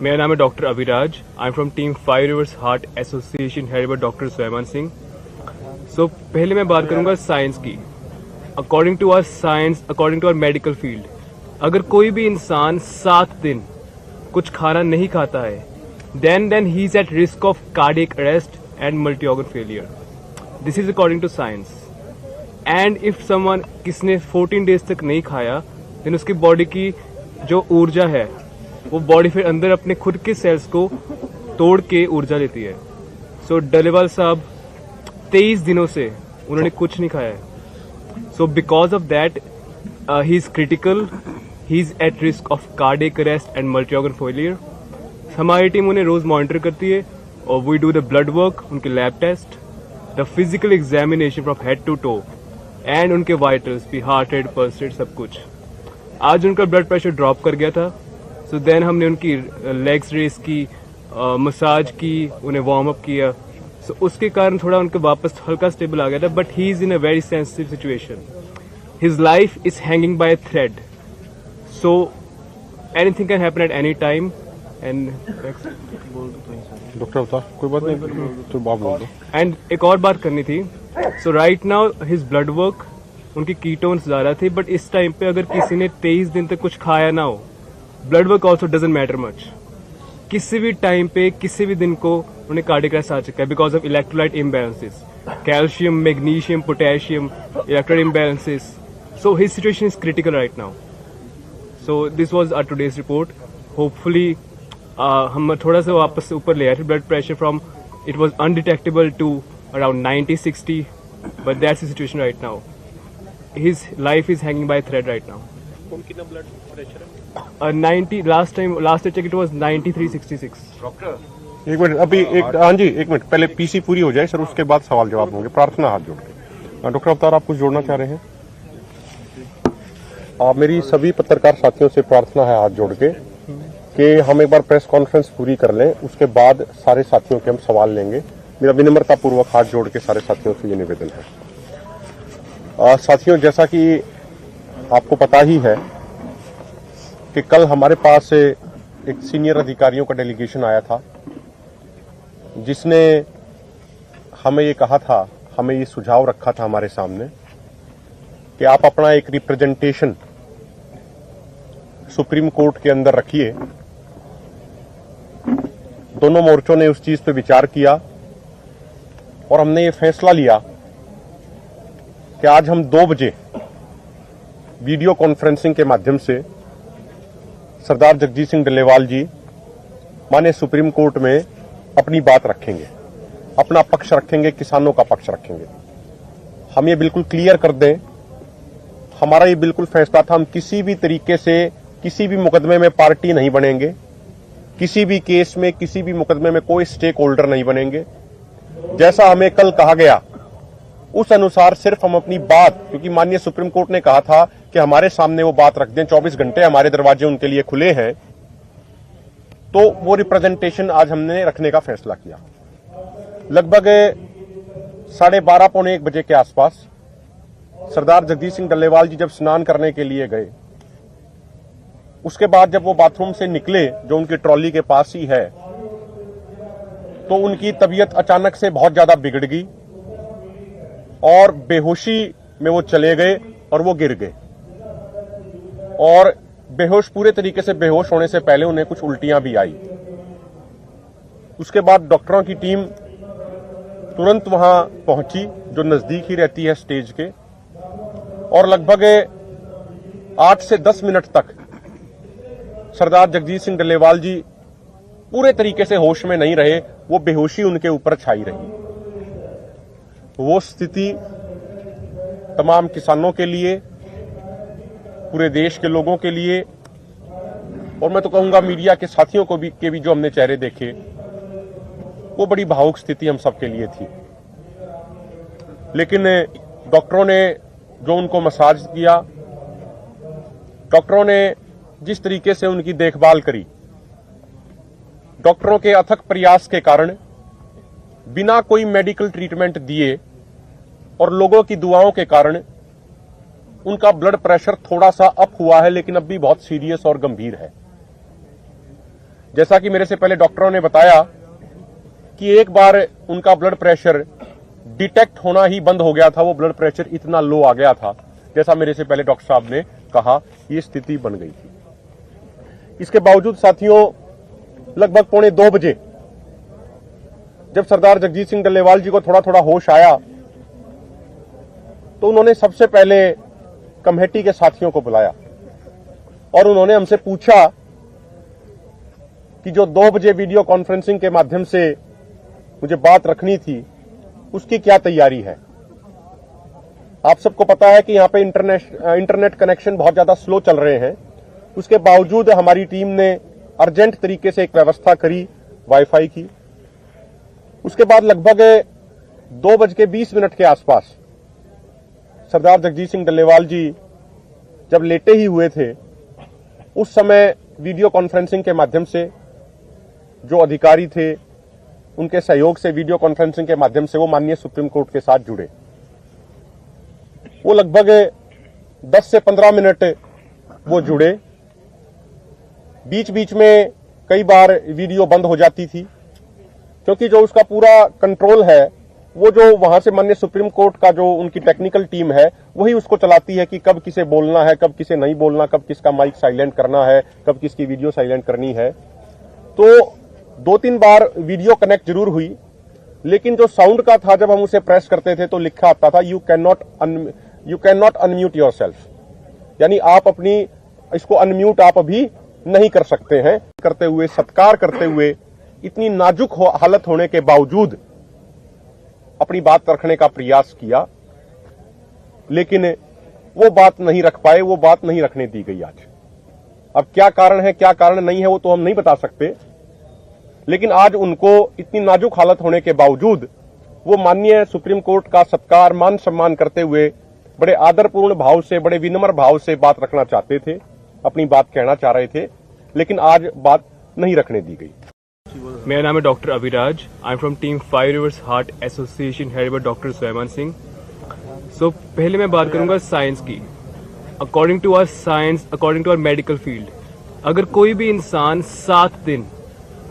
मेरा नाम है doctor Abhiraj. I am from team 5 reverse heart association head by doctor Suleman Singh. So पहले मैं बात करूंगा साइंस की। According to our science, according to our medical field, अगर कोई भी इंसान 7 दिन कुछ खाना नहीं खाता है, then he is at risk of cardiac arrest and multi organ failure. This is according to science. And if someone किसने 14 डेज तक नहीं खाया, देन उसकी बॉडी की जो ऊर्जा है वो बॉडी फिर अंदर अपने खुद के सेल्स को तोड़ के ऊर्जा लेती है। सो डलेवाल साहब 23 दिनों से उन्होंने कुछ नहीं खाया है। So because of that he is critical, he is at risk of cardiac arrest and multi organ failure. हमारी टीम उन्हें रोज मॉनिटर करती है और we do the blood work, उनके lab test, the physical examination from head to toe and उनके vitals भी, heart rate, pulse rate, सब कुछ। आज उनका ब्लड प्रेशर ड्रॉप कर गया था। सो देन हमने उनकी लेग्स रेस की, मसाज की, उन्हें वार्म अप किया। सो उसके कारण थोड़ा उनके वापस हल्का स्टेबल आ गया था, but he is in a very sensitive situation. His life is hanging by a thread. So anything can happen at any time. And doctor बता, कोई बात नहीं तो बात बोल दो। एंड एक और बात करनी थी। So right now his blood work, उनकी कीटोन्स ज्यादा थे, बट इस टाइम पे अगर किसी ने 23 दिन तक कुछ खाया ना हो, blood work also doesn't matter much. किसी भी टाइम पे, किसी भी दिन को उन्हें कार्डियक अरेस्ट आ चुका है because of electrolyte imbalances, calcium, magnesium, potassium, electrolyte imbalances. So his situation is critical right now. So this was our today's report. Hopefully हम थोड़ा सा वापस ऊपर ले आए थे blood pressure from, it was undetectable to around 90-60, but that's the situation right now. His life is hanging by a thread right now. कितना blood pressure है? 90 last I checked it was 93-66. Doctor एक minute, अभी एक, हाँ जी एक minute, पहले PC पूरी हो जाए सर, उसके बाद सवाल जवाब होंगे। प्रार्थना हाथ जोड़ के। डॉक्टर अवतार, आप कुछ जोड़ना चाह रहे हैं? मेरी सभी पत्रकार साथियों से प्रार्थना है हाथ जोड़ के कि हम एक बार प्रेस कॉन्फ्रेंस पूरी कर लें, उसके बाद सारे साथियों के हम सवाल लेंगे। मेरा विनम्रता पूर्वक हाथ जोड़ के सारे साथियों से ये निवेदन है। साथियों, जैसा कि आपको पता ही है कि कल हमारे पास एक सीनियर अधिकारियों का डेलीगेशन आया था, जिसने हमें ये कहा था, हमें ये सुझाव रखा था हमारे सामने कि आप अपना एक रिप्रेजेंटेशन सुप्रीम कोर्ट के अंदर रखिए। दोनों मोर्चों ने उस चीज पे विचार किया और हमने ये फैसला लिया कि आज हम 2 बजे वीडियो कॉन्फ्रेंसिंग के माध्यम से सरदार जगजीत सिंह डल्लेवाल जी माननीय सुप्रीम कोर्ट में अपनी बात रखेंगे, अपना पक्ष रखेंगे, किसानों का पक्ष रखेंगे। हम ये बिल्कुल क्लियर कर दें, हमारा ये बिल्कुल फैसला था, हम किसी भी तरीके से किसी भी मुकदमे में पार्टी नहीं बनेंगे, किसी भी केस में, किसी भी मुकदमे में कोई स्टेक होल्डर नहीं बनेंगे। जैसा हमें कल कहा गया उस अनुसार सिर्फ हम अपनी बात, क्योंकि माननीय सुप्रीम कोर्ट ने कहा था कि हमारे सामने वो बात रख दें, 24 घंटे हमारे दरवाजे उनके लिए खुले हैं, तो वो रिप्रेजेंटेशन आज हमने रखने का फैसला किया। लगभग 12:30 पौने 1 बजे के आसपास सरदार जगजीत सिंह डल्लेवाल जी जब स्नान करने के लिए गए, उसके बाद जब वो बाथरूम से निकले, जो उनकी ट्रॉली के पास ही है, तो उनकी तबीयत अचानक से बहुत ज्यादा बिगड़ गई और बेहोशी में वो चले गए और वो गिर गए। और बेहोश, पूरे तरीके से बेहोश होने से पहले उन्हें कुछ उल्टियां भी आई। उसके बाद डॉक्टरों की टीम तुरंत वहां पहुंची, जो नजदीक ही रहती है स्टेज के, और लगभग 8 से 10 मिनट तक सरदार जगजीत सिंह डल्लेवाल जी पूरे तरीके से होश में नहीं रहे, वो बेहोशी उनके ऊपर छाई रही। वो स्थिति तमाम किसानों के लिए, पूरे देश के लोगों के लिए, और मैं तो कहूंगा मीडिया के साथियों को भी जो हमने चेहरे देखे, वो बड़ी भावुक स्थिति हम सबके लिए थी। लेकिन डॉक्टरों ने जो उनको मसाज किया, डॉक्टरों ने जिस तरीके से उनकी देखभाल करी, डॉक्टरों के अथक प्रयास के कारण बिना कोई मेडिकल ट्रीटमेंट दिए और लोगों की दुआओं के कारण उनका ब्लड प्रेशर थोड़ा सा अप हुआ है, लेकिन अब भी बहुत सीरियस और गंभीर है। जैसा कि मेरे से पहले डॉक्टरों ने बताया कि एक बार उनका ब्लड प्रेशर डिटेक्ट होना ही बंद हो गया था, वो ब्लड प्रेशर इतना लो आ गया था, जैसा मेरे से पहले डॉक्टर साहब ने कहा, ये स्थिति बन गई थी। इसके बावजूद साथियों, लगभग 1:45 बजे जब सरदार जगजीत सिंह डल्लेवाल जी को थोड़ा थोड़ा होश आया, तो उन्होंने सबसे पहले कमेटी के साथियों को बुलाया और उन्होंने हमसे पूछा कि जो 2 बजे वीडियो कॉन्फ्रेंसिंग के माध्यम से मुझे बात रखनी थी, उसकी क्या तैयारी है। आप सबको पता है कि यहां पे इंटरनेट कनेक्शन बहुत ज्यादा स्लो चल रहे हैं। उसके बावजूद हमारी टीम ने अर्जेंट तरीके से एक व्यवस्था करी वाईफाई की। उसके बाद लगभग 2:20 के आसपास सरदार जगजीत सिंह डल्लेवाल जी जब लेटे ही हुए थे, उस समय वीडियो कॉन्फ्रेंसिंग के माध्यम से जो अधिकारी थे, उनके सहयोग से वीडियो कॉन्फ्रेंसिंग के माध्यम से वो माननीय सुप्रीम कोर्ट के साथ जुड़े। वो लगभग 10 से 15 मिनट वो जुड़े। बीच बीच में कई बार वीडियो बंद हो जाती थी, क्योंकि जो उसका पूरा कंट्रोल है, वो जो वहां से माननीय सुप्रीम कोर्ट का जो उनकी टेक्निकल टीम है, वही उसको चलाती है कि कब किसे बोलना है, कब किसे नहीं बोलना, कब किसका माइक साइलेंट करना है, कब किसकी वीडियो साइलेंट करनी है। तो 2-3 बार वीडियो कनेक्ट जरूर हुई, लेकिन जो साउंड का था, जब हम उसे प्रेस करते थे तो लिखा आता था you can not unmute yourself, यानी आप अपनी इसको अनम्यूट आप अभी नहीं कर सकते हैं। करते हुए, सत्कार करते हुए, इतनी नाजुक हालत होने के बावजूद अपनी बात रखने का प्रयास किया, लेकिन वो बात नहीं रख पाए, वो बात नहीं रखने दी गई आज। अब क्या कारण है, क्या कारण नहीं है, वो तो हम नहीं बता सकते, लेकिन आज उनको इतनी नाजुक हालत होने के बावजूद वो माननीय सुप्रीम कोर्ट का सत्कार, मान सम्मान करते हुए बड़े आदरपूर्ण भाव से, बड़े विनम्र भाव से बात रखना चाहते थे, अपनी बात कहना चाह रहे थे, लेकिन आज बात नहीं रखने दी गई। मेरा नाम है doctor Abhiraj. I am from team 5 reverse heart association headed by doctor Swayaman Singh. So पहले मैं बात करूंगा साइंस की। According to our science, according to our medical field, अगर कोई भी इंसान 7 दिन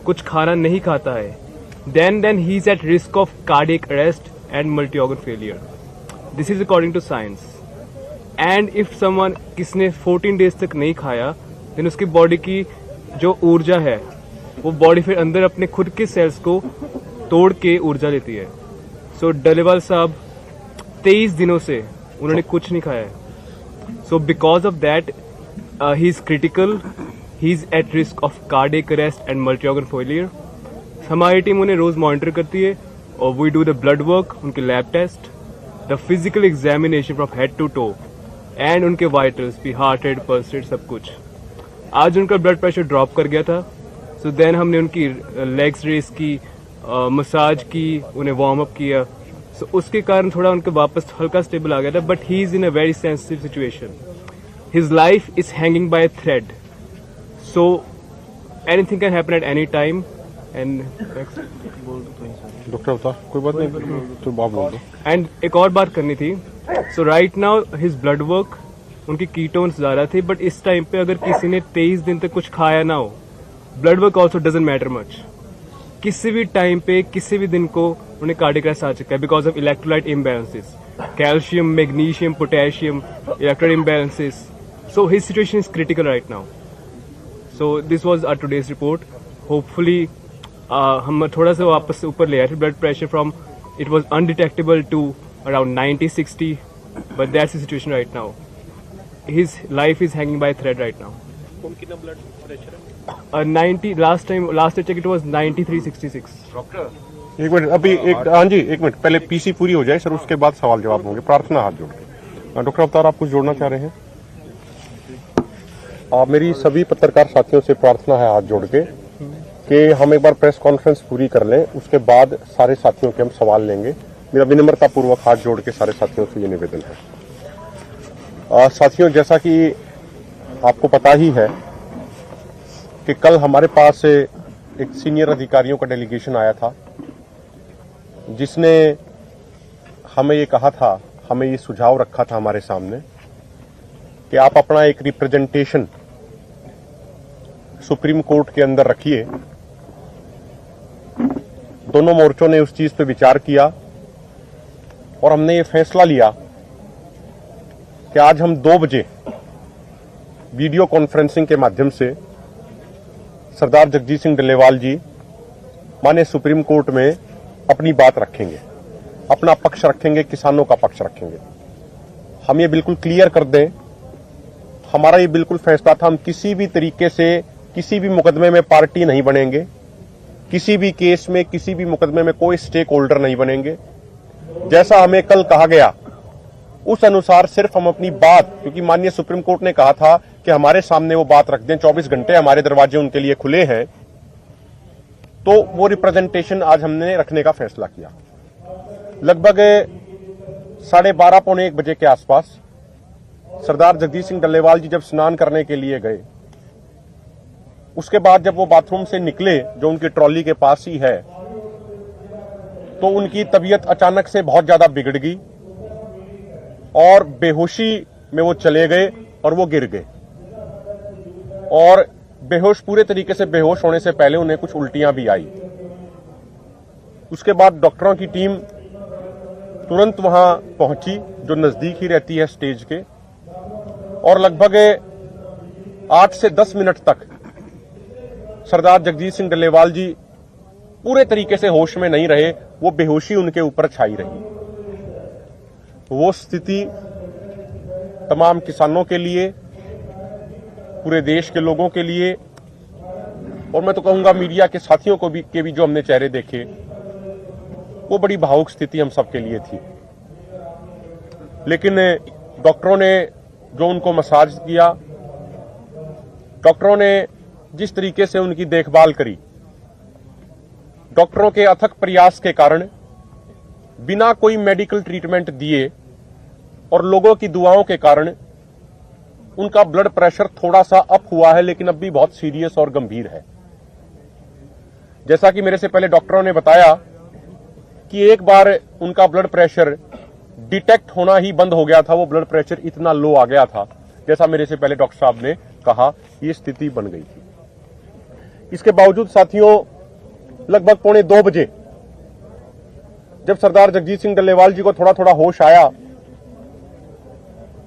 कुछ खाना नहीं खाता है, then he is at risk of cardiac arrest and multi-organ failure. This is according to science. And if someone किसने 14 days तक नहीं खाया, then उसकी बॉडी की जो ऊर्जा है, वो बॉडी फिर अंदर अपने खुद के सेल्स को तोड़ के ऊर्जा लेती है। सो डल्लेवाल साहब 23 दिनों से उन्होंने कुछ नहीं खाया है। So because of that he is critical, he is at risk of cardiac arrest and multi organ failure. हमारी टीम उन्हें रोज मॉनिटर करती है और we do the blood work, उनके lab test, the physical examination from head to toe and उनके vitals भी, heart rate, pulse rate, सब कुछ। आज उनका ब्लड प्रेशर ड्रॉप कर गया था। सो देन हमने उनकी लेग्स रेस की, मसाज की, उन्हें वार्म अप किया। सो उसके कारण थोड़ा उनके वापस हल्का स्टेबल आ गया था, but he is in a very sensitive situation. His life is hanging by thread, so anything can happen at any time. And doctor बता, कोई बात नहीं, तो बात बोल दो। एंड एक और बात करनी थी। So right now his blood work, उनकी कीटोन्स ज्यादा थे, बट इस टाइम पे अगर किसी ने 23 दिन तक कुछ खाया ना हो, blood work also doesn't matter much. किसी भी टाइम पे, किसी भी दिन को उन्हें कार्डियक अरेस्ट आ चुका है because of electrolyte imbalances, calcium, magnesium, potassium, electrolyte imbalances. So his situation is critical right now. So this was our today's report. Hopefully हम थोड़ा सा वापस ऊपर ले आए थे blood pressure from, it was undetectable to around 90-60, but that's the situation right now. His life is hanging by a thread right now. कौन कितना ब्लड प्रेशर है? 90 last I checked it was 93-66. एक मिनट, अभी एक, हाँ जी, एक minute, पहले PC पूरी हो जाए सर, उसके बाद सवाल जवाब होंगे। प्रार्थना हाथ जोड़ के। डॉक्टर अवतार, आप कुछ जोड़ना चाह रहे हैं? मेरी सभी पत्रकार साथियों से प्रार्थना है हाथ जोड़ के कि हम एक बार प्रेस कॉन्फ्रेंस पूरी कर लें, उसके बाद सारे साथियों के हम सवाल लेंगे। मेरा विनम्रता पूर्वक हाथ जोड़ के सारे साथियों से ये निवेदन है। साथियों, जैसा कि आपको पता ही है कि कल हमारे पास एक सीनियर अधिकारियों का डेलीगेशन आया था, जिसने हमें ये कहा था, हमें ये सुझाव रखा था हमारे सामने कि आप अपना एक रिप्रेजेंटेशन सुप्रीम कोर्ट के अंदर रखिए। दोनों मोर्चों ने उस चीज पे विचार किया और हमने ये फैसला लिया कि आज हम 2 बजे वीडियो कॉन्फ्रेंसिंग के माध्यम से सरदार जगजीत सिंह डल्लेवाल जी माननीय सुप्रीम कोर्ट में अपनी बात रखेंगे, अपना पक्ष रखेंगे, किसानों का पक्ष रखेंगे। हम ये बिल्कुल क्लियर कर दें, हमारा ये बिल्कुल फैसला था, हम किसी भी तरीके से किसी भी मुकदमे में पार्टी नहीं बनेंगे, किसी भी केस में किसी भी मुकदमे में कोई स्टेक होल्डर नहीं बनेंगे। जैसा हमें कल कहा गया उस अनुसार सिर्फ हम अपनी बात, क्योंकि माननीय सुप्रीम कोर्ट ने कहा था कि हमारे सामने वो बात रख दें, 24 घंटे हमारे दरवाजे उनके लिए खुले हैं, तो वो रिप्रेजेंटेशन आज हमने रखने का फैसला किया। लगभग 12:30 पौने 1 बजे के आसपास सरदार जगजीत सिंह डल्लेवाल जी जब स्नान करने के लिए गए, उसके बाद जब वो बाथरूम से निकले, जो उनकी ट्रॉली के पास ही है, तो उनकी तबीयत अचानक से बहुत ज्यादा बिगड़ गई और बेहोशी में वो चले गए और वो गिर गए। और बेहोश, पूरे तरीके से बेहोश होने से पहले उन्हें कुछ उल्टियां भी आई। उसके बाद डॉक्टरों की टीम तुरंत वहां पहुंची, जो नजदीक ही रहती है स्टेज के, और लगभग 8 से 10 मिनट तक सरदार जगजीत सिंह डल्लेवाल जी पूरे तरीके से होश में नहीं रहे, वो बेहोशी उनके ऊपर छाई रही। वो स्थिति तमाम किसानों के लिए, पूरे देश के लोगों के लिए, और मैं तो कहूंगा मीडिया के साथियों को भी जो हमने चेहरे देखे, वो बड़ी भावुक स्थिति हम सबके लिए थी। लेकिन डॉक्टरों ने जो उनको मसाज किया, डॉक्टरों ने जिस तरीके से उनकी देखभाल करी, डॉक्टरों के अथक प्रयास के कारण, बिना कोई मेडिकल ट्रीटमेंट दिए और लोगों की दुआओं के कारण उनका ब्लड प्रेशर थोड़ा सा अप हुआ है, लेकिन अब भी बहुत सीरियस और गंभीर है। जैसा कि मेरे से पहले डॉक्टरों ने बताया कि एक बार उनका ब्लड प्रेशर डिटेक्ट होना ही बंद हो गया था, वो ब्लड प्रेशर इतना लो आ गया था, जैसा मेरे से पहले डॉक्टर साहब ने कहा, ये स्थिति बन गई थी। इसके बावजूद साथियों, लगभग 1:45 बजे जब सरदार जगजीत सिंह डल्लेवाल जी को थोड़ा थोड़ा होश आया,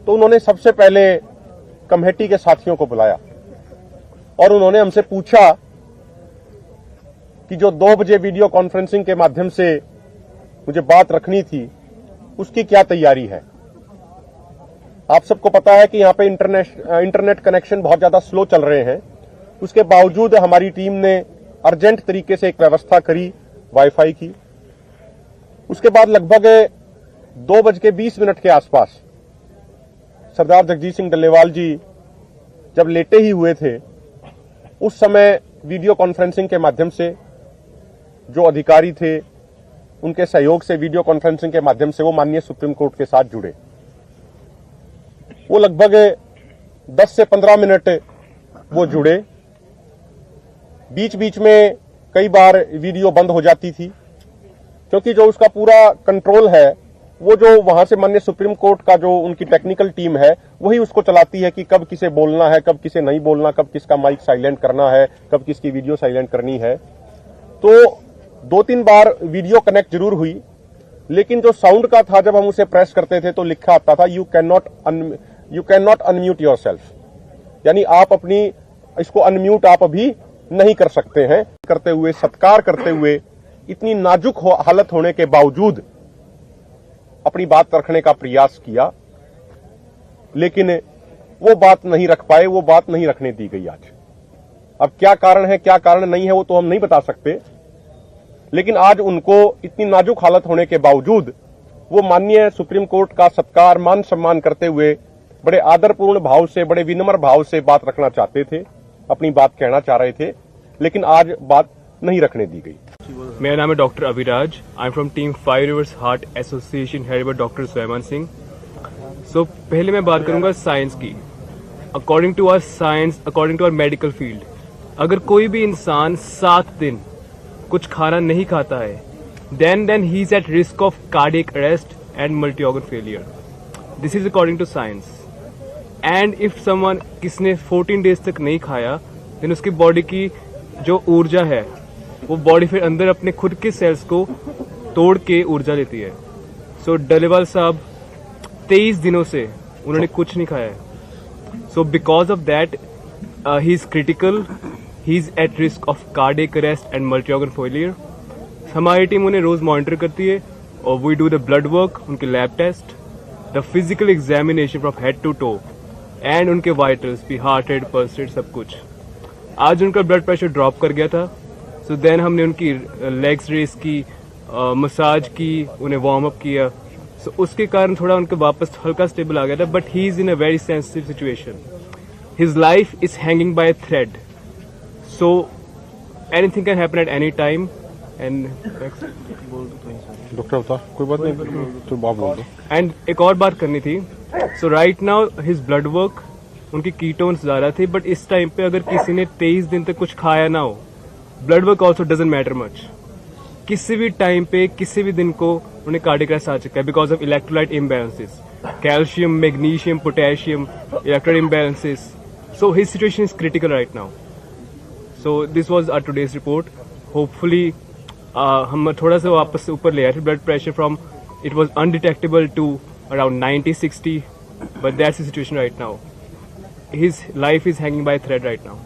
तो उन्होंने सबसे पहले कमेटी के साथियों को बुलाया और उन्होंने हमसे पूछा कि जो 2 बजे वीडियो कॉन्फ्रेंसिंग के माध्यम से मुझे बात रखनी थी, उसकी क्या तैयारी है। आप सबको पता है कि यहां पे इंटरनेट कनेक्शन बहुत ज्यादा स्लो चल रहे हैं। उसके बावजूद हमारी टीम ने अर्जेंट तरीके से एक व्यवस्था करी वाईफाई की। उसके बाद लगभग 2:20 के आसपास सरदार जगजीत सिंह डल्लेवाल जी जब लेटे ही हुए थे, उस समय वीडियो कॉन्फ्रेंसिंग के माध्यम से जो अधिकारी थे, उनके सहयोग से वीडियो कॉन्फ्रेंसिंग के माध्यम से वो माननीय सुप्रीम कोर्ट के साथ जुड़े। वो लगभग 10 से 15 मिनट वो जुड़े। बीच बीच में कई बार वीडियो बंद हो जाती थी, क्योंकि जो उसका पूरा कंट्रोल है, वो जो वहां से माननीय सुप्रीम कोर्ट का जो उनकी टेक्निकल टीम है, वही उसको चलाती है कि कब किसे बोलना है, कब किसे नहीं बोलना, कब किसका माइक साइलेंट करना है, कब किसकी वीडियो साइलेंट करनी है। तो 2-3 बार वीडियो कनेक्ट जरूर हुई, लेकिन जो साउंड का था, जब हम उसे प्रेस करते थे तो लिखा आता था you can not unmute yourself, यानी आप अपनी इसको अनम्यूट आप अभी नहीं कर सकते हैं। करते हुए, सत्कार करते हुए, इतनी नाजुक हालत होने के बावजूद अपनी बात रखने का प्रयास किया, लेकिन वो बात नहीं रख पाए, वो बात नहीं रखने दी गई आज। अब क्या कारण है, क्या कारण नहीं है, वो तो हम नहीं बता सकते, लेकिन आज उनको इतनी नाजुक हालत होने के बावजूद वो माननीय सुप्रीम कोर्ट का सत्कार, मान सम्मान करते हुए बड़े आदरपूर्ण भाव से, बड़े विनम्र भाव से बात रखना चाहते थे, अपनी बात कहना चाह रहे थे, लेकिन आज बात नहीं रखने दी गई। मेरा नाम है doctor Abhiraj. I am from team 5 reverse heart association headed by doctor Swayaman Singh. So पहले मैं बात करूंगा साइंस की। According to our science, according to our medical field, अगर कोई भी इंसान 7 दिन कुछ खाना नहीं खाता है, then he is at risk of cardiac arrest and multi-organ failure. This is according to science. And if someone किसने 14 days तक नहीं खाया, देन उसकी बॉडी की जो ऊर्जा है वो बॉडी फिर अंदर अपने खुद के सेल्स को तोड़ के ऊर्जा लेती है। सो डलेवाल साहब 23 दिनों से उन्होंने कुछ नहीं खाया है। So because of that he is critical, he is at risk of cardiac arrest and multi organ failure. हमारी टीम उन्हें रोज मॉनिटर करती है और we do the blood work, उनके lab test, the physical examination from head to toe and उनके vitals भी, heart rate, pulse rate, सब कुछ। आज उनका ब्लड प्रेशर ड्रॉप कर गया था। सो देन हमने उनकी लेग्स रेस की, मसाज की, उन्हें वार्म अप किया। सो उसके कारण थोड़ा उनका वापस हल्का स्टेबल आ गया था, but he is in a very sensitive situation. His life is hanging by thread, so anything can happen at any time. And doctor बता, कोई बात नहीं तो बात बोल दो। एंड एक और बात करनी थी। So right now his blood work, उनकी कीटोन्स ज्यादा थे, बट इस टाइम पे अगर किसी ने 23 दिन तक कुछ खाया ना हो, blood work also doesn't matter much. किसी भी टाइम पे, किसी भी दिन को उन्हें कार्डियक अरेस्ट आ चुका है because of electrolyte imbalances, calcium, magnesium, potassium, electrolyte imbalances. So his situation is critical right now. So this was our today's report. Hopefully हम थोड़ा सा वापस से ऊपर ले आए थे blood pressure from it was undetectable to around 90-60, but that's the situation right now. His life is hanging by a thread right now.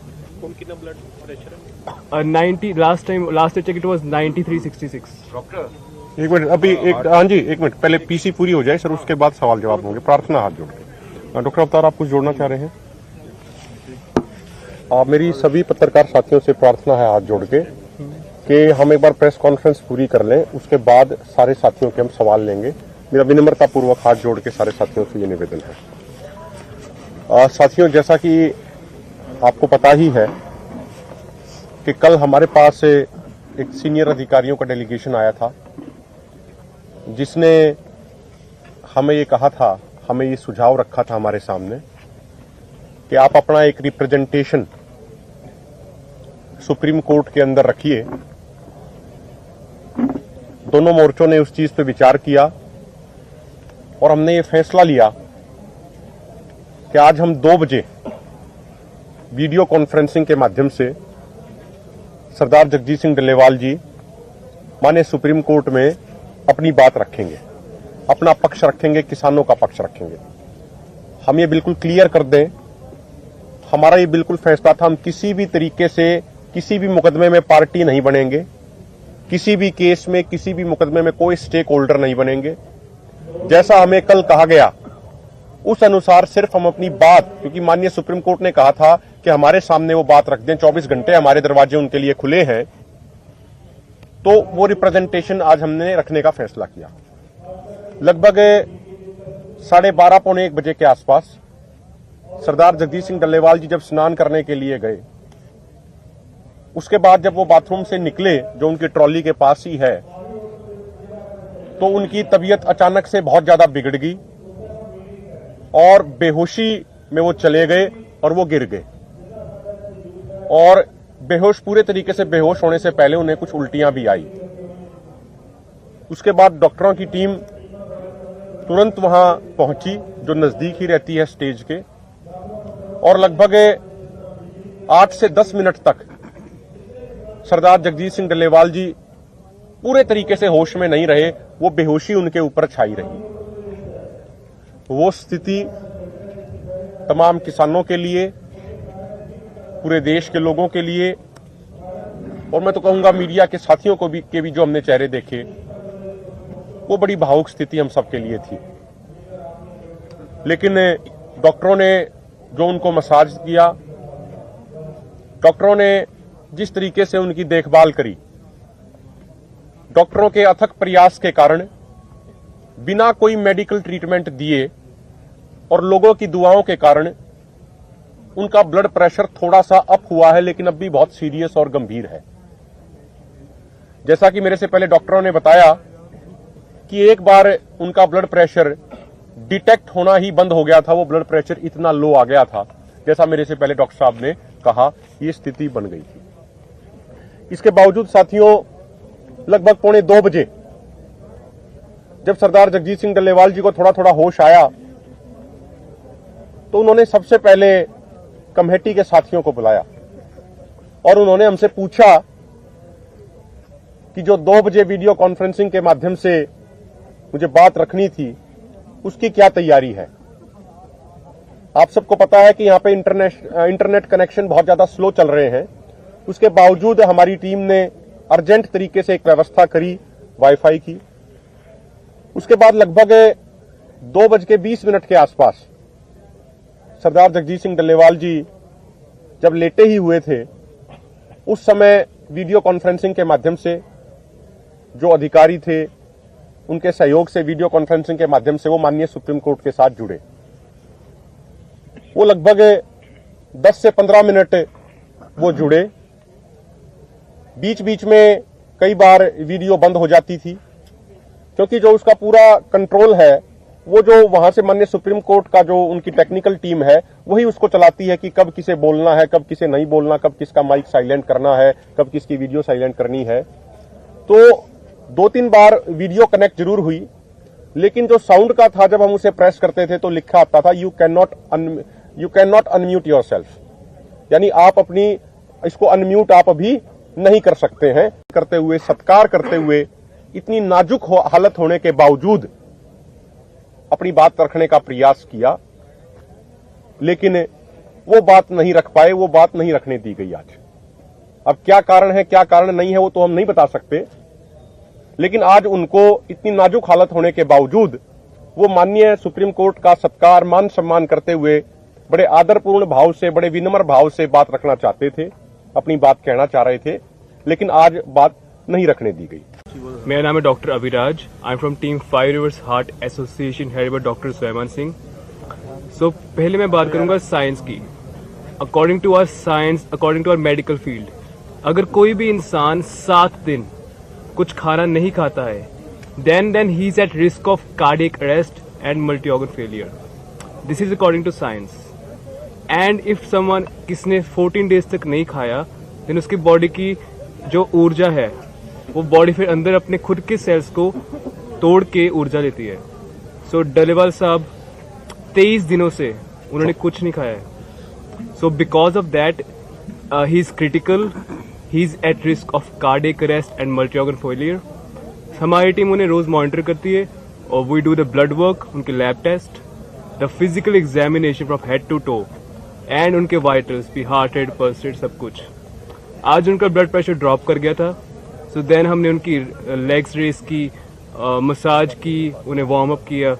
कौन कितना ब्लड प्रेशर है? 90 last I checked it was 93-66. एक मिनट, अभी एक, हाँ जी एक minute, पहले PC पूरी हो जाए सर, उसके बाद सवाल जवाब होंगे। प्रार्थना हाथ जोड़ के। डॉक्टर अवतार, आप कुछ जोड़ना चाह रहे हैं? मेरी सभी पत्रकार साथियों से प्रार्थना है हाथ जोड़ के कि हम एक बार प्रेस कॉन्फ्रेंस पूरी कर लें, उसके बाद सारे साथियों के हम सवाल लेंगे। मेरा विनम्रता पूर्वक हाथ जोड़ के सारे साथियों से ये निवेदन है। साथियों, जैसा कि आपको पता ही है कि कल हमारे पास एक सीनियर अधिकारियों का डेलीगेशन आया था, जिसने हमें ये कहा था, हमें ये सुझाव रखा था हमारे सामने कि आप अपना एक रिप्रेजेंटेशन सुप्रीम कोर्ट के अंदर रखिए। दोनों मोर्चों ने उस चीज पे विचार किया और हमने ये फैसला लिया कि आज हम 2 बजे वीडियो कॉन्फ्रेंसिंग के माध्यम से सरदार जगजीत सिंह डल्लेवाल जी माननीय सुप्रीम कोर्ट में अपनी बात रखेंगे, अपना पक्ष रखेंगे, किसानों का पक्ष रखेंगे। हम ये बिल्कुल क्लियर कर दें, हमारा ये बिल्कुल फैसला था, हम किसी भी तरीके से किसी भी मुकदमे में पार्टी नहीं बनेंगे, किसी भी केस में, किसी भी मुकदमे में कोई स्टेक होल्डर नहीं बनेंगे। जैसा हमें कल कहा गया उस अनुसार सिर्फ हम अपनी बात, क्योंकि माननीय सुप्रीम कोर्ट ने कहा था कि हमारे सामने वो बात रख दें, 24 घंटे हमारे दरवाजे उनके लिए खुले हैं, तो वो रिप्रेजेंटेशन आज हमने रखने का फैसला किया। लगभग 12:30 पौने 1 बजे के आसपास सरदार जगजीत सिंह डल्लेवाल जी जब स्नान करने के लिए गए, उसके बाद जब वो बाथरूम से निकले, जो उनकी ट्रॉली के पास ही है, तो उनकी तबीयत अचानक से बहुत ज्यादा बिगड़ गई और बेहोशी में वो चले गए और वो गिर गए। और बेहोश, पूरे तरीके से बेहोश होने से पहले उन्हें कुछ उल्टियां भी आई। उसके बाद डॉक्टरों की टीम तुरंत वहां पहुंची, जो नजदीक ही रहती है स्टेज के, और लगभग 8 से 10 मिनट तक सरदार जगजीत सिंह डल्लेवाल जी पूरे तरीके से होश में नहीं रहे, वो बेहोशी उनके ऊपर छाई रही। वो स्थिति तमाम किसानों के लिए, पूरे देश के लोगों के लिए, और मैं तो कहूंगा मीडिया के साथियों को भी जो हमने चेहरे देखे, वो बड़ी भावुक स्थिति हम सबके लिए थी। लेकिन डॉक्टरों ने जो उनको मसाज किया, डॉक्टरों ने जिस तरीके से उनकी देखभाल करी, डॉक्टरों के अथक प्रयास के कारण, बिना कोई मेडिकल ट्रीटमेंट दिए और लोगों की दुआओं के कारण, उनका ब्लड प्रेशर थोड़ा सा अप हुआ है, लेकिन अब भी बहुत सीरियस और गंभीर है। जैसा कि मेरे से पहले डॉक्टरों ने बताया कि एक बार उनका ब्लड प्रेशर डिटेक्ट होना ही बंद हो गया था, वो ब्लड प्रेशर इतना लो आ गया था, जैसा मेरे से पहले डॉक्टर साहब ने कहा, ये स्थिति बन गई थी। इसके बावजूद साथियों, लगभग 1:45 बजे जब सरदार जगजीत सिंह डल्लेवाल जी को थोड़ा थोड़ा होश आया, तो उन्होंने सबसे पहले कमेटी के साथियों को बुलाया और उन्होंने हमसे पूछा कि जो 2 बजे वीडियो कॉन्फ्रेंसिंग के माध्यम से मुझे बात रखनी थी उसकी क्या तैयारी है। आप सबको पता है कि यहां पे इंटरनेट कनेक्शन बहुत ज्यादा स्लो चल रहे हैं। उसके बावजूद हमारी टीम ने अर्जेंट तरीके से एक व्यवस्था करी वाईफाई की। उसके बाद लगभग 2:20 के आसपास सरदार जगजीत सिंह डल्लेवाल जी जब लेटे ही हुए थे, उस समय वीडियो कॉन्फ्रेंसिंग के माध्यम से जो अधिकारी थे उनके सहयोग से वीडियो कॉन्फ्रेंसिंग के माध्यम से वो माननीय सुप्रीम कोर्ट के साथ जुड़े। वो लगभग 10 से 15 मिनट वो जुड़े। बीच बीच में कई बार वीडियो बंद हो जाती थी, क्योंकि जो उसका पूरा कंट्रोल है वो जो वहां से माननीय सुप्रीम कोर्ट का जो उनकी टेक्निकल टीम है वही उसको चलाती है कि कब किसे बोलना है, कब किसे नहीं बोलना, कब किसका माइक साइलेंट करना है, कब किसकी वीडियो साइलेंट करनी है। तो 2-3 बार वीडियो कनेक्ट जरूर हुई, लेकिन जो साउंड का था जब हम उसे प्रेस करते थे तो लिखा आता था you can not unmute yourself, यानी आप अपनी इसको अनम्यूट आप अभी नहीं कर सकते हैं। करते हुए, सत्कार करते हुए, इतनी नाजुक हालत होने के बावजूद अपनी बात रखने का प्रयास किया, लेकिन वो बात नहीं रख पाए, वो बात नहीं रखने दी गई आज। अब क्या कारण है, क्या कारण नहीं है, वो तो हम नहीं बता सकते, लेकिन आज उनको इतनी नाजुक हालत होने के बावजूद वो माननीय सुप्रीम कोर्ट का सत्कार, मान सम्मान करते हुए बड़े आदरपूर्ण भाव से, बड़े विनम्र भाव से बात रखना चाहते थे, अपनी बात कहना चाह रहे थे, लेकिन आज बात नहीं रखने दी गई। मेरा नाम है doctor Abhiraj. I am from team 5 reverse heart association headed by doctor Swayaman Singh. So पहले मैं बात करूंगा साइंस की। According to our science, according to our medical field, अगर कोई भी इंसान 7 दिन कुछ खाना नहीं खाता है, then he is at risk of cardiac arrest and multi-organ failure. This is according to science. And if someone किसने 14 days तक नहीं खाया, then उसकी बॉडी की जो ऊर्जा है वो बॉडी फिर अंदर अपने खुद के सेल्स को तोड़ के ऊर्जा लेती है। सो डल्लेवाल साहब 23 दिनों से उन्होंने कुछ नहीं खाया है। So because of that he is critical, he is at risk of cardiac arrest and multi organ failure. हमारी टीम उन्हें रोज मॉनिटर करती है और we do the blood work, उनके lab test, the physical examination from head to toe and उनके vitals भी, heart rate, pulse rate, सब कुछ। आज उनका ब्लड प्रेशर ड्रॉप कर गया था। सो देन हमने उनकी लेग्स रेस की, मसाज की, उन्हें वार्म अप किया।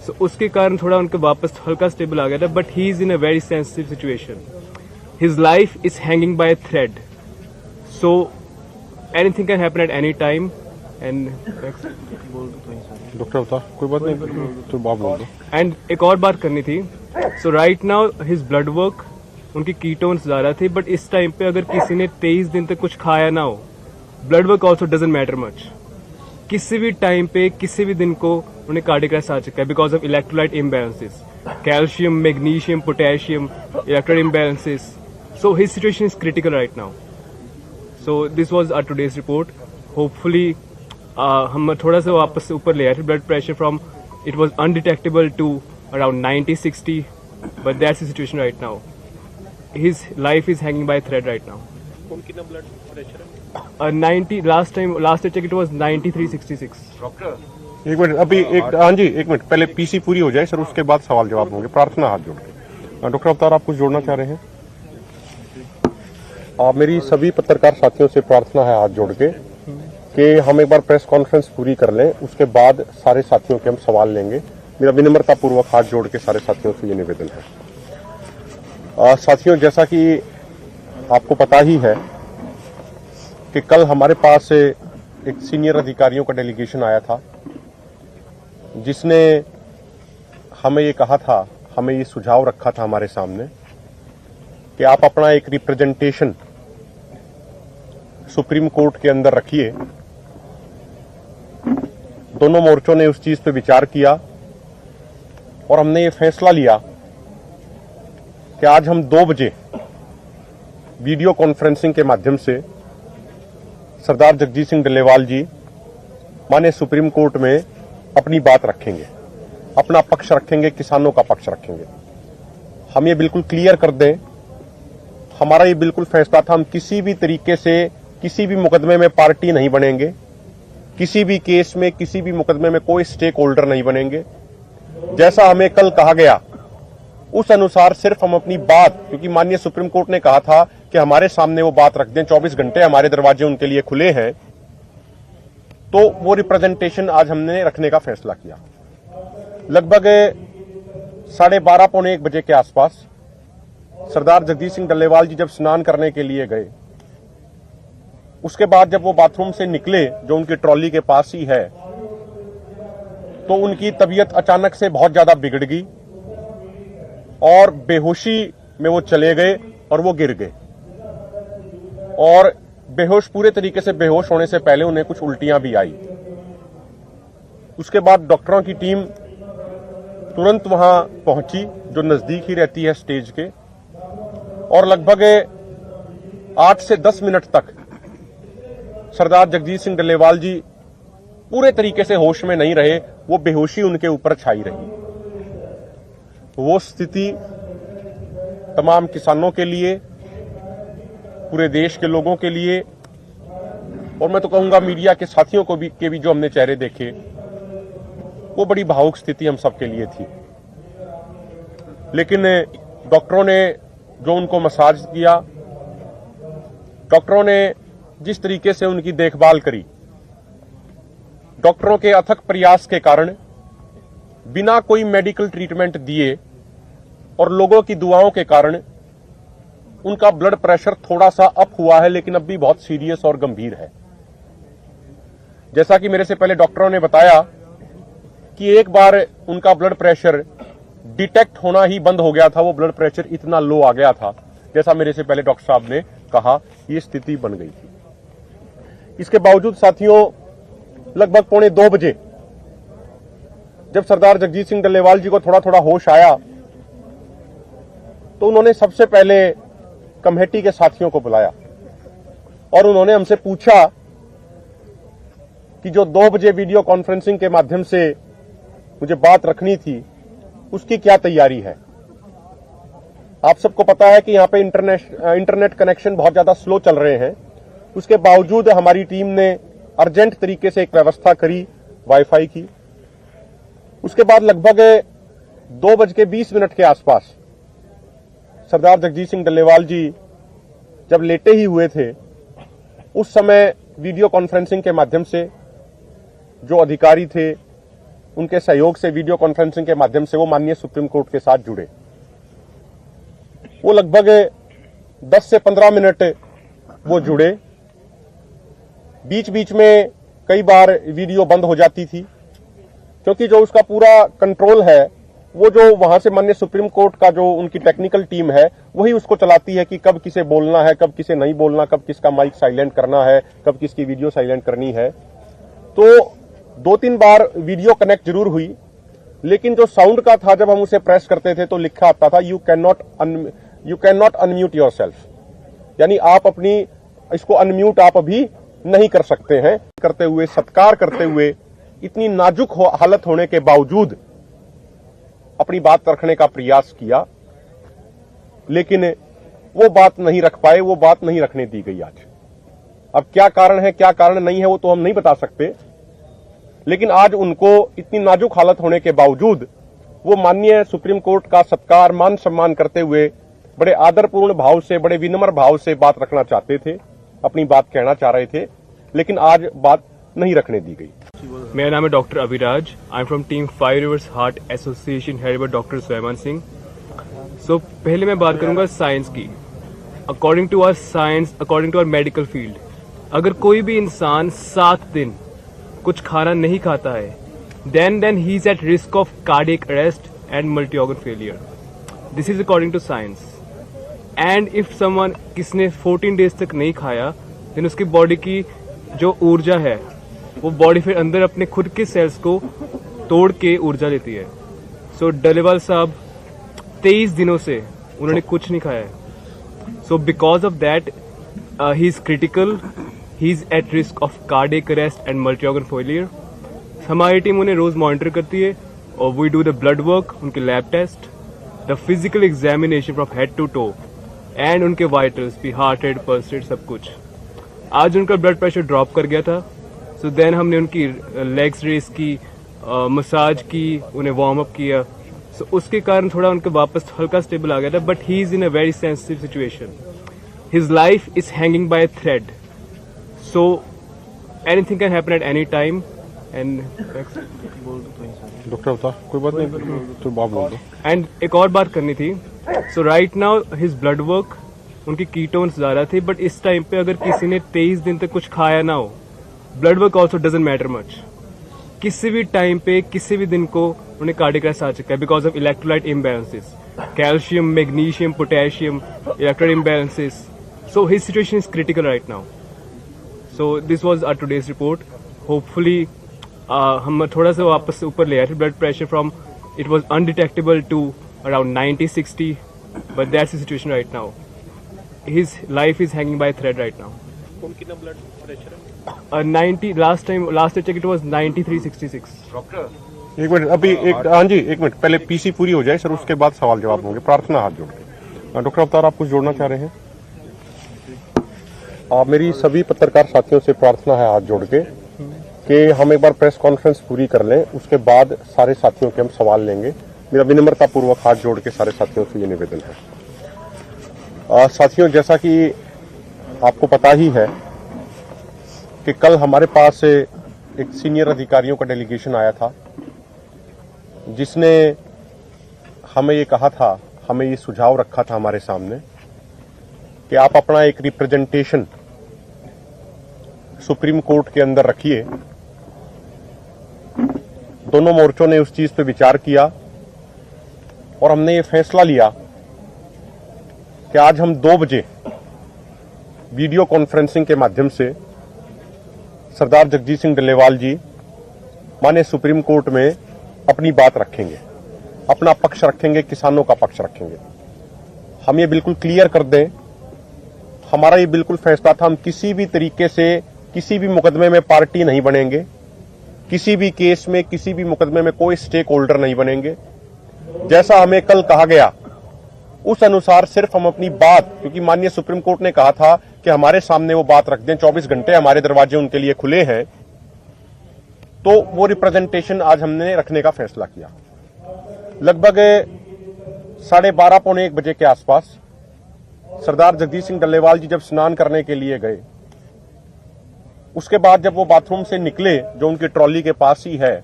सो उसके कारण थोड़ा उनके वापस हल्का स्टेबल आ गया था, but he is in a very sensitive situation. His life is hanging by a thread, so anything can happen at any time. And doctor बता, कोई बात नहीं तो बात बोल दो। एंड एक और बात करनी थी। So right now his blood work, उनकी कीटोन्स ज्यादा थे, बट इस टाइम पे अगर किसी ने 23 दिन तक कुछ खाया ना हो, blood work also doesn't matter much. किसी भी टाइम पे, किसी भी दिन को उन्हें कार्डियक अरेस्ट आ चुका है because of electrolyte imbalances, calcium, magnesium, potassium, electrolyte imbalances. So his situation is critical right now. So this was our today's report. Hopefully हम थोड़ा सा वापस से ऊपर ले आए थे blood pressure from, it was undetectable to around 90-60, but that's the situation right now. His life is hanging by a thread right now. कौन कितना ब्लड प्रेशर है? 90 last I checked it was 93-66. एक मिनट, अभी एक, हाँ जी एक minute, पहले PC पूरी हो जाए सर, उसके बाद सवाल जवाब होंगे। प्रार्थना हाथ जोड़ के। डॉक्टर अवतार, आप कुछ जोड़ना चाह रहे हैं? मेरी सभी पत्रकार साथियों से प्रार्थना है हाथ जोड़ के कि हम एक बार प्रेस कॉन्फ्रेंस पूरी कर लें, उसके बाद सारे साथियों के हम सवाल लेंगे। मेरा विनम्रतापूर्वक हाथ जोड़ के सारे साथियों से ये निवेदन है। साथियों, जैसा कि आपको पता ही है कि कल हमारे पास एक सीनियर अधिकारियों का डेलीगेशन आया था, जिसने हमें ये कहा था, हमें ये सुझाव रखा था हमारे सामने कि आप अपना एक रिप्रेजेंटेशन सुप्रीम कोर्ट के अंदर रखिए। दोनों मोर्चों ने उस चीज पे विचार किया और हमने ये फैसला लिया कि आज हम 2 बजे वीडियो कॉन्फ्रेंसिंग के माध्यम से सरदार जगजीत सिंह डल्लेवाल जी माननीय सुप्रीम कोर्ट में अपनी बात रखेंगे, अपना पक्ष रखेंगे, किसानों का पक्ष रखेंगे। हम ये बिल्कुल क्लियर कर दें, हमारा ये बिल्कुल फैसला था, हम किसी भी तरीके से किसी भी मुकदमे में पार्टी नहीं बनेंगे, किसी भी केस में किसी भी मुकदमे में कोई स्टेक होल्डर नहीं बनेंगे। जैसा हमें कल कहा गया उस अनुसार सिर्फ हम अपनी बात, क्योंकि माननीय सुप्रीम कोर्ट ने कहा था कि हमारे सामने वो बात रख दें, 24 घंटे हमारे दरवाजे उनके लिए खुले हैं, तो वो रिप्रेजेंटेशन आज हमने रखने का फैसला किया। लगभग 12:30 पौने 1 बजे के आसपास सरदार जगदीश सिंह डल्लेवाल जी जब स्नान करने के लिए गए, उसके बाद जब वो बाथरूम से निकले जो उनकी ट्रॉली के पास ही है, तो उनकी तबीयत अचानक से बहुत ज्यादा बिगड़ गई और बेहोशी में वो चले गए और वो गिर गए। और बेहोश, पूरे तरीके से बेहोश होने से पहले उन्हें कुछ उल्टियां भी आई। उसके बाद डॉक्टरों की टीम तुरंत वहां पहुंची जो नजदीक ही रहती है स्टेज के, और लगभग 8 से 10 मिनट तक सरदार जगदीश सिंह डल्लेवाल जी पूरे तरीके से होश में नहीं रहे, वो बेहोशी उनके ऊपर छाई रही। वो स्थिति तमाम किसानों के लिए, पूरे देश के लोगों के लिए, और मैं तो कहूंगा मीडिया के साथियों को भी जो हमने चेहरे देखे, वो बड़ी भावुक स्थिति हम सबके लिए थी। लेकिन डॉक्टरों ने जो उनको मसाज किया, डॉक्टरों ने जिस तरीके से उनकी देखभाल करी, डॉक्टरों के अथक प्रयास के कारण बिना कोई मेडिकल ट्रीटमेंट दिए और लोगों की दुआओं के कारण उनका ब्लड प्रेशर थोड़ा सा अप हुआ है, लेकिन अब भी बहुत सीरियस और गंभीर है। जैसा कि मेरे से पहले डॉक्टरों ने बताया कि एक बार उनका ब्लड प्रेशर डिटेक्ट होना ही बंद हो गया था, वो ब्लड प्रेशर इतना लो आ गया था, जैसा मेरे से पहले डॉक्टर साहब ने कहा, ये स्थिति बन गई थी। इसके बावजूद साथियों, लगभग 1:45 बजे जब सरदार जगजीत सिंह डल्लेवाल जी को थोड़ा थोड़ा होश आया, तो उन्होंने सबसे पहले कमेटी के साथियों को बुलाया और उन्होंने हमसे पूछा कि जो 2 बजे वीडियो कॉन्फ्रेंसिंग के माध्यम से मुझे बात रखनी थी, उसकी क्या तैयारी है। आप सबको पता है कि यहां पे इंटरनेट कनेक्शन बहुत ज्यादा स्लो चल रहे हैं, उसके बावजूद हमारी टीम ने अर्जेंट तरीके से एक व्यवस्था करी वाईफाई की। उसके बाद लगभग 2:20 के आसपास सरदार जगजीत सिंह डल्लेवाल जी जब लेटे ही हुए थे, उस समय वीडियो कॉन्फ्रेंसिंग के माध्यम से जो अधिकारी थे, उनके सहयोग से वीडियो कॉन्फ्रेंसिंग के माध्यम से वो माननीय सुप्रीम कोर्ट के साथ जुड़े। वो लगभग 10 से 15 मिनट वो जुड़े। बीच बीच में कई बार वीडियो बंद हो जाती थी, क्योंकि जो उसका पूरा कंट्रोल है, वो जो वहां से माननीय सुप्रीम कोर्ट का जो उनकी टेक्निकल टीम है, वही उसको चलाती है कि कब किसे बोलना है, कब किसे नहीं बोलना, कब किसका माइक साइलेंट करना है, कब किसकी वीडियो साइलेंट करनी है। तो 2-3 बार वीडियो कनेक्ट जरूर हुई, लेकिन जो साउंड का था, जब हम उसे प्रेस करते थे तो लिखा आता था you can not unmute yourself, यानी आप अपनी इसको अनम्यूट आप अभी नहीं कर सकते हैं। करते हुए, सत्कार करते हुए, इतनी नाजुक हालत होने के बावजूद अपनी बात रखने का प्रयास किया, लेकिन वो बात नहीं रख पाए, वो बात नहीं रखने दी गई आज। अब क्या कारण है, क्या कारण नहीं है, वो तो हम नहीं बता सकते, लेकिन आज उनको इतनी नाजुक हालत होने के बावजूद वो माननीय सुप्रीम कोर्ट का सत्कार, मान सम्मान करते हुए बड़े आदरपूर्ण भाव से, बड़े विनम्र भाव से बात रखना चाहते थे, अपनी बात कहना चाह रहे थे, लेकिन आज बात नहीं रखने दी गई। मेरा नाम है doctor Abhiraj. I am from team 5 reverse heart association headed by doctor Swayaman Singh. So पहले मैं बात करूंगा साइंस की। According to our science, according to our medical field, अगर कोई भी इंसान 7 दिन कुछ खाना नहीं खाता है, then he is at risk of cardiac arrest and multi-organ failure. This is according to science. And if someone किसने 14 days तक नहीं खाया, then उसकी बॉडी की जो ऊर्जा है, वो बॉडी फिर अंदर अपने खुद के सेल्स को तोड़ के ऊर्जा देती है। सो डल्लेवाल साहब 23 दिनों से उन्होंने कुछ नहीं खाया है। So because of that he is critical, he is at risk of cardiac arrest and multi organ failure. हमारी टीम उन्हें रोज मॉनिटर करती है और we do the blood work, उनके lab test, the physical examination from head to toe, and उनके vitals भी, heart rate, pulse rate, सब कुछ। आज उनका ब्लड प्रेशर ड्रॉप कर गया था। सो देन हमने उनकी लेग्स रेस की, मसाज की, उन्हें वार्म अप किया। सो उसके कारण थोड़ा उनका वापस हल्का स्टेबल आ गया था, but he is in a very sensitive situation. His life is hanging by thread, so anything can happen at any time. And doctor बता, कोई बात नहीं तो बात बोल दो। एंड एक और बात करनी थी। So right now his blood work, उनकी कीटोन्स ज्यादा थे, बट इस टाइम पे अगर किसी ने 23 दिन तक कुछ खाया ना हो, blood work also doesn't matter much. किसी भी टाइम पे, किसी भी दिन को उन्हें कार्डियक अरेस्ट आ चुका है because of electrolyte imbalances, calcium, magnesium, potassium, electrolyte imbalances. So his situation is critical right now. So this was our today's report. Hopefully हम थोड़ा सा वापस से ऊपर ले आए थे blood pressure from, it was undetectable to around 90-60, but that's the situation right now. His life is hanging by a thread right now. कौन कितना ब्लड प्रेशर है? 90, last I checked it was 93-66. एक मिनट, अभी एक, हाँ जी एक minute, पहले PC पूरी हो जाए सर, उसके बाद सवाल जवाब होंगे। प्रार्थना हाथ जोड़ के। डॉक्टर अवतार, आप कुछ जोड़ना चाह रहे हैं? मेरी सभी पत्रकार साथियों से प्रार्थना है हाथ जोड़ के कि हम एक बार प्रेस कॉन्फ्रेंस पूरी कर लें, उसके बाद सारे साथियों के हम सवाल लेंगे। मेरा विनम्रता पूर्वक हाथ जोड़ के सारे साथियों से ये निवेदन है। साथियों, जैसा कि आपको पता ही है कि कल हमारे पास एक सीनियर अधिकारियों का डेलीगेशन आया था, जिसने हमें ये कहा था, हमें ये सुझाव रखा था हमारे सामने कि आप अपना एक रिप्रेजेंटेशन सुप्रीम कोर्ट के अंदर रखिए। दोनों मोर्चों ने उस चीज पे विचार किया और हमने ये फैसला लिया कि आज हम 2 बजे वीडियो कॉन्फ्रेंसिंग के माध्यम से सरदार जगजीत सिंह डल्लेवाल जी माननीय सुप्रीम कोर्ट में अपनी बात रखेंगे, अपना पक्ष रखेंगे, किसानों का पक्ष रखेंगे। हम ये बिल्कुल क्लियर कर दें, हमारा ये बिल्कुल फैसला था, हम किसी भी तरीके से किसी भी मुकदमे में पार्टी नहीं बनेंगे, किसी भी केस में, किसी भी मुकदमे में कोई स्टेक होल्डर नहीं बनेंगे। जैसा हमें कल कहा गया उस अनुसार सिर्फ हम अपनी बात, क्योंकि माननीय सुप्रीम कोर्ट ने कहा था कि हमारे सामने वो बात रख दें, 24 घंटे हमारे दरवाजे उनके लिए खुले हैं, तो वो रिप्रेजेंटेशन आज हमने रखने का फैसला किया। लगभग 12:30 पौने 1 बजे के आसपास सरदार जगजीत सिंह डल्लेवाल जी जब स्नान करने के लिए गए, उसके बाद जब वो बाथरूम से निकले, जो उनकी ट्रॉली के पास ही है,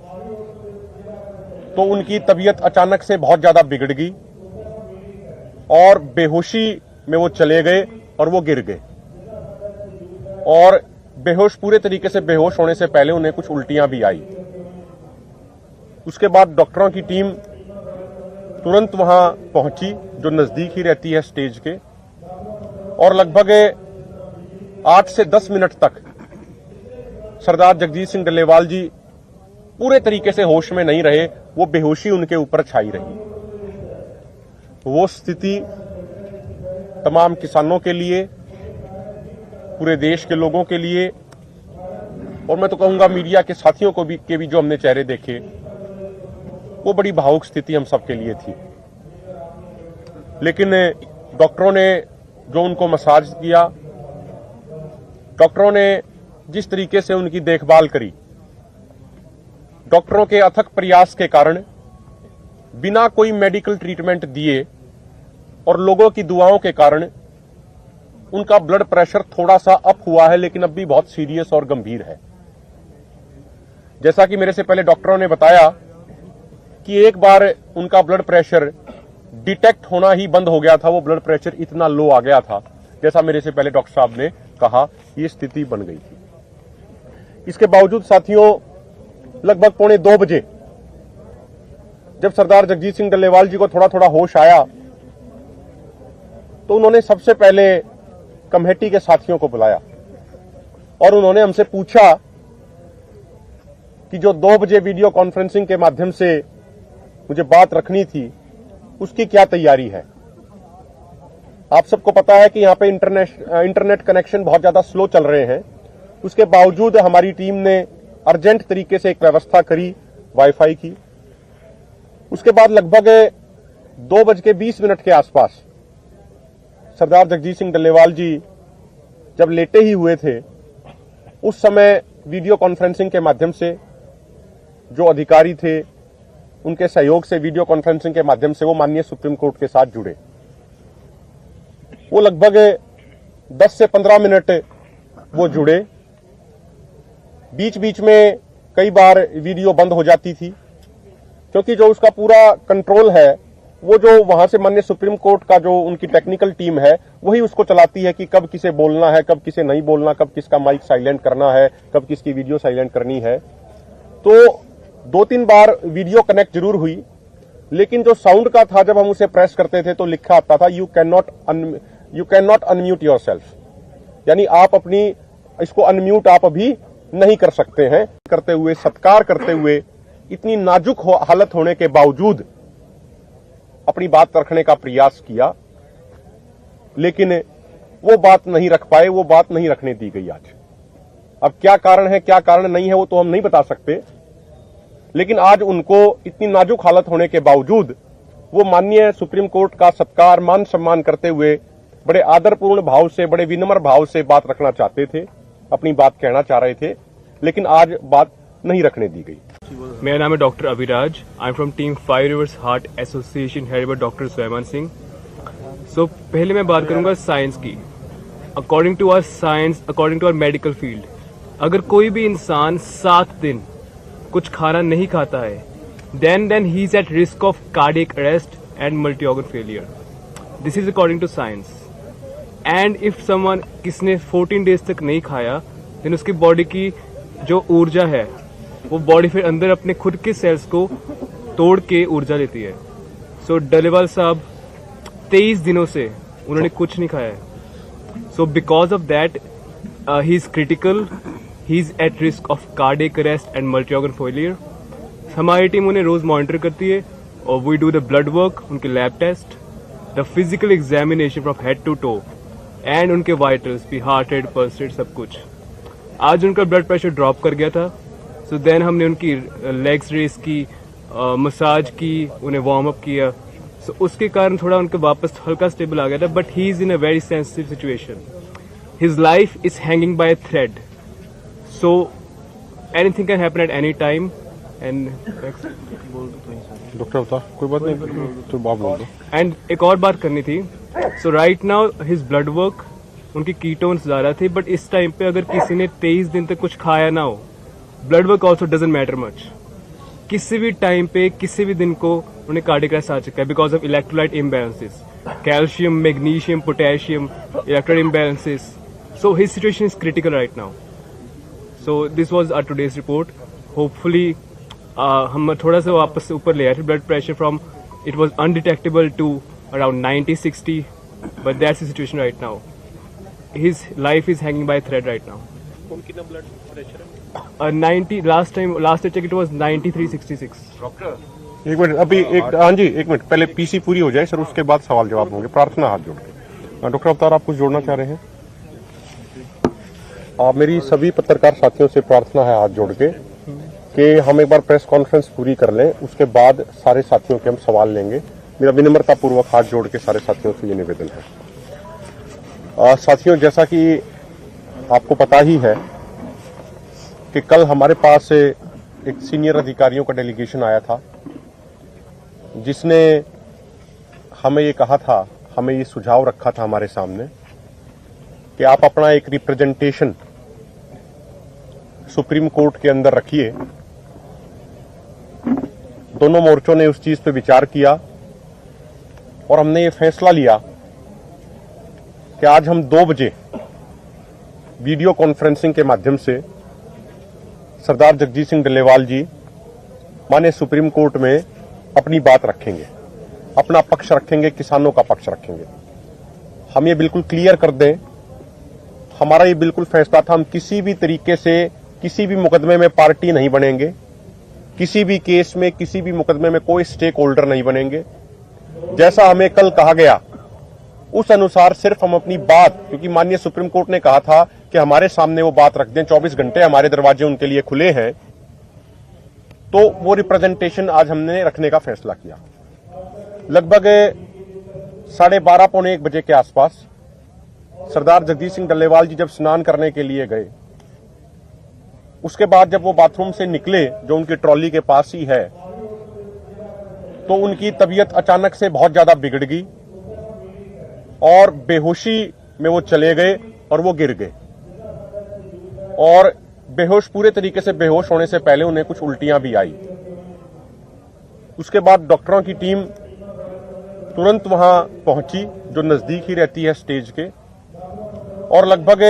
तो उनकी तबीयत अचानक से बहुत ज्यादा बिगड़ गई और बेहोशी में वो चले गए और वो गिर गए। और बेहोश, पूरे तरीके से बेहोश होने से पहले उन्हें कुछ उल्टियां भी आई। उसके बाद डॉक्टरों की टीम तुरंत वहां पहुंची, जो नजदीक ही रहती है स्टेज के, और लगभग 8 से 10 मिनट तक सरदार जगजीत सिंह डल्लेवाल जी पूरे तरीके से होश में नहीं रहे, वो बेहोशी उनके ऊपर छाई रही। वो स्थिति तमाम किसानों के लिए, पूरे देश के लोगों के लिए, और मैं तो कहूंगा मीडिया के साथियों को भी जो हमने चेहरे देखे, वो बड़ी भावुक स्थिति हम सबके लिए थी। लेकिन डॉक्टरों ने जो उनको मसाज किया, डॉक्टरों ने जिस तरीके से उनकी देखभाल करी, डॉक्टरों के अथक प्रयास के कारण, बिना कोई मेडिकल ट्रीटमेंट दिए और लोगों की दुआओं के कारण उनका ब्लड प्रेशर थोड़ा सा अप हुआ है, लेकिन अब भी बहुत सीरियस और गंभीर है। जैसा कि मेरे से पहले डॉक्टरों ने बताया कि एक बार उनका ब्लड प्रेशर डिटेक्ट होना ही बंद हो गया था, वो ब्लड प्रेशर इतना लो आ गया था, जैसा मेरे से पहले डॉक्टर साहब ने कहा, ये स्थिति बन गई थी। इसके बावजूद साथियों, लगभग 1:45 बजे जब सरदार जगजीत सिंह डल्लेवाल जी को थोड़ा थोड़ा होश आया, तो उन्होंने सबसे पहले कमेटी के साथियों को बुलाया और उन्होंने हमसे पूछा कि जो 2 बजे वीडियो कॉन्फ्रेंसिंग के माध्यम से मुझे बात रखनी थी, उसकी क्या तैयारी है। आप सबको पता है कि यहां पे इंटरनेट कनेक्शन बहुत ज्यादा स्लो चल रहे हैं। उसके बावजूद हमारी टीम ने अर्जेंट तरीके से एक व्यवस्था करी वाईफाई की। उसके बाद लगभग 2:20 के आसपास सरदार जगजीत सिंह डल्लेवाल जी जब लेटे ही हुए थे, उस समय वीडियो कॉन्फ्रेंसिंग के माध्यम से जो अधिकारी थे उनके सहयोग से वीडियो कॉन्फ्रेंसिंग के माध्यम से वो माननीय सुप्रीम कोर्ट के साथ जुड़े। वो लगभग 10 से 15 मिनट वो जुड़े। बीच बीच में कई बार वीडियो बंद हो जाती थी, क्योंकि जो उसका पूरा कंट्रोल है वो जो वहां से माननीय सुप्रीम कोर्ट का जो उनकी टेक्निकल टीम है वही उसको चलाती है कि कब किसे बोलना है, कब किसे नहीं बोलना, कब किसका माइक साइलेंट करना है, कब किसकी वीडियो साइलेंट करनी है। तो 2-3 बार वीडियो कनेक्ट जरूर हुई, लेकिन जो साउंड का था जब हम उसे प्रेस करते थे तो लिखा आता था you can not unmute yourself, यानी आप अपनी इसको अनम्यूट आप अभी नहीं कर सकते हैं। करते हुए, सत्कार करते हुए, इतनी नाजुक हालत होने के बावजूद अपनी बात रखने का प्रयास किया, लेकिन वो बात नहीं रख पाए, वो बात नहीं रखने दी गई आज। अब क्या कारण है, क्या कारण नहीं है, वो तो हम नहीं बता सकते, लेकिन आज उनको इतनी नाजुक हालत होने के बावजूद वो माननीय सुप्रीम कोर्ट का सत्कार, मान सम्मान करते हुए बड़े आदरपूर्ण भाव से, बड़े विनम्र भाव से बात रखना चाहते थे, अपनी बात कहना चाह रहे थे, लेकिन आज बात नहीं रखने दी गई। मेरा नाम है doctor Abhiraj. I am from team 5 reverse heart association headed by doctor Swayaman Singh. So पहले मैं बात करूंगा साइंस की। According to our science, according to our medical field, अगर कोई भी इंसान 7 दिन कुछ खाना नहीं खाता है, then he is at risk of cardiac arrest and multi-organ failure. This is according to science. And if someone किसने 14 days तक नहीं खाया, then उसकी बॉडी की जो ऊर्जा है वो बॉडी फिर अंदर अपने खुद के सेल्स को तोड़ के ऊर्जा लेती है। सो डल्लेवाल साहब 23 दिनों से उन्होंने कुछ नहीं खाया है। So because of that he is critical, he is at risk of cardiac arrest and multi organ failure. हमारी टीम उन्हें रोज मॉनिटर करती है और we do the blood work, उनके lab test, the physical examination from head to toe and उनके vitals भी, heart rate, pulse rate, सब कुछ। आज उनका ब्लड प्रेशर ड्रॉप कर गया था, सो देन हमने उनकी लेग्स रेस की, मसाज की, उन्हें वार्म अप किया। सो उसके कारण थोड़ा उनका वापस हल्का स्टेबल आ गया था, but he is in a very sensitive situation. His life is hanging by a thread, so anything can happen at any time. And doctor बता, कोई बात नहीं तो बात बोल दो। एंड एक और बात करनी थी। So right now his blood work, उनकी कीटोन्स ज्यादा थे, बट इस टाइम पे अगर किसी ने 23 दिन तक कुछ खाया ना हो, blood work also doesn't matter much. किसी भी टाइम पे, किसी भी दिन को उन्हें कार्डियक अरेस्ट आ चुका है because of electrolyte imbalances, calcium, magnesium, potassium, electrolyte imbalances. So his situation is critical right now. So this was our today's report. Hopefully हम थोड़ा सा वापस ऊपर ले आए थे blood pressure from, it was undetectable to around 90-60, but that's the situation right now. His life is hanging by thread right now. कौन कितना ब्लड प्रेशर है? 90 last check it was 93-66। Doctor एक मिनट, अभी एक, हाँ जी एक मिनट, पहले PC पूरी हो जाए सर, उसके बाद सवाल जवाब होंगे। प्रार्थना हाथ जोड़ के। डॉक्टर अवतार, आप कुछ जोड़ना चाह रहे हैं? मेरी सभी पत्रकार साथियों से प्रार्थना है हाथ जोड़ के कि हम एक बार प्रेस कॉन्फ्रेंस पूरी कर लें, उसके बाद सारे साथियों के हम सवाल लेंगे। मेरा विनम्रता पूर्वक हाथ जोड़ के सारे साथियों से ये निवेदन है। साथियों, जैसा कि आपको पता ही है कि कल हमारे पास एक सीनियर अधिकारियों का डेलीगेशन आया था, जिसने हमें ये कहा था, हमें ये सुझाव रखा था हमारे सामने कि आप अपना एक रिप्रेजेंटेशन सुप्रीम कोर्ट के अंदर रखिए। दोनों मोर्चों ने उस चीज पे विचार किया और हमने ये फैसला लिया कि आज हम 2 बजे वीडियो कॉन्फ्रेंसिंग के माध्यम से सरदार जगजीत सिंह डल्लेवाल जी माननीय सुप्रीम कोर्ट में अपनी बात रखेंगे, अपना पक्ष रखेंगे, किसानों का पक्ष रखेंगे। हम ये बिल्कुल क्लियर कर दें, हमारा ये बिल्कुल फैसला था, हम किसी भी तरीके से किसी भी मुकदमे में पार्टी नहीं बनेंगे, किसी भी केस में, किसी भी मुकदमे में कोई स्टेक होल्डर नहीं बनेंगे। जैसा हमें कल कहा गया उस अनुसार सिर्फ हम अपनी बात, क्योंकि माननीय सुप्रीम कोर्ट ने कहा था कि हमारे सामने वो बात रख दें, 24 घंटे हमारे दरवाजे उनके लिए खुले हैं, तो वो रिप्रेजेंटेशन आज हमने रखने का फैसला किया। लगभग 12:30 पौने 1 बजे के आसपास सरदार जगदीश सिंह डल्लेवाल जी जब स्नान करने के लिए गए, उसके बाद जब वो बाथरूम से निकले जो उनकी ट्रॉली के पास ही है, तो उनकी तबीयत अचानक से बहुत ज्यादा बिगड़ गई और बेहोशी में वो चले गए और वो गिर गए। और बेहोश, पूरे तरीके से बेहोश होने से पहले उन्हें कुछ उल्टियां भी आई। उसके बाद डॉक्टरों की टीम तुरंत वहां पहुंची जो नजदीक ही रहती है स्टेज के, और लगभग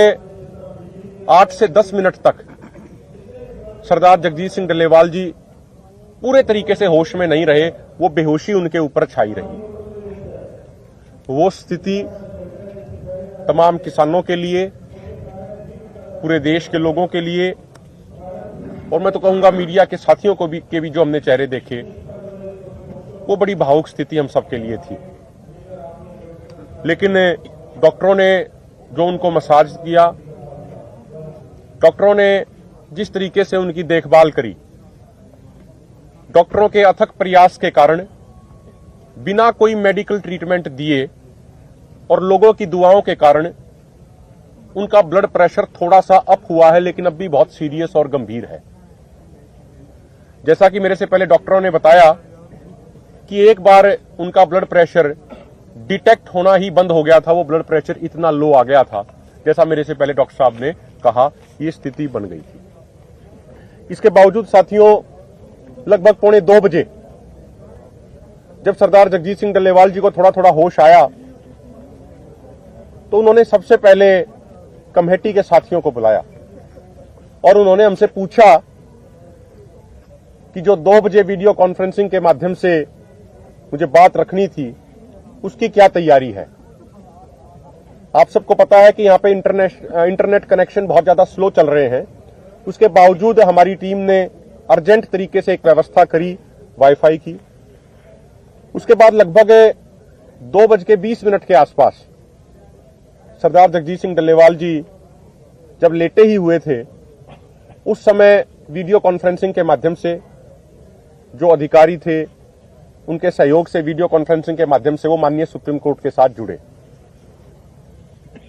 8 से 10 मिनट तक सरदार जगदीश सिंह डल्लेवाल जी पूरे तरीके से होश में नहीं रहे, वो बेहोशी उनके ऊपर छाई रही। वो स्थिति तमाम किसानों के लिए, पूरे देश के लोगों के लिए, और मैं तो कहूंगा मीडिया के साथियों को भी जो हमने चेहरे देखे, वो बड़ी भावुक स्थिति हम सबके लिए थी। लेकिन डॉक्टरों ने जो उनको मसाज किया, डॉक्टरों ने जिस तरीके से उनकी देखभाल करी, डॉक्टरों के अथक प्रयास के कारण बिना कोई मेडिकल ट्रीटमेंट दिए और लोगों की दुआओं के कारण उनका ब्लड प्रेशर थोड़ा सा अप हुआ है, लेकिन अब भी बहुत सीरियस और गंभीर है। जैसा कि मेरे से पहले डॉक्टरों ने बताया कि एक बार उनका ब्लड प्रेशर डिटेक्ट होना ही बंद हो गया था, वो ब्लड प्रेशर इतना लो आ गया था, जैसा मेरे से पहले डॉक्टर साहब ने कहा, ये स्थिति बन गई थी। इसके बावजूद साथियों, लगभग 1:45 बजे जब सरदार जगजीत सिंह डल्लेवाल जी को थोड़ा थोड़ा होश आया, तो उन्होंने सबसे पहले कमेटी के साथियों को बुलाया और उन्होंने हमसे पूछा कि जो 2 बजे वीडियो कॉन्फ्रेंसिंग के माध्यम से मुझे बात रखनी थी, उसकी क्या तैयारी है। आप सबको पता है कि यहां पे इंटरनेट कनेक्शन बहुत ज्यादा स्लो चल रहे हैं। उसके बावजूद हमारी टीम ने अर्जेंट तरीके से एक व्यवस्था करी वाईफाई की। उसके बाद लगभग 2:20 के आसपास सरदार जगजीत सिंह डल्लेवाल जी जब लेटे ही हुए थे, उस समय वीडियो कॉन्फ्रेंसिंग के माध्यम से जो अधिकारी थे, उनके सहयोग से वीडियो कॉन्फ्रेंसिंग के माध्यम से वो माननीय सुप्रीम कोर्ट के साथ जुड़े।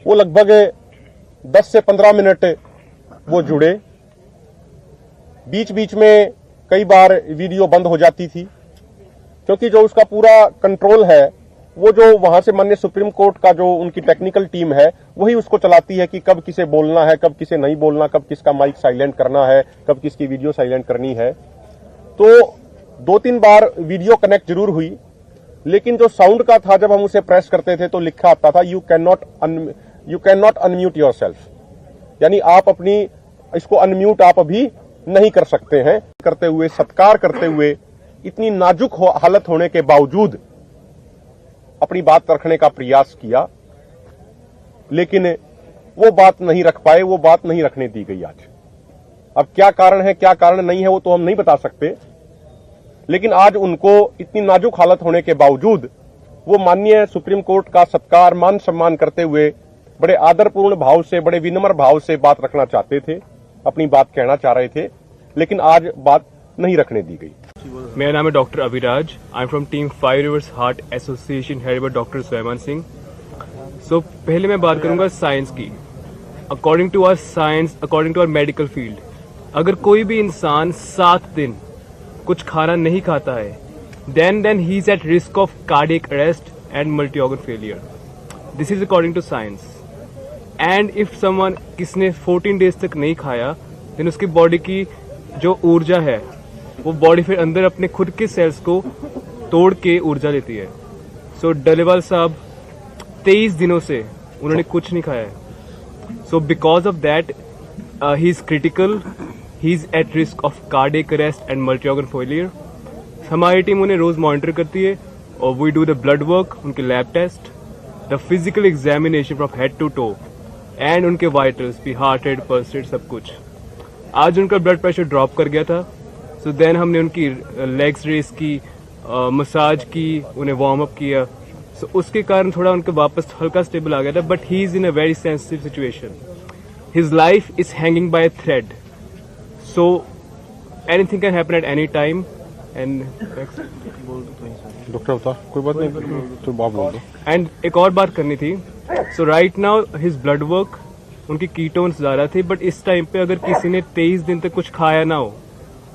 वो लगभग 10 से 15 मिनट वो जुड़े। बीच बीच में कई बार वीडियो बंद हो जाती थी, क्योंकि जो उसका पूरा कंट्रोल है, वो जो वहां से माननीय सुप्रीम कोर्ट का जो उनकी टेक्निकल टीम है, वही उसको चलाती है कि कब किसे बोलना है, कब किसे नहीं बोलना, कब किसका माइक साइलेंट करना है, कब किसकी वीडियो साइलेंट करनी है। तो 2-3 बार वीडियो कनेक्ट जरूर हुई, लेकिन जो साउंड का था, जब हम उसे प्रेस करते थे तो लिखा आता था you can not unmute yourself, यानी आप अपनी इसको अनम्यूट आप अभी नहीं कर सकते हैं। करते हुए, सत्कार करते हुए, इतनी नाजुक हालत होने के बावजूद अपनी बात रखने का प्रयास किया, लेकिन वो बात नहीं रख पाए, वो बात नहीं रखने दी गई आज। अब क्या कारण है, क्या कारण नहीं है, वो तो हम नहीं बता सकते, लेकिन आज उनको इतनी नाजुक हालत होने के बावजूद वो माननीय सुप्रीम कोर्ट का सत्कार, मान सम्मान करते हुए बड़े आदरपूर्ण भाव से, बड़े विनम्र भाव से बात रखना चाहते थे, अपनी बात कहना चाह रहे थे, लेकिन आज बात नहीं रखने दी गई। मेरा नाम है doctor Abhiraj. I am from team 5 reverse heart association headed by doctor Swayaman Singh. So पहले मैं बात करूंगा साइंस की। According to our science, according to our medical field, अगर कोई भी इंसान 7 दिन कुछ खाना नहीं खाता है, then he is at risk of cardiac arrest and multi-organ failure. This is according to science. And if someone किसने 14 days तक नहीं खाया, then उसकी बॉडी की जो ऊर्जा है, वो बॉडी फिर अंदर अपने खुद के सेल्स को तोड़ के ऊर्जा लेती है। सो डल्लेवाल साहब 23 दिनों से उन्होंने कुछ नहीं खाया है। So because of that he is critical, he is at risk of cardiac arrest and multi organ failure. हमारी टीम उन्हें रोज मॉनिटर करती है और we do the blood work, उनके lab test, the physical examination from head to toe and उनके vitals भी, heart rate, pulse rate, सब कुछ। आज उनका ब्लड प्रेशर ड्रॉप कर गया था। सो देन हमने उनकी लेग्स रेस की, मसाज की, उन्हें वार्म अप किया। सो उसके कारण थोड़ा उनके वापस हल्का स्टेबल आ गया था, but he is in a very sensitive situation. His life is hanging by a thread, so anything can happen at any time and doctor बता, कोई बात नहीं, तो बात बोल दो। एंड एक और बात करनी थी। So right now his blood work, उनकी कीटोन्स ज्यादा थे, बट इस टाइम पे अगर किसी ने 23 दिन तक कुछ खाया ना हो,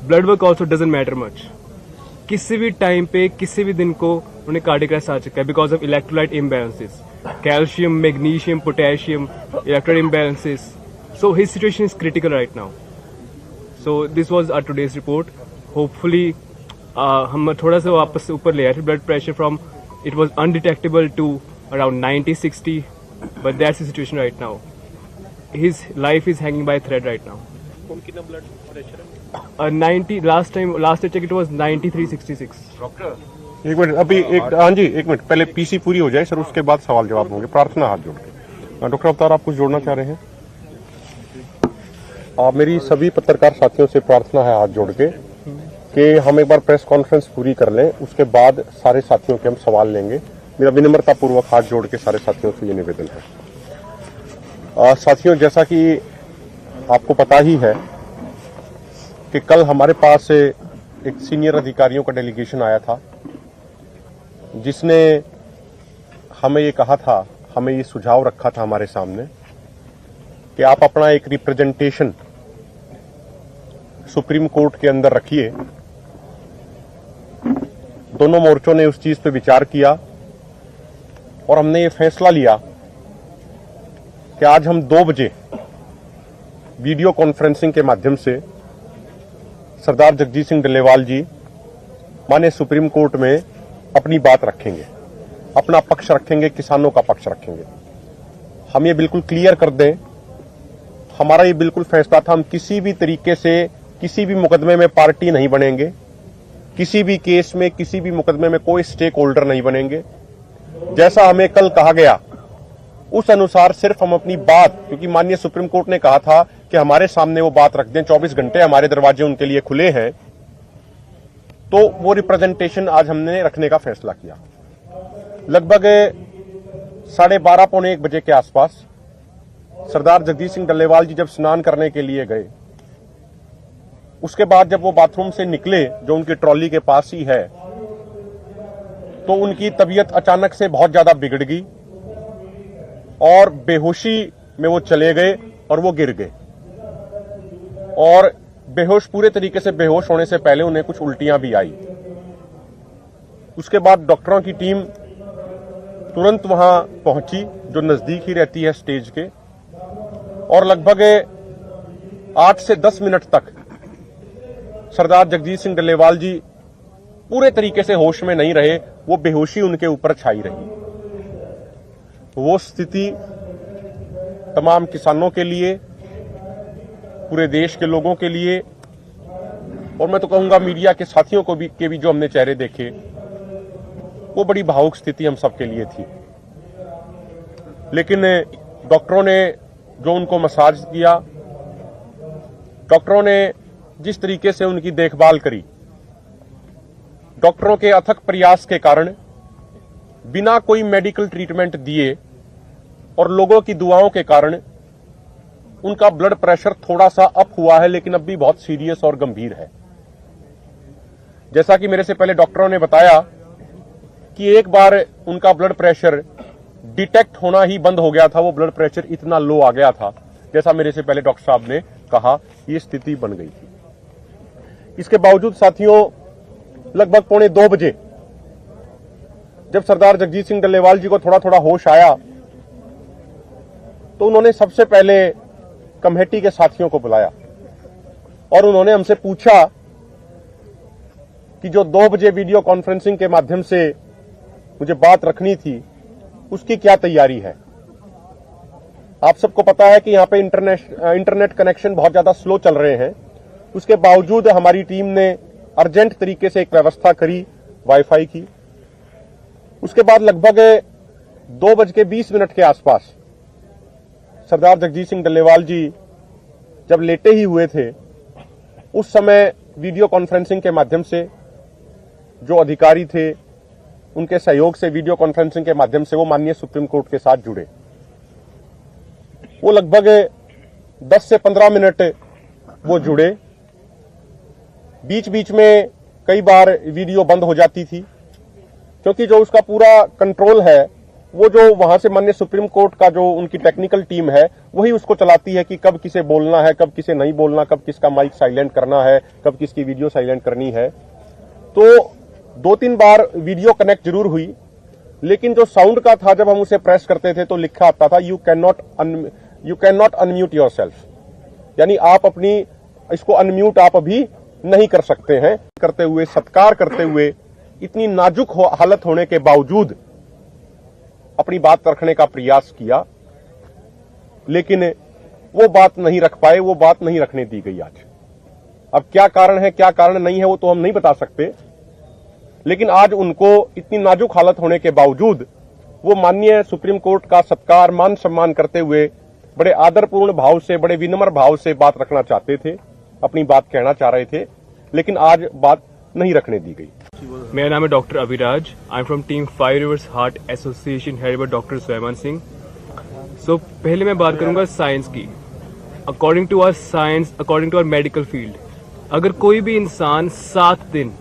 blood work also doesn't matter much. किसी भी टाइम पे किसी भी दिन को उन्हें कार्डियक अरेस्ट आ चुका है because of electrolyte imbalances, calcium, magnesium, potassium, electrolyte imbalances. So his situation is critical right now. So this was our today's report. Hopefully हम थोड़ा सा वापस से ऊपर ले आए थे blood pressure from it was undetectable to around 90-60, but that's the situation right now. His life is hanging by a thread right now. कौन कितना ब्लड प्रेशर है? 90 last I checked it was 93-66. एक मिनट, अभी एक, हाँ जी एक minute, पहले PC पूरी हो जाए सर, उसके बाद सवाल जवाब होंगे। प्रार्थना हाथ जोड़ के। डॉक्टर अवतार, आप कुछ जोड़ना चाह रहे हैं? मेरी सभी पत्रकार साथियों से प्रार्थना है हाथ जोड़ के कि हम एक बार प्रेस कॉन्फ्रेंस पूरी कर लें, उसके बाद सारे साथियों के हम सवाल लेंगे। मेरा विनम्रता पूर्वक हाथ जोड़ के सारे साथियों से ये निवेदन है। साथियों, जैसा कि आपको पता ही है कि कल हमारे पास एक सीनियर अधिकारियों का डेलीगेशन आया था, जिसने हमें ये कहा था, हमें ये सुझाव रखा था हमारे सामने कि आप अपना एक रिप्रेजेंटेशन सुप्रीम कोर्ट के अंदर रखिए। दोनों मोर्चों ने उस चीज पे विचार किया और हमने ये फैसला लिया कि आज हम 2 बजे वीडियो कॉन्फ्रेंसिंग के माध्यम से सरदार जगजीत सिंह डल्लेवाल जी माननीय सुप्रीम कोर्ट में अपनी बात रखेंगे, अपना पक्ष रखेंगे, किसानों का पक्ष रखेंगे। हम ये बिल्कुल क्लियर कर दें, हमारा ये बिल्कुल फैसला था, हम किसी भी तरीके से किसी भी मुकदमे में पार्टी नहीं बनेंगे, किसी भी केस में, किसी भी मुकदमे में कोई स्टेक होल्डर नहीं बनेंगे। जैसा हमें कल कहा गया उस अनुसार सिर्फ हम अपनी बात, क्योंकि माननीय सुप्रीम कोर्ट ने कहा था कि हमारे सामने वो बात रख दें, 24 घंटे हमारे दरवाजे उनके लिए खुले हैं, तो वो रिप्रेजेंटेशन आज हमने रखने का फैसला किया। लगभग 12:30 पौने 1 बजे के आसपास सरदार जगजीत सिंह डल्लेवाल जी जब स्नान करने के लिए गए, उसके बाद जब वो बाथरूम से निकले, जो उनकी ट्रॉली के पास ही है, तो उनकी तबीयत अचानक से बहुत ज्यादा बिगड़ गई और बेहोशी में वो चले गए और वो गिर गए। और बेहोश, पूरे तरीके से बेहोश होने से पहले उन्हें कुछ उल्टियां भी आई। उसके बाद डॉक्टरों की टीम तुरंत वहां पहुंची, जो नजदीक ही रहती है स्टेज के, और लगभग 8 से 10 मिनट तक सरदार जगजीत सिंह डल्लेवाल जी पूरे तरीके से होश में नहीं रहे, वो बेहोशी उनके ऊपर छाई रही। वो स्थिति तमाम किसानों के लिए, पूरे देश के लोगों के लिए, और मैं तो कहूंगा मीडिया के साथियों को भी जो हमने चेहरे देखे, वो बड़ी भावुक स्थिति हम सबके लिए थी। लेकिन डॉक्टरों ने जो उनको मसाज किया, डॉक्टरों ने जिस तरीके से उनकी देखभाल करी, डॉक्टरों के अथक प्रयास के कारण, बिना कोई मेडिकल ट्रीटमेंट दिए और लोगों की दुआओं के कारण उनका ब्लड प्रेशर थोड़ा सा अप हुआ है, लेकिन अब भी बहुत सीरियस और गंभीर है। जैसा कि मेरे से पहले डॉक्टरों ने बताया कि एक बार उनका ब्लड प्रेशर डिटेक्ट होना ही बंद हो गया था, वो ब्लड प्रेशर इतना लो आ गया था, जैसा मेरे से पहले डॉक्टर साहब ने कहा, ये स्थिति बन गई थी। इसके बावजूद साथियों, लगभग 1:45 बजे जब सरदार जगजीत सिंह डल्लेवाल जी को थोड़ा थोड़ा होश आया, तो उन्होंने सबसे पहले कमेटी के साथियों को बुलाया और उन्होंने हमसे पूछा कि जो 2 बजे वीडियो कॉन्फ्रेंसिंग के माध्यम से मुझे बात रखनी थी, उसकी क्या तैयारी है। आप सबको पता है कि यहां पे इंटरनेट कनेक्शन बहुत ज्यादा स्लो चल रहे हैं। उसके बावजूद हमारी टीम ने अर्जेंट तरीके से एक व्यवस्था करी वाईफाई की। उसके बाद लगभग 2:20 के आसपास सरदार जगजीत सिंह डल्लेवाल जी जब लेटे ही हुए थे, उस समय वीडियो कॉन्फ्रेंसिंग के माध्यम से जो अधिकारी थे, उनके सहयोग से वीडियो कॉन्फ्रेंसिंग के माध्यम से वो माननीय सुप्रीम कोर्ट के साथ जुड़े। वो लगभग 10 से 15 मिनट वो जुड़े। बीच बीच में कई बार वीडियो बंद हो जाती थी, क्योंकि जो उसका पूरा कंट्रोल है वो जो वहां से माननीय सुप्रीम कोर्ट का जो उनकी टेक्निकल टीम है वही उसको चलाती है कि कब किसे बोलना है, कब किसे नहीं बोलना, कब किसका माइक साइलेंट करना है, कब किसकी वीडियो साइलेंट करनी है। तो 2-3 बार वीडियो कनेक्ट जरूर हुई, लेकिन जो साउंड का था जब हम उसे प्रेस करते थे तो लिखा आता था you can not unmute yourself, यानी आप अपनी इसको अनम्यूट आप अभी नहीं कर सकते हैं। करते हुए, सत्कार करते हुए, इतनी नाजुक हालत होने के बावजूद अपनी बात रखने का प्रयास किया, लेकिन वो बात नहीं रख पाए, वो बात नहीं रखने दी गई आज। अब क्या कारण है, क्या कारण नहीं है, वो तो हम नहीं बता सकते, लेकिन आज उनको इतनी नाजुक हालत होने के बावजूद वो माननीय सुप्रीम कोर्ट का सत्कार, मान सम्मान करते हुए बड़े आदरपूर्ण भाव से, बड़े विनम्र भाव से बात रखना चाहते थे, अपनी बात कहना चाह रहे थे, लेकिन आज बात नहीं रखने दी गई। मेरा नाम है doctor Abhiraj. I am from team 5 reverse heart association headed by doctor Swayaman Singh. So पहले मैं बात करूंगा साइंस की। According to our science, according to our medical field, अगर कोई भी इंसान 7 दिन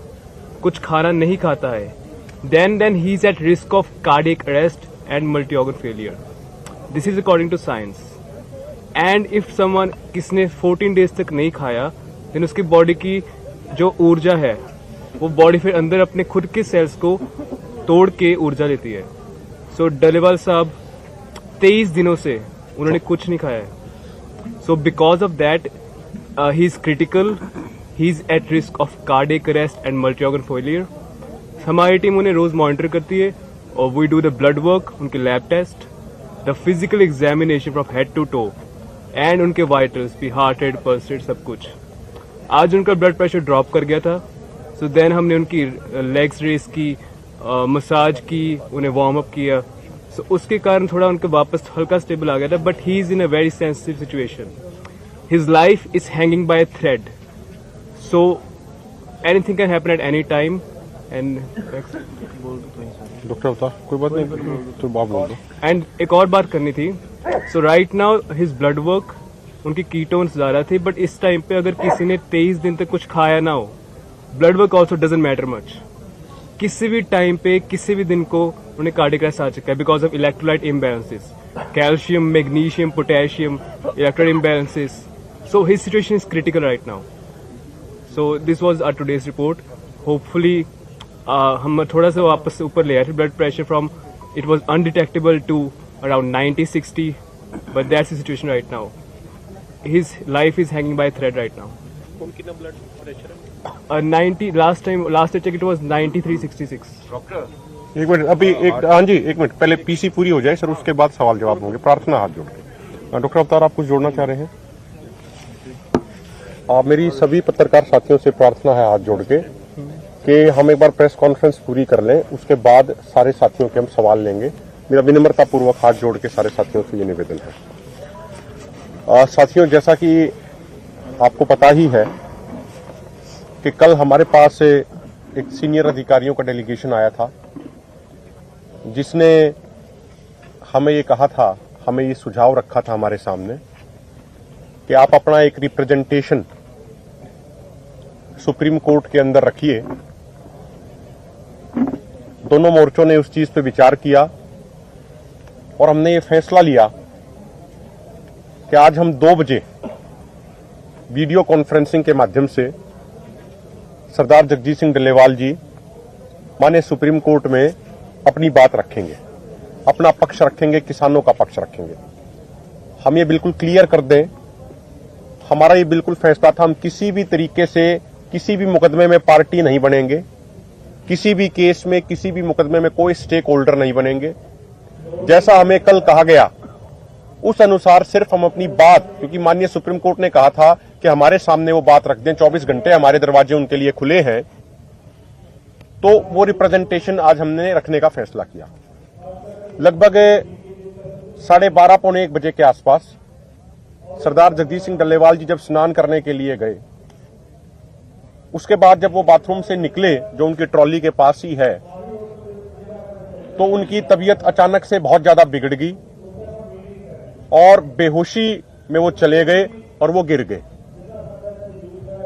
कुछ खाना नहीं खाता है, then he is at risk of cardiac arrest and multi-organ failure. This is according to science. And if someone किसने 14 days तक नहीं खाया, then उसकी बॉडी की जो ऊर्जा है वो बॉडी फिर अंदर अपने खुद के सेल्स को तोड़ के ऊर्जा लेती है। सो डलेवाल साहब 23 दिनों से उन्होंने कुछ नहीं खाया है। So because of that he is critical, he is at risk of cardiac arrest and multi organ failure. हमारी टीम उन्हें रोज मॉनिटर करती है और we do the blood work, उनके lab test, the physical examination from head to toe and उनके vitals भी, heart rate, pulse rate, सब कुछ। आज उनका ब्लड प्रेशर ड्रॉप कर गया था, सो देन हमने उनकी लेग्स रेस की, मसाज की, उन्हें वार्म अप किया, सो उसके कारण थोड़ा उनका वापस हल्का स्टेबल आ गया था। But he is in a very sensitive situation, his life is hanging by a thread, so anything can happen at any time. And doctor बता, कोई बात नहीं तो बात बोल दो। एंड एक और बात करनी थी। So right now his blood work, उनकी कीटोन्स ज्यादा थे, बट इस टाइम पे अगर किसी ने 23 दिन तक कुछ खाया ना हो, blood work also doesn't matter much. किसी भी टाइम पे, किसी भी दिन को उन्हें कार्डियक अरेस्ट आ चुका है because of electrolyte imbalances, calcium, magnesium, potassium, electrolyte imbalances. So his situation is critical right now. So this was our today's report. Hopefully हम थोड़ा सा वापस से ऊपर ले आए थे blood pressure from, it was undetectable to around 90-60, but that's the situation right now. His life is hanging by a thread right now. कितना ब्लड प्रेशर है? 90 last I checked it was 93-66. एक मिनट, अभी एक, हाँ जी एक minute, पहले PC पूरी हो जाए सर, उसके बाद सवाल जवाब होंगे। प्रार्थना हाथ जोड़ के। डॉक्टर अवतार, आप कुछ जोड़ना चाह रहे हैं? मेरी सभी पत्रकार साथियों से प्रार्थना है हाथ जोड़ के कि हम एक बार प्रेस कॉन्फ्रेंस पूरी कर लें, उसके बाद सारे साथियों के हम सवाल लेंगे। मेरा विनम्रता पूर्वक हाथ जोड़ के सारे साथियों से ये निवेदन है। साथियों, जैसा कि आपको पता ही है कि कल हमारे पास एक सीनियर अधिकारियों का डेलीगेशन आया था, जिसने हमें ये कहा था, हमें ये सुझाव रखा था हमारे सामने कि आप अपना एक रिप्रेजेंटेशन सुप्रीम कोर्ट के अंदर रखिए। दोनों मोर्चों ने उस चीज पे विचार किया और हमने ये फैसला लिया कि आज हम 2 बजे वीडियो कॉन्फ्रेंसिंग के माध्यम से सरदार जगजीत सिंह डल्लेवाल जी माननीय सुप्रीम कोर्ट में अपनी बात रखेंगे, अपना पक्ष रखेंगे, किसानों का पक्ष रखेंगे। हम ये बिल्कुल क्लियर कर दें, हमारा ये बिल्कुल फैसला था, हम किसी भी तरीके से किसी भी मुकदमे में पार्टी नहीं बनेंगे, किसी भी केस में, किसी भी मुकदमे में कोई स्टेक होल्डर नहीं बनेंगे। जैसा हमें कल कहा गया उस अनुसार सिर्फ हम अपनी बात, क्योंकि माननीय सुप्रीम कोर्ट ने कहा था कि हमारे सामने वो बात रख दें, 24 घंटे हमारे दरवाजे उनके लिए खुले हैं, तो वो रिप्रेजेंटेशन आज हमने रखने का फैसला किया। लगभग 12:30 पौने 1 बजे के आसपास सरदार जगजीत सिंह डल्लेवाल जी जब स्नान करने के लिए गए, उसके बाद जब वो बाथरूम से निकले, जो उनकी ट्रॉली के पास ही है, तो उनकी तबीयत अचानक से बहुत ज्यादा बिगड़ गई और बेहोशी में वो चले गए और वो गिर गए।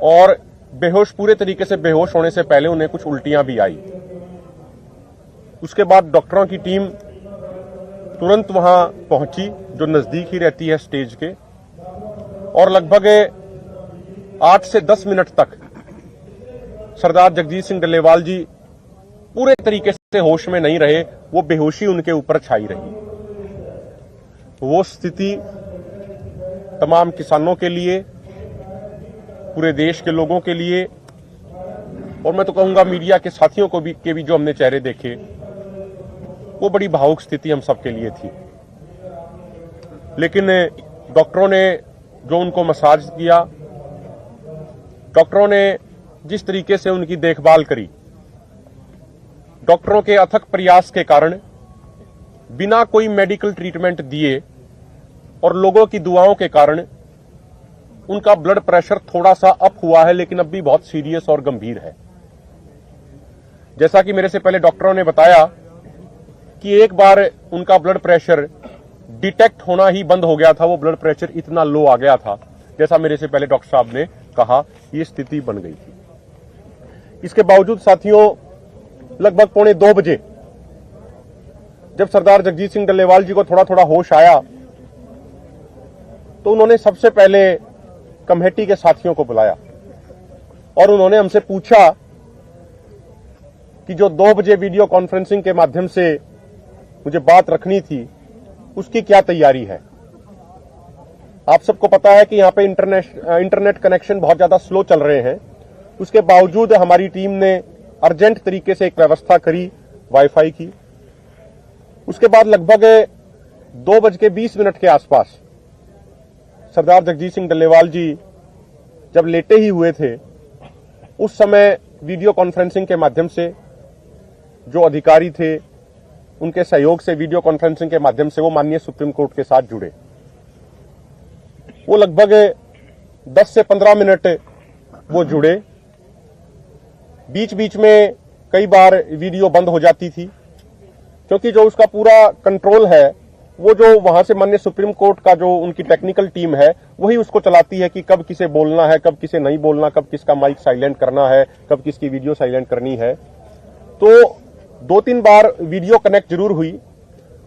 और बेहोश, पूरे तरीके से बेहोश होने से पहले उन्हें कुछ उल्टियां भी आई। उसके बाद डॉक्टरों की टीम तुरंत वहां पहुंची, जो नजदीक ही रहती है स्टेज के, और लगभग 8 से 10 मिनट तक सरदार जगजीत सिंह डल्लेवाल जी पूरे तरीके से होश में नहीं रहे। वो बेहोशी उनके ऊपर छाई रही। वो स्थिति तमाम किसानों के लिए, पूरे देश के लोगों के लिए, और मैं तो कहूंगा मीडिया के साथियों को भी जो हमने चेहरे देखे, वो बड़ी भावुक स्थिति हम सबके लिए थी। लेकिन डॉक्टरों ने जो उनको मसाज किया, डॉक्टरों ने जिस तरीके से उनकी देखभाल करी, डॉक्टरों के अथक प्रयास के कारण बिना कोई मेडिकल ट्रीटमेंट दिए और लोगों की दुआओं के कारण उनका ब्लड प्रेशर थोड़ा सा अप हुआ है, लेकिन अब भी बहुत सीरियस और गंभीर है। जैसा कि मेरे से पहले डॉक्टरों ने बताया कि एक बार उनका ब्लड प्रेशर डिटेक्ट होना ही बंद हो गया था। वो ब्लड प्रेशर इतना लो आ गया था, जैसा मेरे से पहले डॉक्टर साहब ने कहा, ये स्थिति बन गई थी। इसके बावजूद साथियों, लगभग 1:45 बजे जब सरदार जगजीत सिंह डल्लेवाल जी को थोड़ा थोड़ा होश आया, तो उन्होंने सबसे पहले कमेटी के साथियों को बुलाया और उन्होंने हमसे पूछा कि जो 2 बजे वीडियो कॉन्फ्रेंसिंग के माध्यम से मुझे बात रखनी थी, उसकी क्या तैयारी है। आप सबको पता है कि यहां पे इंटरनेट कनेक्शन बहुत ज्यादा स्लो चल रहे हैं। उसके बावजूद हमारी टीम ने अर्जेंट तरीके से एक व्यवस्था करी वाईफाई की। उसके बाद लगभग 2:20 के आसपास सरदार जगजीत सिंह डल्लेवाल जी जब लेटे ही हुए थे, उस समय वीडियो कॉन्फ्रेंसिंग के माध्यम से जो अधिकारी थे, उनके सहयोग से वीडियो कॉन्फ्रेंसिंग के माध्यम से वो माननीय सुप्रीम कोर्ट के साथ जुड़े। वो लगभग 10 से 15 मिनट वो जुड़े। बीच बीच में कई बार वीडियो बंद हो जाती थी, क्योंकि जो उसका पूरा कंट्रोल है, वो जो वहां से माननीय सुप्रीम कोर्ट का जो उनकी टेक्निकल टीम है, वही उसको चलाती है कि कब किसे बोलना है, कब किसे नहीं बोलना, कब किसका माइक साइलेंट करना है, कब किसकी वीडियो साइलेंट करनी है। तो 2-3 बार वीडियो कनेक्ट जरूर हुई,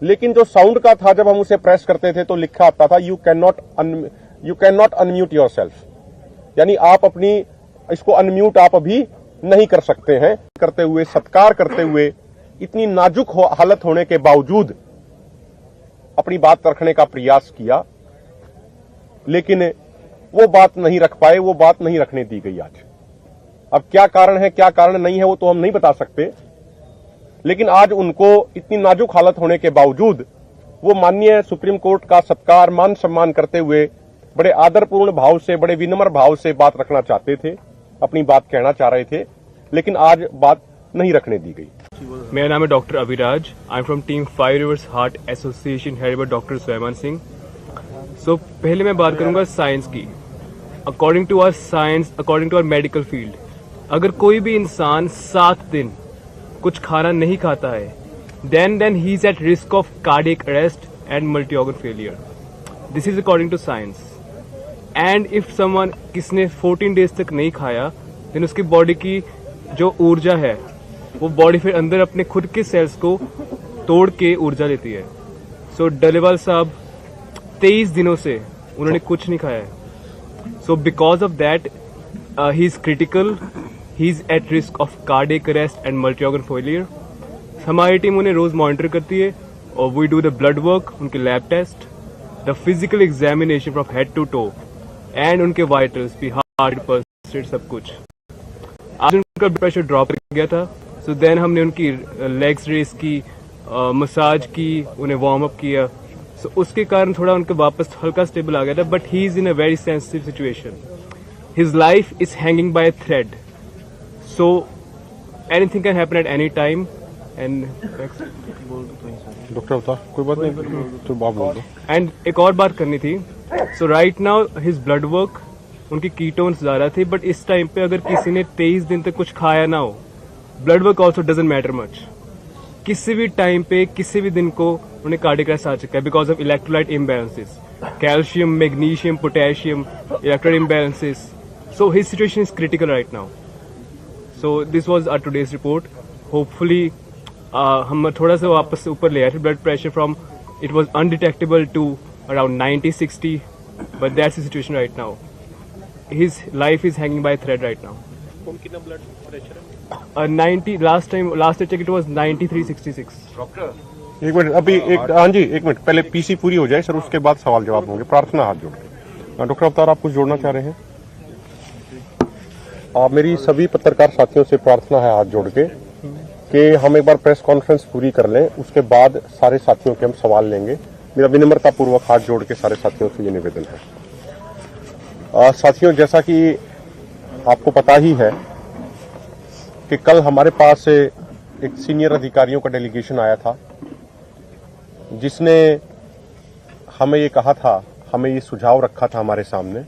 लेकिन जो साउंड का था, जब हम उसे प्रेस करते थे तो लिखा आता था you can not unmute yourself, यानी आप अपनी इसको अनम्यूट आप अभी नहीं कर सकते हैं। करते हुए, सत्कार करते हुए, इतनी नाजुक हालत होने के बावजूद अपनी बात रखने का प्रयास किया, लेकिन वो बात नहीं रख पाए, वो बात नहीं रखने दी गई आज। अब क्या कारण है, क्या कारण नहीं है, वो तो हम नहीं बता सकते, लेकिन आज उनको इतनी नाजुक हालत होने के बावजूद वो माननीय सुप्रीम कोर्ट का सत्कार, मान सम्मान करते हुए बड़े आदरपूर्ण भाव से, बड़े विनम्र भाव से बात रखना चाहते थे, अपनी बात कहना चाह रहे थे, लेकिन आज बात नहीं रखने दी गई। मेरा नाम है doctor Abhiraj. I am from team 5 reverse heart association headed by doctor Suleman Singh. So पहले मैं बात करूंगा साइंस की। According to our science, according to our medical field, अगर कोई भी इंसान 7 दिन कुछ खाना नहीं खाता है, then he is at risk of cardiac arrest and multi-organ failure. This is according to science. And if someone किसने 14 days तक नहीं खाया, then उसकी बॉडी की जो ऊर्जा है, वो बॉडी फिर अंदर अपने खुद के सेल्स को तोड़ के ऊर्जा लेती है। सो डल्लेवाल साहब 23 दिनों से उन्होंने कुछ नहीं खाया है। So because of that he is critical, he is at risk of cardiac arrest and multi organ failure. हमारी टीम उन्हें रोज मॉनिटर करती है और we do the blood work, उनके lab test, the physical examination from head to toe and उनके vitals भी, heart, pulse, सब कुछ। आज उनका ब्लड प्रेशर ड्रॉप कर गया था, सो देन हमने उनकी लेग्स रेस की, मसाज की, उन्हें वार्म अप किया। सो उसके कारण थोड़ा उनके वापस हल्का स्टेबल आ गया था, but he is in a very sensitive situation. His life is hanging by thread, so anything can happen at any time. And doctor बता, कोई बात नहीं, तो बात बोल दो। एंड एक और बात करनी थी। So right now his blood work, उनकी कीटोन्स ज्यादा थे, बट इस टाइम पे अगर किसी ने 23 दिन तक कुछ खाया ना हो, blood work also doesn't matter much. किसी भी टाइम पे, किसी भी दिन को उन्हें कार्डियक अरेस्ट आ चुका है because of electrolyte imbalances, calcium, magnesium, potassium, electrolyte imbalances. So his situation is critical right now. So this was our today's report. Hopefully हम थोड़ा सा वापस ऊपर ले आए थे. Blood pressure from it was undetectable to around 90-60, but that's the situation right now. His life is hanging by a thread right now. कौन कितना ब्लड प्रेशर है? 90 last I checked it was 93-66. एक मिनट अभी एक हाँ जी एक minute पहले PC पूरी हो जाए सर, उसके बाद सवाल जवाब होंगे. प्रार्थना हाथ जोड़ के. डॉक्टर अवतार आप कुछ जोड़ना चाह रहे हैं? मेरी सभी पत्रकार साथियों से प्रार्थना है हाथ जोड़ के कि हम एक बार प्रेस कॉन्फ्रेंस पूरी कर लें, उसके बाद सारे साथियों के हम सवाल लेंगे. मेरा विनम्रता पूर्वक हाथ जोड़ के सारे साथियों से ये निवेदन है. साथियों, जैसा कि आपको पता ही है कि कल हमारे पास एक सीनियर अधिकारियों का डेलीगेशन आया था, जिसने हमें ये कहा था, हमें ये सुझाव रखा था हमारे सामने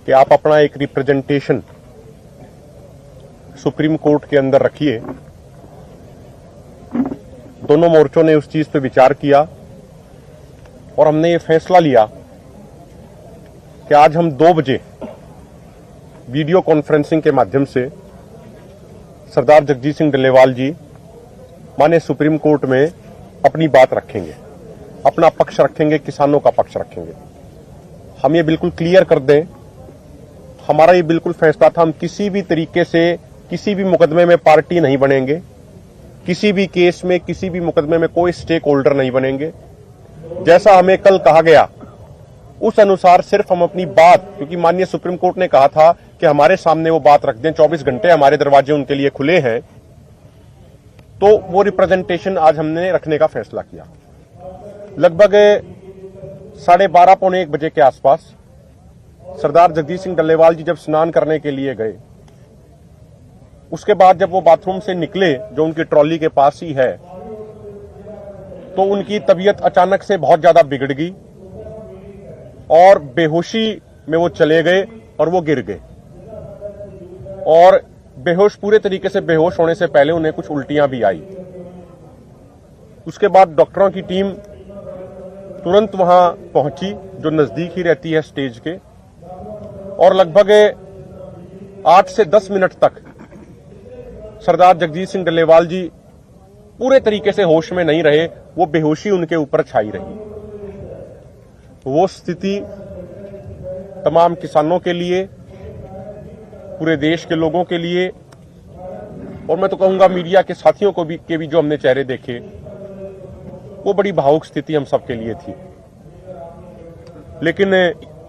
कि आप अपना एक रिप्रेजेंटेशन सुप्रीम कोर्ट के अंदर रखिए. दोनों मोर्चों ने उस चीज पे विचार किया और हमने ये फैसला लिया कि आज हम 2 बजे वीडियो कॉन्फ्रेंसिंग के माध्यम से सरदार जगजीत सिंह डल्लेवाल जी माननीय सुप्रीम कोर्ट में अपनी बात रखेंगे, अपना पक्ष रखेंगे, किसानों का पक्ष रखेंगे. हम ये बिल्कुल क्लियर कर दें, हमारा ये बिल्कुल फैसला था, हम किसी भी तरीके से किसी भी मुकदमे में पार्टी नहीं बनेंगे, किसी भी केस में किसी भी मुकदमे में कोई स्टेक होल्डर नहीं बनेंगे. जैसा हमें कल कहा गया उस अनुसार सिर्फ हम अपनी बात, क्योंकि माननीय सुप्रीम कोर्ट ने कहा था कि हमारे सामने वो बात रख दें, 24 घंटे हमारे दरवाजे उनके लिए खुले हैं, तो वो रिप्रेजेंटेशन आज हमने रखने का फैसला किया. लगभग 12:30 पौने 1 बजे के आसपास सरदार जगजीत सिंह डल्लेवाल जी जब स्नान करने के लिए गए, उसके बाद जब वो बाथरूम से निकले, जो उनकी ट्रॉली के पास ही है, तो उनकी तबीयत अचानक से बहुत ज्यादा बिगड़ गई और बेहोशी में वो चले गए और वो गिर गए. और बेहोश, पूरे तरीके से बेहोश होने से पहले उन्हें कुछ उल्टियां भी आई. उसके बाद डॉक्टरों की टीम तुरंत वहां पहुंची, जो नजदीक ही रहती है स्टेज के, और लगभग 8 से 10 मिनट तक सरदार जगजीत सिंह डल्लेवाल जी पूरे तरीके से होश में नहीं रहे, वो बेहोशी उनके ऊपर छाई रही. वो स्थिति तमाम किसानों के लिए, पूरे देश के लोगों के लिए, और मैं तो कहूंगा मीडिया के साथियों को भी जो हमने चेहरे देखे, वो बड़ी भावुक स्थिति हम सबके लिए थी. लेकिन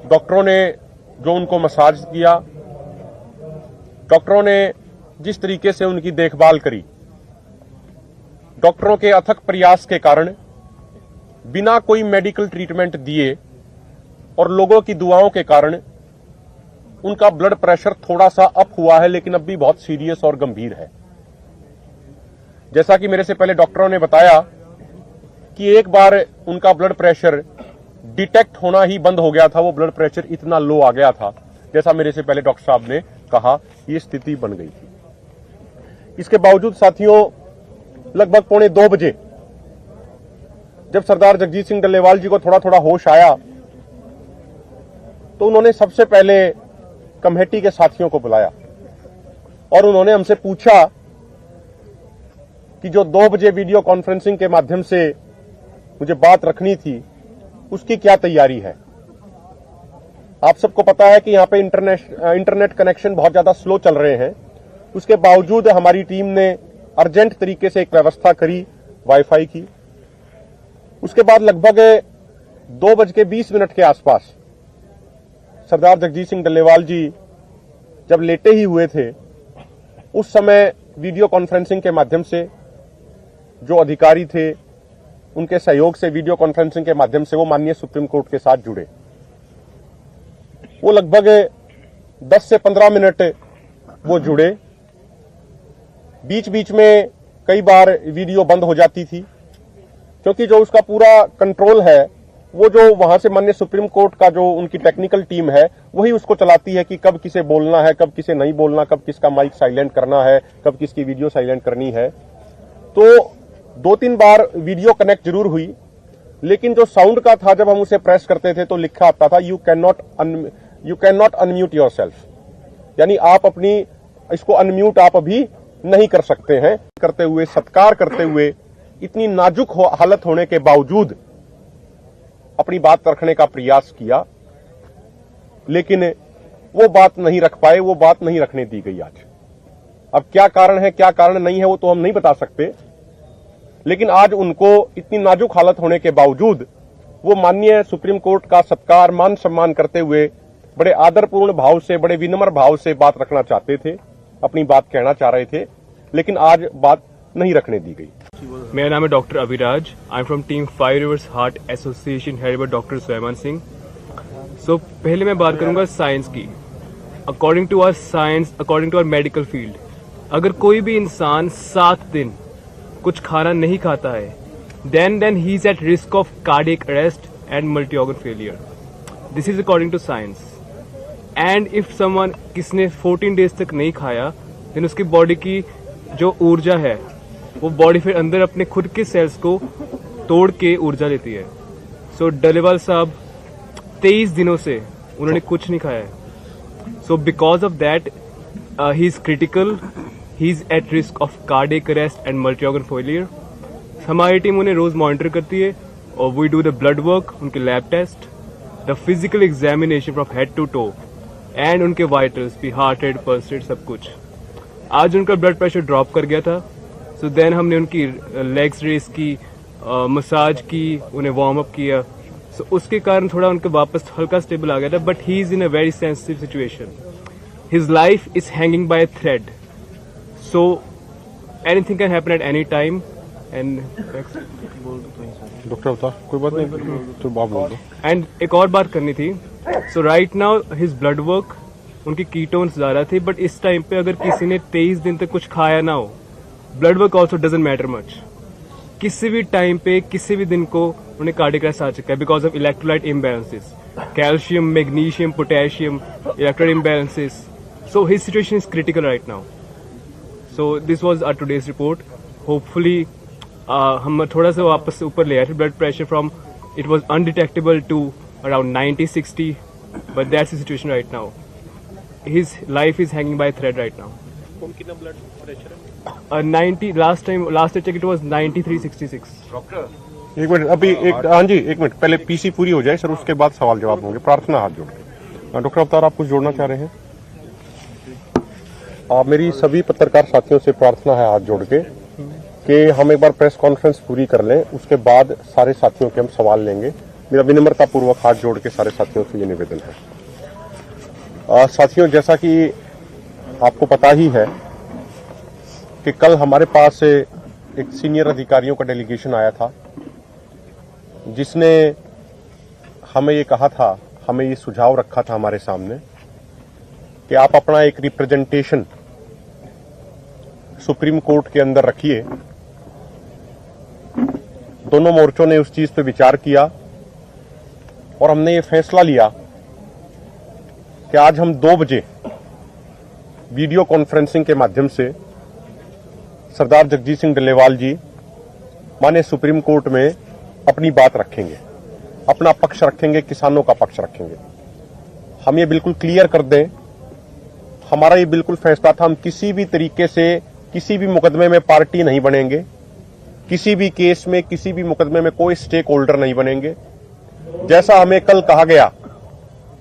डॉक्टरों ने जो उनको मसाज किया, डॉक्टरों ने जिस तरीके से उनकी देखभाल करी, डॉक्टरों के अथक प्रयास के कारण, बिना कोई मेडिकल ट्रीटमेंट दिए और लोगों की दुआओं के कारण उनका ब्लड प्रेशर थोड़ा सा अप हुआ है, लेकिन अब भी बहुत सीरियस और गंभीर है. जैसा कि मेरे से पहले डॉक्टरों ने बताया कि एक बार उनका ब्लड प्रेशर डिटेक्ट होना ही बंद हो गया था, वो ब्लड प्रेशर इतना लो आ गया था, जैसा मेरे से पहले डॉक्टर साहब ने कहा, ये स्थिति बन गई थी. इसके बावजूद साथियों, लगभग 1:45 बजे जब सरदार जगजीत सिंह डल्लेवाल जी को थोड़ा थोड़ा होश आया, तो उन्होंने सबसे पहले कमेटी के साथियों को बुलाया और उन्होंने हमसे पूछा कि जो 2 बजे वीडियो कॉन्फ्रेंसिंग के माध्यम से मुझे बात रखनी थी, उसकी क्या तैयारी है. आप सबको पता है कि यहां पे इंटरनेट कनेक्शन बहुत ज्यादा स्लो चल रहे हैं. उसके बावजूद हमारी टीम ने अर्जेंट तरीके से एक व्यवस्था करी वाईफाई की. उसके बाद लगभग 2:20 के आसपास सरदार जगजीत सिंह डल्लेवाल जी जब लेटे ही हुए थे, उस समय वीडियो कॉन्फ्रेंसिंग के माध्यम से जो अधिकारी थे, उनके सहयोग से वीडियो कॉन्फ्रेंसिंग के माध्यम से वो माननीय सुप्रीम कोर्ट के साथ जुड़े. वो लगभग 10 से 15 मिनट वो जुड़े. बीच बीच में कई बार वीडियो बंद हो जाती थी, क्योंकि जो उसका पूरा कंट्रोल है, वो जो वहां से माननीय सुप्रीम कोर्ट का जो उनकी टेक्निकल टीम है, वही उसको चलाती है कि कब किसे बोलना है, कब किसे नहीं बोलना, कब किसका माइक साइलेंट करना है, कब किसकी वीडियो साइलेंट करनी है. तो 2-3 बार वीडियो कनेक्ट जरूर हुई, लेकिन जो साउंड का था, जब हम उसे प्रेस करते थे तो लिखा आता था you can not unmute yourself. यानी आप अपनी इसको अनम्यूट आप अभी नहीं कर सकते हैं। करते हुए, सत्कार करते हुए, इतनी नाजुक हालत होने के बावजूद अपनी बात रखने का प्रयास किया, लेकिन वो बात नहीं रख पाए, वो बात नहीं रखने दी गई आज। अब क्या कारण है, क्या कारण नहीं है, वो तो हम नहीं बता सकते, लेकिन आज उनको इतनी नाजुक हालत होने के बावजूद वो माननीय सुप्रीम कोर्ट का सत्कार, मान सम्मान करते हुए बड़े आदरपूर्ण भाव से, बड़े विनम्र भाव से बात रखना चाहते थे, अपनी बात कहना चाह रहे थे, लेकिन आज बात नहीं रखने दी गई। मेरा नाम है doctor Abhiraj. I am from team 5 reverse heart association headed by doctor Swayaman Singh. So पहले मैं बात करूंगा साइंस की। According to our science, according to our medical field, अगर कोई भी इंसान 7 दिन कुछ खाना नहीं खाता है, then he is at risk of cardiac arrest and multi-organ failure. This is according to science. And if someone किसने 14 days तक नहीं खाया, then उसकी बॉडी की जो ऊर्जा है वो बॉडी फिर अंदर अपने खुद के सेल्स को तोड़ के ऊर्जा लेती है। सो डलेवाल साहब 23 दिनों से उन्होंने कुछ नहीं खाया है। So because of that he is critical, he is at risk of cardiac arrest and multi organ failure. हमारी टीम उन्हें रोज मॉनिटर करती है और we do the blood work, उनके lab test, the physical examination from head to toe and उनके vitals भी, heart rate, pulse rate, सब कुछ। आज उनका ब्लड प्रेशर ड्रॉप कर गया था। सो देन हमने उनकी लेग्स रेस की, मसाज की, उन्हें वार्म अप किया। सो उसके कारण थोड़ा उनके वापस हल्का स्टेबल आ गया था, but he is in a very sensitive situation. His life is hanging by a thread, so anything can happen at any time. And doctor बता, कोई बात नहीं तो बात बोल दो। एंड एक और बात करनी थी। So right now his blood work, उनकी कीटोन्स ज्यादा थे, बट इस टाइम पे अगर किसी ने 23 दिन तक कुछ खाया ना हो, blood work also doesn't matter much. किसी भी टाइम पे, किसी भी दिन को उन्हें कार्डियक अरेस्ट आ चुका है because of electrolyte imbalances, calcium, magnesium, potassium, electrolyte imbalances. So his situation is critical right now. So this was our today's report. Hopefully हम थोड़ा सा वापस से ऊपर ले आए थे blood pressure from, it was undetectable to around 90-60, but that's the situation right now. His life is hanging by a thread right now. कौन कितना ब्लड प्रेशर है? 90 last I checked it was 93-66. एक मिनट, अभी एक, हाँ जी एक minute, पहले PC पूरी हो जाए सर, उसके बाद सवाल जवाब होंगे। प्रार्थना हाथ जोड़ के। डॉक्टर अवतार, आप कुछ जोड़ना चाह रहे हैं? मेरी सभी पत्रकार साथियों से प्रार्थना है हाथ जोड़ के कि हम एक बार प्रेस कॉन्फ्रेंस पूरी कर लें, उसके बाद सारे साथियों के हम सवाल लेंगे। मेरा विनम्रता पूर्वक हाथ जोड़ के सारे साथियों से ये निवेदन है। साथियों, जैसा कि आपको पता ही है कि कल हमारे पास एक सीनियर अधिकारियों का डेलीगेशन आया था, जिसने हमें ये कहा था, हमें ये सुझाव रखा था हमारे सामने कि आप अपना एक रिप्रेजेंटेशन सुप्रीम कोर्ट के अंदर रखिए। दोनों मोर्चों ने उस चीज पे विचार किया और हमने ये फैसला लिया कि आज हम 2 बजे वीडियो कॉन्फ्रेंसिंग के माध्यम से सरदार जगजीत सिंह डल्लेवाल जी माननीय सुप्रीम कोर्ट में अपनी बात रखेंगे, अपना पक्ष रखेंगे, किसानों का पक्ष रखेंगे। हम ये बिल्कुल क्लियर कर दें, हमारा ये बिल्कुल फैसला था, हम किसी भी तरीके से किसी भी मुकदमे में पार्टी नहीं बनेंगे, किसी भी केस में, किसी भी मुकदमे में कोई स्टेक होल्डर नहीं बनेंगे। जैसा हमें कल कहा गया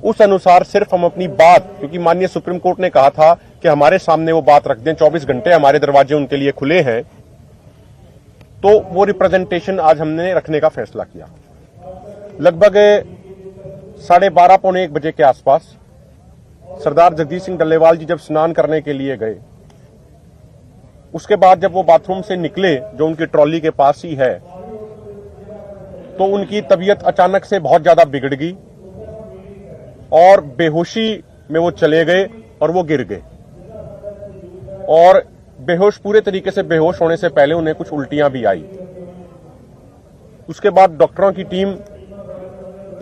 उस अनुसार सिर्फ हम अपनी बात, क्योंकि माननीय सुप्रीम कोर्ट ने कहा था कि हमारे सामने वो बात रख दें, 24 घंटे हमारे दरवाजे उनके लिए खुले हैं, तो वो रिप्रेजेंटेशन आज हमने रखने का फैसला किया। लगभग 12:30 पौने 1 बजे के आसपास सरदार जगजीत सिंह डल्लेवाल जी जब स्नान करने के लिए गए, उसके बाद जब वो बाथरूम से निकले, जो उनकी ट्रॉली के पास ही है, तो उनकी तबीयत अचानक से बहुत ज्यादा बिगड़ गई और बेहोशी में वो चले गए और वो गिर गए। और बेहोश, पूरे तरीके से बेहोश होने से पहले उन्हें कुछ उल्टियां भी आई। उसके बाद डॉक्टरों की टीम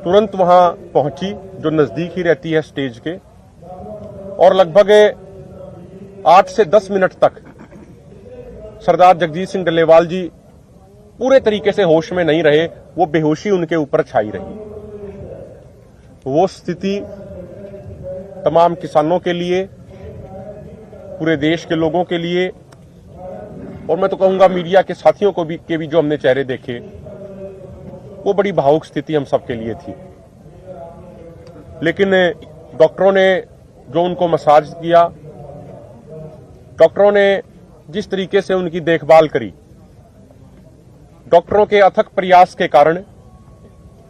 तुरंत वहां पहुंची, जो नजदीक ही रहती है स्टेज के, और लगभग 8 से 10 मिनट तक सरदार जगजीत सिंह डल्लेवाल जी पूरे तरीके से होश में नहीं रहे, वो बेहोशी उनके ऊपर छाई रही। वो स्थिति तमाम किसानों के लिए, पूरे देश के लोगों के लिए और मैं तो कहूंगा मीडिया के साथियों को भी जो हमने चेहरे देखे, वो बड़ी भावुक स्थिति हम सबके लिए थी। लेकिन डॉक्टरों ने जो उनको मसाज किया, डॉक्टरों ने जिस तरीके से उनकी देखभाल करी, डॉक्टरों के अथक प्रयास के कारण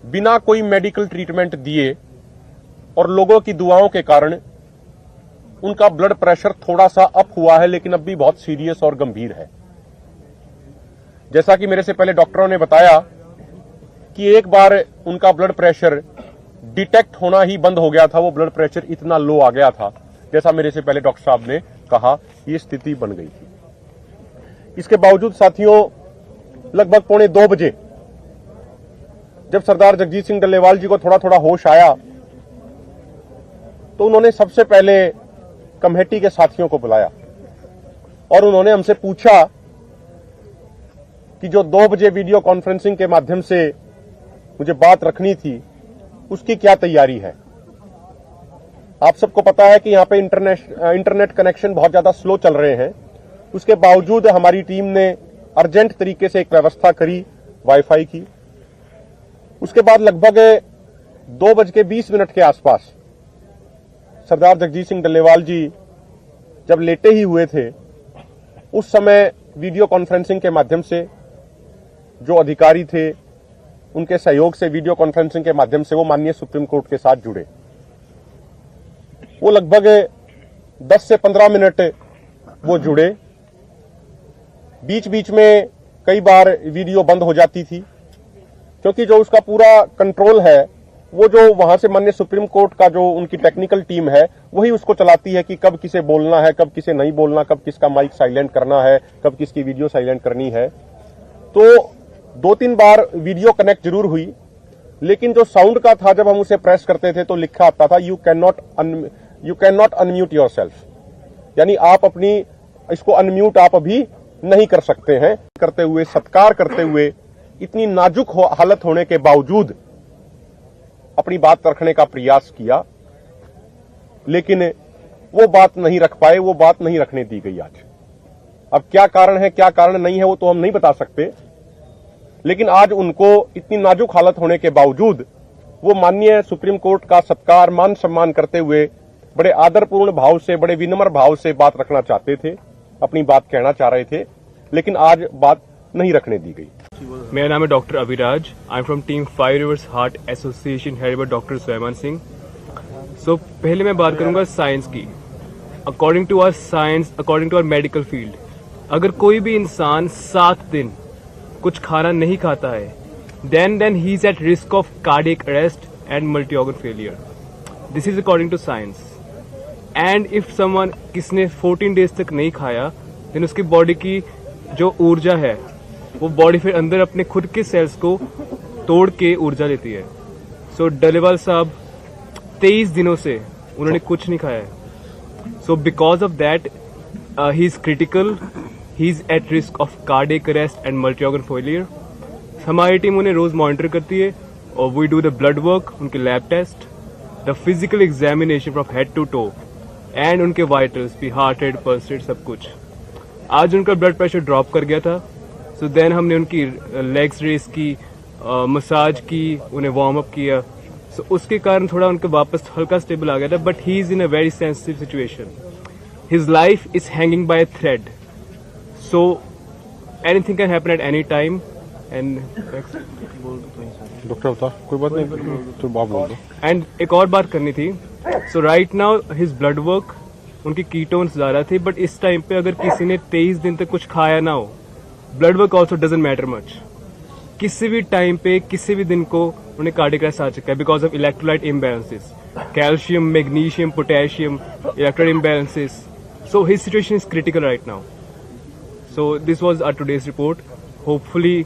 बिना कोई मेडिकल ट्रीटमेंट दिए और लोगों की दुआओं के कारण उनका ब्लड प्रेशर थोड़ा सा अप हुआ है, लेकिन अब भी बहुत सीरियस और गंभीर है। जैसा कि मेरे से पहले डॉक्टरों ने बताया कि एक बार उनका ब्लड प्रेशर डिटेक्ट होना ही बंद हो गया था, वो ब्लड प्रेशर इतना लो आ गया था, जैसा मेरे से पहले डॉक्टर साहब ने कहा, ये स्थिति बन गई थी। इसके बावजूद साथियों, लगभग 1:45 बजे जब सरदार जगजीत सिंह डल्लेवाल जी को थोड़ा थोड़ा होश आया, तो उन्होंने सबसे पहले कमेटी के साथियों को बुलाया और उन्होंने हमसे पूछा कि जो 2 बजे वीडियो कॉन्फ्रेंसिंग के माध्यम से मुझे बात रखनी थी, उसकी क्या तैयारी है। आप सबको पता है कि यहां पे इंटरनेट कनेक्शन बहुत ज्यादा स्लो चल रहे हैं। उसके बावजूद हमारी टीम ने अर्जेंट तरीके से एक व्यवस्था करी वाईफाई की। उसके बाद लगभग 2:20 के आसपास सरदार जगजीत सिंह डल्लेवाल जी जब लेटे ही हुए थे, उस समय वीडियो कॉन्फ्रेंसिंग के माध्यम से जो अधिकारी थे, उनके सहयोग से वीडियो कॉन्फ्रेंसिंग के माध्यम से वो माननीय सुप्रीम कोर्ट के साथ जुड़े। वो लगभग 10 से 15 मिनट वो जुड़े। बीच बीच में कई बार वीडियो बंद हो जाती थी, क्योंकि जो उसका पूरा कंट्रोल है, वो जो वहां से माननीय सुप्रीम कोर्ट का जो उनकी टेक्निकल टीम है, वही उसको चलाती है कि कब किसे बोलना है, कब किसे नहीं बोलना, कब किसका माइक साइलेंट करना है, कब किसकी वीडियो साइलेंट करनी है। तो 2-3 बार वीडियो कनेक्ट जरूर हुई, लेकिन जो साउंड का था, जब हम उसे प्रेस करते थे तो लिखा आता था you can not unmute yourself, यानी आप अपनी इसको अनम्यूट आप अभी नहीं कर सकते हैं। करते हुए, सत्कार करते हुए, इतनी नाजुक हालत होने के बावजूद अपनी बात रखने का प्रयास किया, लेकिन वो बात नहीं रख पाए, वो बात नहीं रखने दी गई आज। अब क्या कारण है, क्या कारण नहीं है, वो तो हम नहीं बता सकते, लेकिन आज उनको इतनी नाजुक हालत होने के बावजूद वो माननीय सुप्रीम कोर्ट का सत्कार, मान सम्मान करते हुए बड़े आदरपूर्ण भाव से, बड़े विनम्र भाव से बात रखना चाहते थे, अपनी बात कहना चाह रहे थे, लेकिन आज बात नहीं रखने दी गई। मेरा नाम है doctor Aviraj. I am from team 5 reverse heart association headed by doctor Suleman Singh. So पहले मैं बात करूंगा साइंस की। According to our science, according to our medical field, अगर कोई भी इंसान 7 दिन कुछ खाना नहीं खाता है, then he is at risk of cardiac arrest and multi-organ failure. This is according to science. And if someone किसने 14 days तक नहीं खाया, then उसकी बॉडी की जो ऊर्जा है, वो बॉडी फिर अंदर अपने खुद के सेल्स को तोड़ के ऊर्जा लेती है। सो डल्लेवाल साहब 23 दिनों से उन्होंने कुछ नहीं खाया है। So because of that he is critical, he is at risk of cardiac arrest and multi organ failure. हमारी टीम उन्हें रोज मॉनिटर करती है और we do the blood work, उनके lab test, the physical examination from head to toe and उनके vitals भी, heart rate, pulse rate, सब कुछ। आज उनका ब्लड प्रेशर ड्रॉप कर गया था। सो देन हमने उनकी लेग्स रेस की, मसाज की, उन्हें वार्म अप किया। सो उसके कारण थोड़ा उनके वापस हल्का स्टेबल आ गया था, but he is in a very sensitive situation. His life is hanging by a thread, so anything can happen at any time. And doctor बता, कोई बात नहीं तो बात बोल दो। एंड एक और बात करनी थी। So right now his blood work, उनकी कीटोन्स ज्यादा थे, बट इस टाइम पे अगर किसी ने 23 दिन तक कुछ खाया ना हो, blood work also doesn't matter much. किसी भी टाइम पे, किसी भी दिन को उन्हें कार्डियक अरेस्ट आ चुका है because of electrolyte imbalances, calcium, magnesium, potassium, electrolyte imbalances. So his situation is critical right now. So this was our today's report. Hopefully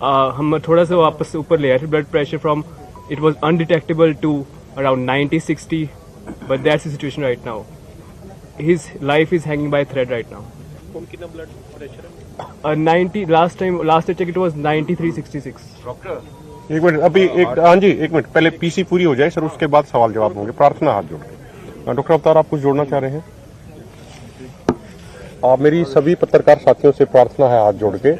हम थोड़ा सा वापस से ऊपर ले आए थे blood pressure from, it was undetectable to around 90-60, but that's the situation right now. His life is hanging by a thread right now. कौन कितना ब्लड प्रेशर है? 90 last I checked it was 93-66. एक मिनट, अभी हाँ जी, एक minute, पहले PC पूरी हो जाए सर, उसके बाद सवाल जवाब होंगे। प्रार्थना हाथ जोड़ के। डॉक्टर अवतार, आप कुछ जोड़ना चाह रहे हैं? मेरी सभी पत्रकार साथियों से प्रार्थना है हाथ जोड़ के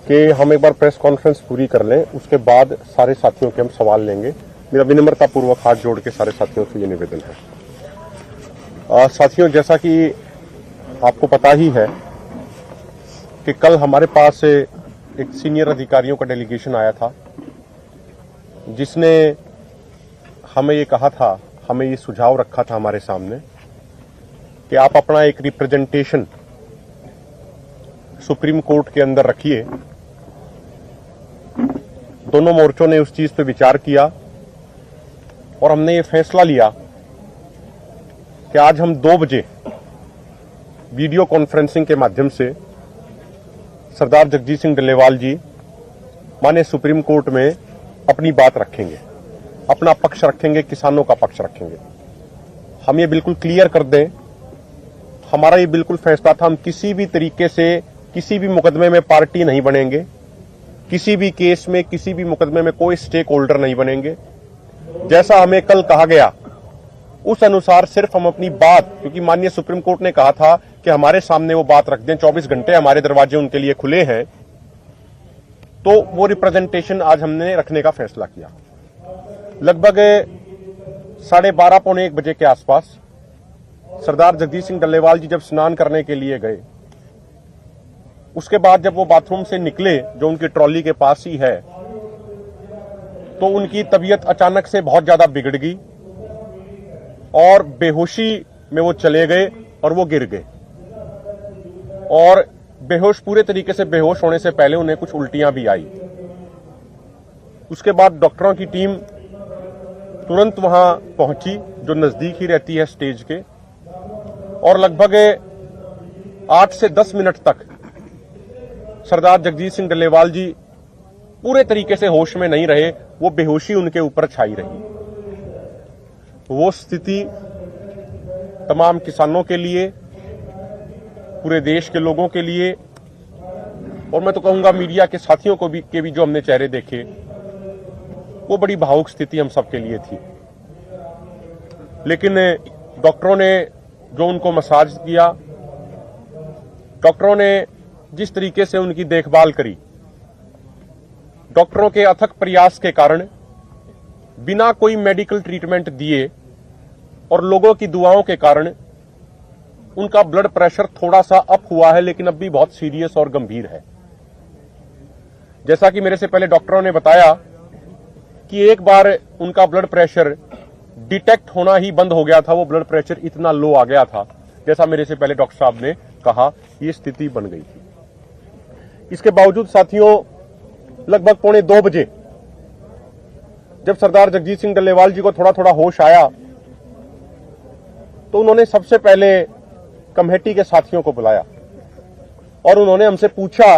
कि हम एक बार प्रेस कॉन्फ्रेंस पूरी कर लें, उसके बाद सारे साथियों के हम सवाल लेंगे। मेरा विनम्रतापूर्वक हाथ जोड़ के सारे साथियों से ये निवेदन है। साथियों, जैसा कि आपको पता ही है कि कल हमारे पास एक सीनियर अधिकारियों का डेलीगेशन आया था, जिसने हमें ये कहा था, हमें ये सुझाव रखा था हमारे सामने कि आप अपना एक रिप्रेजेंटेशन सुप्रीम कोर्ट के अंदर रखिए। दोनों मोर्चों ने उस चीज पे विचार किया और हमने ये फैसला लिया कि आज हम 2 बजे वीडियो कॉन्फ्रेंसिंग के माध्यम से सरदार जगजीत सिंह डल्लेवाल जी माननीय सुप्रीम कोर्ट में अपनी बात रखेंगे, अपना पक्ष रखेंगे, किसानों का पक्ष रखेंगे। हम ये बिल्कुल क्लियर कर दें, हमारा ये बिल्कुल फैसला था, हम किसी भी तरीके से किसी भी मुकदमे में पार्टी नहीं बनेंगे, किसी भी केस में, किसी भी मुकदमे में कोई स्टेक होल्डर नहीं बनेंगे। जैसा हमें कल कहा गया उस अनुसार सिर्फ हम अपनी बात, क्योंकि माननीय सुप्रीम कोर्ट ने कहा था कि हमारे सामने वो बात रख दें, 24 घंटे हमारे दरवाजे उनके लिए खुले हैं, तो वो रिप्रेजेंटेशन आज हमने रखने का फैसला किया। लगभग 12:30 पौने 1 बजे के आसपास सरदार जगजीत सिंह डल्लेवाल जी जब स्नान करने के लिए गए, उसके बाद जब वो बाथरूम से निकले, जो उनकी ट्रॉली के पास ही है, तो उनकी तबीयत अचानक से बहुत ज्यादा बिगड़ गई और बेहोशी में वो चले गए और वो गिर गए। और बेहोश, पूरे तरीके से बेहोश होने से पहले उन्हें कुछ उल्टियां भी आई। उसके बाद डॉक्टरों की टीम तुरंत वहां पहुंची, जो नजदीक ही रहती है स्टेज के, और लगभग 8 से 10 मिनट तक सरदार जगजीत सिंह डल्लेवाल जी पूरे तरीके से होश में नहीं रहे, वो बेहोशी उनके ऊपर छाई रही। वो स्थिति तमाम किसानों के लिए, पूरे देश के लोगों के लिए, और मैं तो कहूंगा मीडिया के साथियों को भी जो हमने चेहरे देखे, वो बड़ी भावुक स्थिति हम सबके लिए थी। लेकिन डॉक्टरों ने जो उनको मसाज किया, डॉक्टरों ने जिस तरीके से उनकी देखभाल करी, डॉक्टरों के अथक प्रयास के कारण, बिना कोई मेडिकल ट्रीटमेंट दिए और लोगों की दुआओं के कारण, उनका ब्लड प्रेशर थोड़ा सा अप हुआ है, लेकिन अब भी बहुत सीरियस और गंभीर है। जैसा कि मेरे से पहले डॉक्टरों ने बताया कि एक बार उनका ब्लड प्रेशर डिटेक्ट होना ही बंद हो गया था, वो ब्लड प्रेशर इतना लो आ गया था, जैसा मेरे से पहले डॉक्टर साहब ने कहा, ये स्थिति बन गई थी। इसके बावजूद साथियों, लगभग 1:45 बजे जब सरदार जगजीत सिंह डल्लेवाल जी को थोड़ा थोड़ा होश आया, तो उन्होंने सबसे पहले कमेटी के साथियों को बुलाया और उन्होंने हमसे पूछा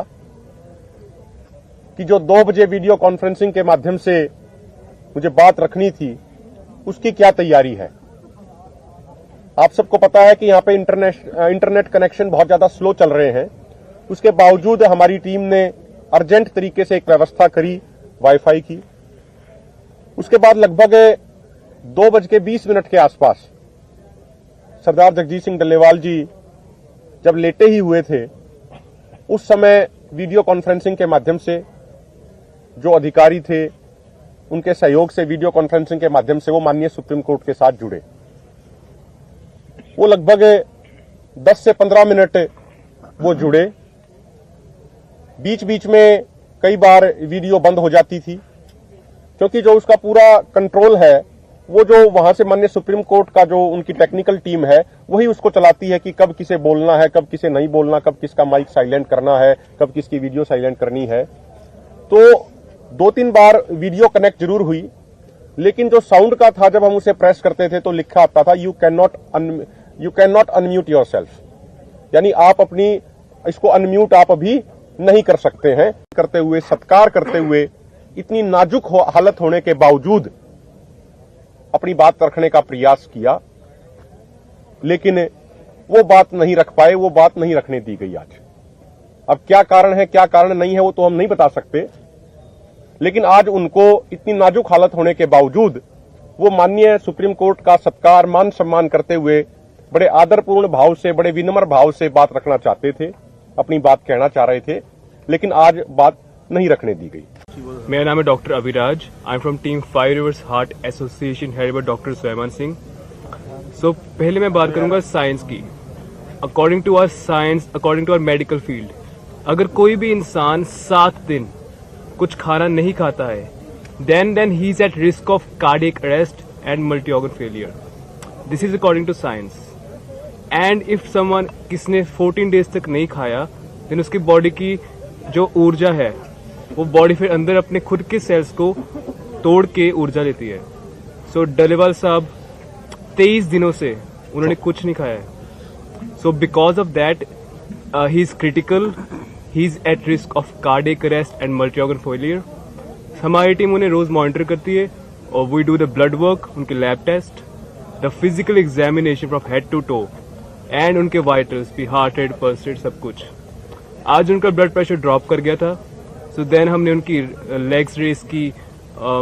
कि जो 2 बजे वीडियो कॉन्फ्रेंसिंग के माध्यम से मुझे बात रखनी थी, उसकी क्या तैयारी है। आप सबको पता है कि यहां पे इंटरनेट कनेक्शन बहुत ज्यादा स्लो चल रहे हैं। उसके बावजूद हमारी टीम ने अर्जेंट तरीके से एक व्यवस्था करी वाईफाई की। उसके बाद लगभग 2:20 के आसपास सरदार जगजीत सिंह डल्लेवाल जी जब लेटे ही हुए थे, उस समय वीडियो कॉन्फ्रेंसिंग के माध्यम से जो अधिकारी थे, उनके सहयोग से वीडियो कॉन्फ्रेंसिंग के माध्यम से वो माननीय सुप्रीम कोर्ट के साथ जुड़े। वो लगभग 10 से 15 मिनट वो जुड़े। बीच बीच में कई बार वीडियो बंद हो जाती थी, क्योंकि जो उसका पूरा कंट्रोल है, वो जो वहां से माननीय सुप्रीम कोर्ट का जो उनकी टेक्निकल टीम है, वही उसको चलाती है कि कब किसे बोलना है, कब किसे नहीं बोलना, कब किसका माइक साइलेंट करना है, कब किसकी वीडियो साइलेंट करनी है। तो 2-3 बार वीडियो कनेक्ट जरूर हुई, लेकिन जो साउंड का था, जब हम उसे प्रेस करते थे तो लिखा आता था you can not unmute yourself, यानी आप अपनी इसको अनम्यूट आप अभी नहीं कर सकते हैं। करते हुए, सत्कार करते हुए, इतनी नाजुक हालत होने के बावजूद अपनी बात रखने का प्रयास किया, लेकिन वो बात नहीं रख पाए, वो बात नहीं रखने दी गई आज। अब क्या कारण है, क्या कारण नहीं है, वो तो हम नहीं बता सकते, लेकिन आज उनको इतनी नाजुक हालत होने के बावजूद वो माननीय सुप्रीम कोर्ट का सत्कार, मान सम्मान करते हुए बड़े आदरपूर्ण भाव से, बड़े विनम्र भाव से बात रखना चाहते थे, अपनी बात कहना चाह रहे थे, लेकिन आज बात नहीं रखने दी गई। मेरा नाम है doctor Abhiraj. I am from team 5 reverse heart association headed by doctor Swayaman Singh. So पहले मैं बात करूंगा साइंस की। According to our science, according to our medical field, अगर कोई भी इंसान 7 दिन कुछ खाना नहीं खाता है, then he is at risk of cardiac arrest and multi-organ failure. This is according to science. And if someone किसने 14 days तक नहीं खाया, then उसकी बॉडी की जो ऊर्जा है वो बॉडी फिर अंदर अपने खुद के सेल्स को तोड़ के ऊर्जा लेती है। सो डलेवाल साहब 23 दिनों से उन्होंने कुछ नहीं खाया है। So because of that he is critical, he is at risk of cardiac arrest and multi organ failure. हमारी टीम उन्हें रोज मॉनिटर करती है और we do the blood work, उनके lab test, the physical examination from head to toe and उनके vitals भी, heart rate, pulse rate, सब कुछ। आज उनका ब्लड प्रेशर ड्रॉप कर गया था। सो देन हमने उनकी लेग्स रेस की,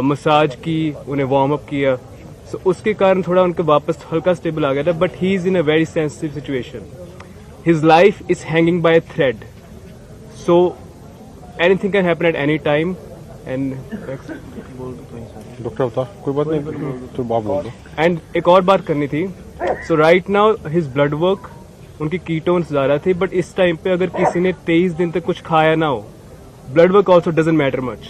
मसाज की, उन्हें वार्म अप किया। सो उसके कारण थोड़ा उनका वापस हल्का स्टेबल आ गया था, but he is in a very sensitive situation. His life is hanging by a thread, so anything can happen at any time. And doctor बता, कोई बात नहीं तो बात बोल दो। एंड एक और बात करनी थी। So right now his blood work, उनकी कीटोन्स ज्यादा थे, बट इस टाइम पे अगर किसी ने 23 दिन तक कुछ खाया ना हो, blood work also doesn't matter much.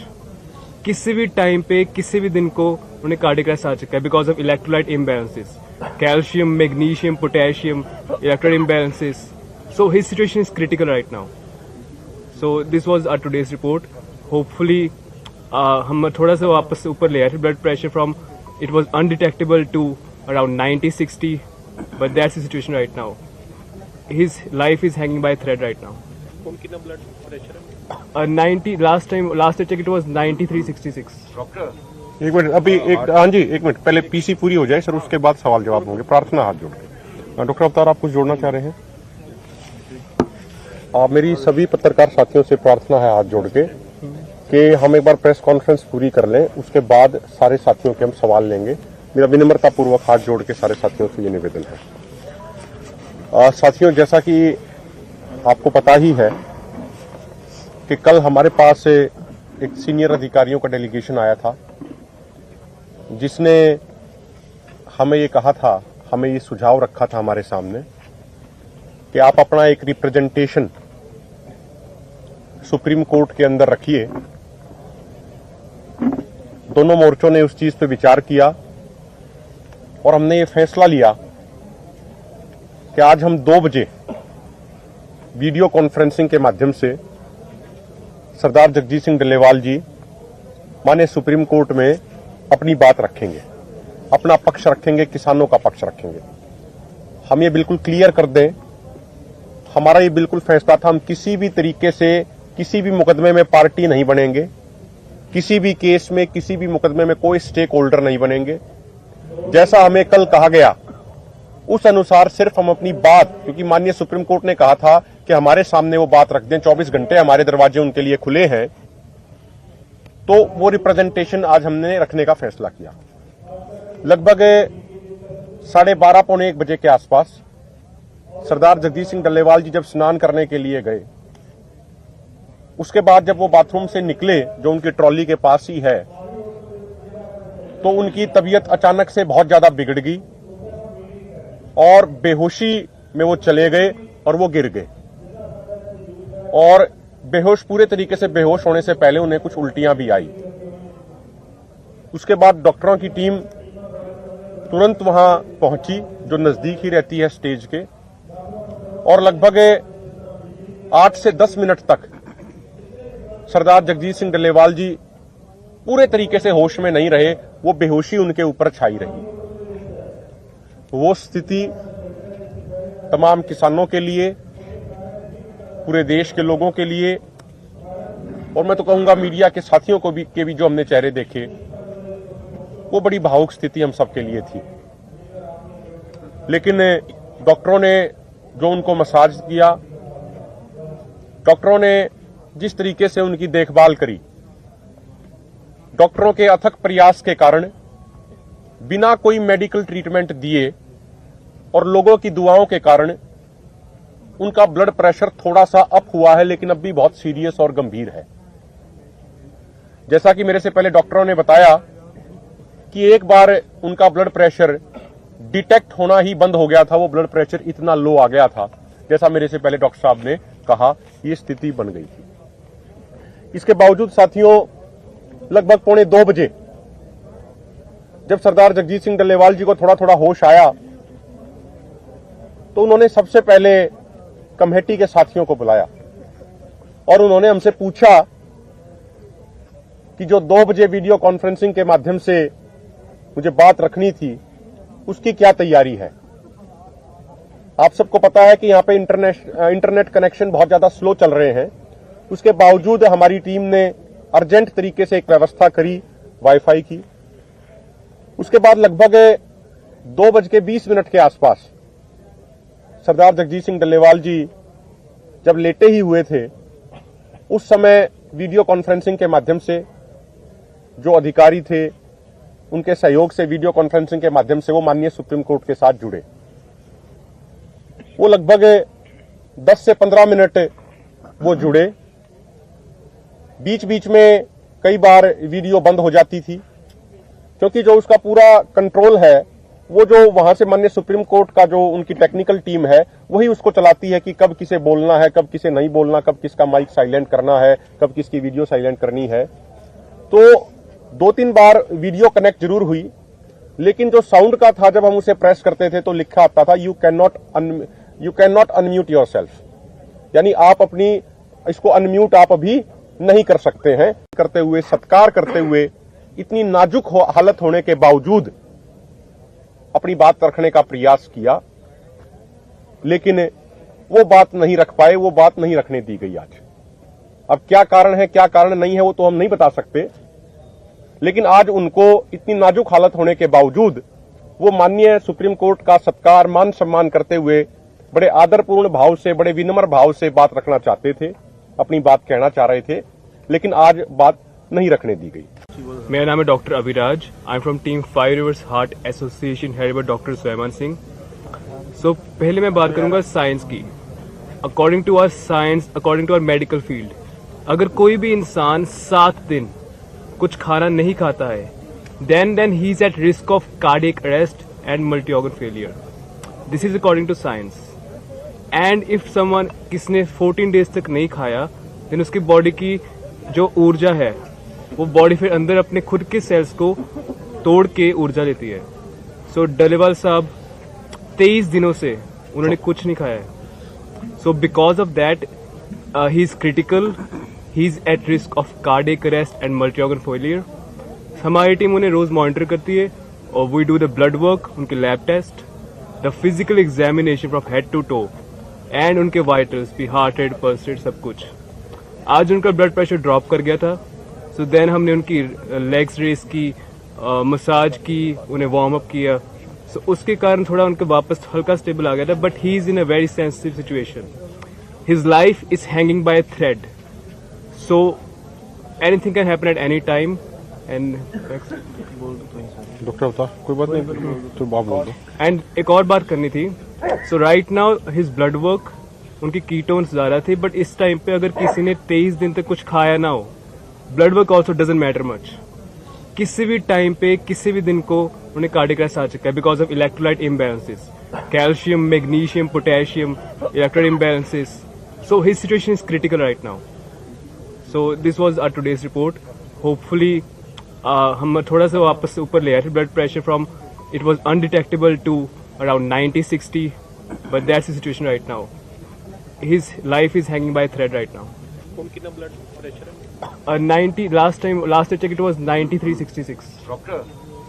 किसी भी टाइम पे, किसी भी दिन को उन्हें कार्डियक अरेस्ट आ चुका है because of electrolyte imbalances, calcium, magnesium, potassium, electrolyte imbalances. So his situation is critical right now. So this was our today's report. Hopefully हम थोड़ा सा वापस से ऊपर ले आए थे blood pressure from, it was undetectable to around 90-60, but that's the situation right now. His life is hanging by a thread right now. कौन कितना ब्लड प्रेशर है? 90 last I checked it was 93/66. एक मिनट, अभी एक, हाँ जी एक minute, पहले PC पूरी हो जाए सर, उसके बाद सवाल जवाब होंगे। प्रार्थना हाथ जोड़ के। डॉक्टर अवतार, आप कुछ जोड़ना चाह रहे हैं? मेरी सभी पत्रकार साथियों से प्रार्थना है हाथ जोड़ के कि हम एक बार प्रेस कॉन्फ्रेंस पूरी कर लें, उसके बाद सारे साथियों के हम सवाल लेंगे। मेरा विनम्रता पूर्वक हाथ जोड़ के सारे साथियों से ये निवेदन है। साथियों, जैसा कि आपको पता ही है कि कल हमारे पास एक सीनियर अधिकारियों का डेलीगेशन आया था, जिसने हमें ये कहा था, हमें ये सुझाव रखा था हमारे सामने कि आप अपना एक रिप्रेजेंटेशन सुप्रीम कोर्ट के अंदर रखिए। दोनों मोर्चों ने उस चीज पे विचार किया और हमने ये फैसला लिया कि आज हम 2 बजे वीडियो कॉन्फ्रेंसिंग के माध्यम से सरदार जगजीत सिंह डल्लेवाल जी माननीय सुप्रीम कोर्ट में अपनी बात रखेंगे, अपना पक्ष रखेंगे, किसानों का पक्ष रखेंगे। हम ये बिल्कुल क्लियर कर दें, हमारा ये बिल्कुल फैसला था, हम किसी भी तरीके से किसी भी मुकदमे में पार्टी नहीं बनेंगे, किसी भी केस में, किसी भी मुकदमे में कोई स्टेक होल्डर नहीं बनेंगे। जैसा हमें कल कहा गया उस अनुसार सिर्फ हम अपनी बात, क्योंकि माननीय सुप्रीम कोर्ट ने कहा था कि हमारे सामने वो बात रख दें, 24 घंटे हमारे दरवाजे उनके लिए खुले हैं, तो वो रिप्रेजेंटेशन आज हमने रखने का फैसला किया। लगभग 12:30 पौने 1 बजे के आसपास सरदार जगजीत सिंह डल्लेवाल जी जब स्नान करने के लिए गए, उसके बाद जब वो बाथरूम से निकले, जो उनकी ट्रॉली के पास ही है, तो उनकी तबीयत अचानक से बहुत ज्यादा बिगड़ गई और बेहोशी में वो चले गए और वो गिर गए। और बेहोश, पूरे तरीके से बेहोश होने से पहले उन्हें कुछ उल्टियां भी आई। उसके बाद डॉक्टरों की टीम तुरंत वहां पहुंची, जो नजदीक ही रहती है स्टेज के, और लगभग 8 से 10 मिनट तक सरदार जगजीत सिंह डल्लेवाल जी पूरे तरीके से होश में नहीं रहे, वो बेहोशी उनके ऊपर छाई रही। वो स्थिति तमाम किसानों के लिए, पूरे देश के लोगों के लिए, और मैं तो कहूंगा मीडिया के साथियों को भी जो हमने चेहरे देखे, वो बड़ी भावुक स्थिति हम सबके लिए थी। लेकिन डॉक्टरों ने जो उनको मसाज किया, डॉक्टरों ने जिस तरीके से उनकी देखभाल करी, डॉक्टरों के अथक प्रयास के कारण बिना कोई मेडिकल ट्रीटमेंट दिए और लोगों की दुआओं के कारण उनका ब्लड प्रेशर थोड़ा सा अप हुआ है, लेकिन अब भी बहुत सीरियस और गंभीर है। जैसा कि मेरे से पहले डॉक्टरों ने बताया कि एक बार उनका ब्लड प्रेशर डिटेक्ट होना ही बंद हो गया था, वो ब्लड प्रेशर इतना लो आ गया था, जैसा मेरे से पहले डॉक्टर साहब ने कहा, ये स्थिति बन गई थी। इसके बावजूद साथियों, लगभग 1:45 बजे जब सरदार जगजीत सिंह डल्लेवाल जी को थोड़ा थोड़ा होश आया, तो उन्होंने सबसे पहले कमेटी के साथियों को बुलाया और उन्होंने हमसे पूछा कि जो 2 बजे वीडियो कॉन्फ्रेंसिंग के माध्यम से मुझे बात रखनी थी, उसकी क्या तैयारी है। आप सबको पता है कि यहां पे इंटरनेट कनेक्शन बहुत ज्यादा स्लो चल रहे हैं। उसके बावजूद हमारी टीम ने अर्जेंट तरीके से एक व्यवस्था करी वाईफाई की। उसके बाद लगभग 2:20 के आसपास सरदार जगजीत सिंह डल्लेवाल जी जब लेटे ही हुए थे, उस समय वीडियो कॉन्फ्रेंसिंग के माध्यम से जो अधिकारी थे, उनके सहयोग से वीडियो कॉन्फ्रेंसिंग के माध्यम से वो माननीय सुप्रीम कोर्ट के साथ जुड़े। वो लगभग 10 से 15 मिनट वो जुड़े। बीच बीच में कई बार वीडियो बंद हो जाती थी, क्योंकि जो उसका पूरा कंट्रोल है, वो जो वहां से माननीय सुप्रीम कोर्ट का जो उनकी टेक्निकल टीम है, वही उसको चलाती है कि कब किसे बोलना है, कब किसे नहीं बोलना, कब किसका माइक साइलेंट करना है, कब किसकी वीडियो साइलेंट करनी है। तो 2-3 बार वीडियो कनेक्ट जरूर हुई, लेकिन जो साउंड का था, जब हम उसे प्रेस करते थे तो लिखा आता था you can not unmute yourself, यानी आप अपनी इसको अनम्यूट आप अभी नहीं कर सकते हैं। करते हुए, सत्कार करते हुए, इतनी नाजुक हालत होने के बावजूद अपनी बात रखने का प्रयास किया, लेकिन वो बात नहीं रख पाए, वो बात नहीं रखने दी गई आज। अब क्या कारण है, क्या कारण नहीं है, वो तो हम नहीं बता सकते, लेकिन आज उनको इतनी नाजुक हालत होने के बावजूद वो माननीय सुप्रीम कोर्ट का सत्कार, मान सम्मान करते हुए बड़े आदरपूर्ण भाव से, बड़े विनम्र भाव से बात रखना चाहते थे, अपनी बात कहना चाह रहे थे, लेकिन आज बात नहीं रखने दी गई। मेरा नाम है doctor Abhiraj. I am from team 5 reverse heart association headed by doctor Swayaman Singh. So पहले मैं बात करूंगा साइंस की। According to our science, according to our medical field, अगर कोई भी इंसान 7 दिन कुछ खाना नहीं खाता है, then he is at risk of cardiac arrest and multi-organ failure. This is according to science. And if someone किसने 14 days तक नहीं खाया, then उसकी बॉडी की जो ऊर्जा है, वो बॉडी फिर अंदर अपने खुद के सेल्स को तोड़ के ऊर्जा लेती है। सो डल्लेवाल साहब 23 दिनों से उन्होंने कुछ नहीं खाया है। So because of that he is critical, he is at risk of cardiac arrest and multi organ failure. हमारी टीम उन्हें रोज मॉनिटर करती है और we do the blood work, उनके lab test, the physical examination from head to toe and उनके vitals भी, heart rate, pulse rate, सब कुछ। आज उनका ब्लड प्रेशर ड्रॉप कर गया था, सो देन हमने उनकी लेग्स रेस की, मसाज की, उन्हें वार्म अप किया। सो उसके कारण थोड़ा उनका वापस हल्का स्टेबल आ गया था, but he is in a very sensitive situation. His life is hanging by a thread, so anything can happen at any time. And doctor बता, कोई बात नहीं, तो आप बोल दो। एंड एक और बात करनी थी। So right now his blood work, उनकी कीटोन्स ज्यादा थे, बट इस टाइम पे अगर किसी ने 23 दिन तक कुछ खाया ना हो, blood work also doesn't matter much. किसी भी टाइम पे, किसी भी दिन को उन्हें कार्डियक अरेस्ट आ चुका है because of electrolyte imbalances, calcium, magnesium, potassium, electrolyte imbalances. So his situation is critical right now. So this was our today's report. Hopefully हम थोड़ा सा वापस ऊपर ले आए थे blood pressure from, it was undetectable to around 90-60, but that's the situation right now. His life is hanging by a thread right now. कौन कितना ब्लड प्रेशर है? 90 last I checked it was 93-66.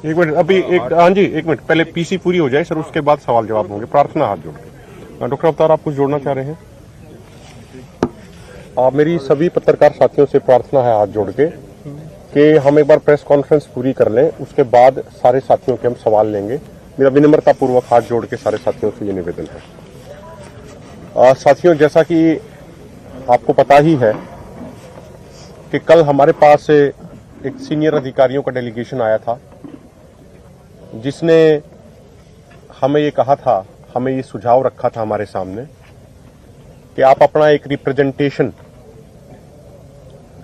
एक मिनट, अभी एक, हाँ जी, एक minute, पहले PC पूरी हो जाए सर, उसके बाद सवाल जवाब होंगे। प्रार्थना हाथ जोड़ के। डॉक्टर अवतार, आप कुछ जोड़ना चाह रहे हैं? मेरी सभी पत्रकार साथियों से प्रार्थना है हाथ जोड़ के कि हम एक बार प्रेस कॉन्फ्रेंस पूरी कर लें, उसके बाद सारे साथियों के हम सवाल लेंगे। मेरा विनम्रता पूर्वक हाथ जोड़ के सारे साथियों से ये निवेदन है। साथियों, जैसा कि आपको पता ही है कि कल हमारे पास एक सीनियर अधिकारियों का डेलीगेशन आया था, जिसने हमें ये कहा था, हमें ये सुझाव रखा था हमारे सामने कि आप अपना एक रिप्रेजेंटेशन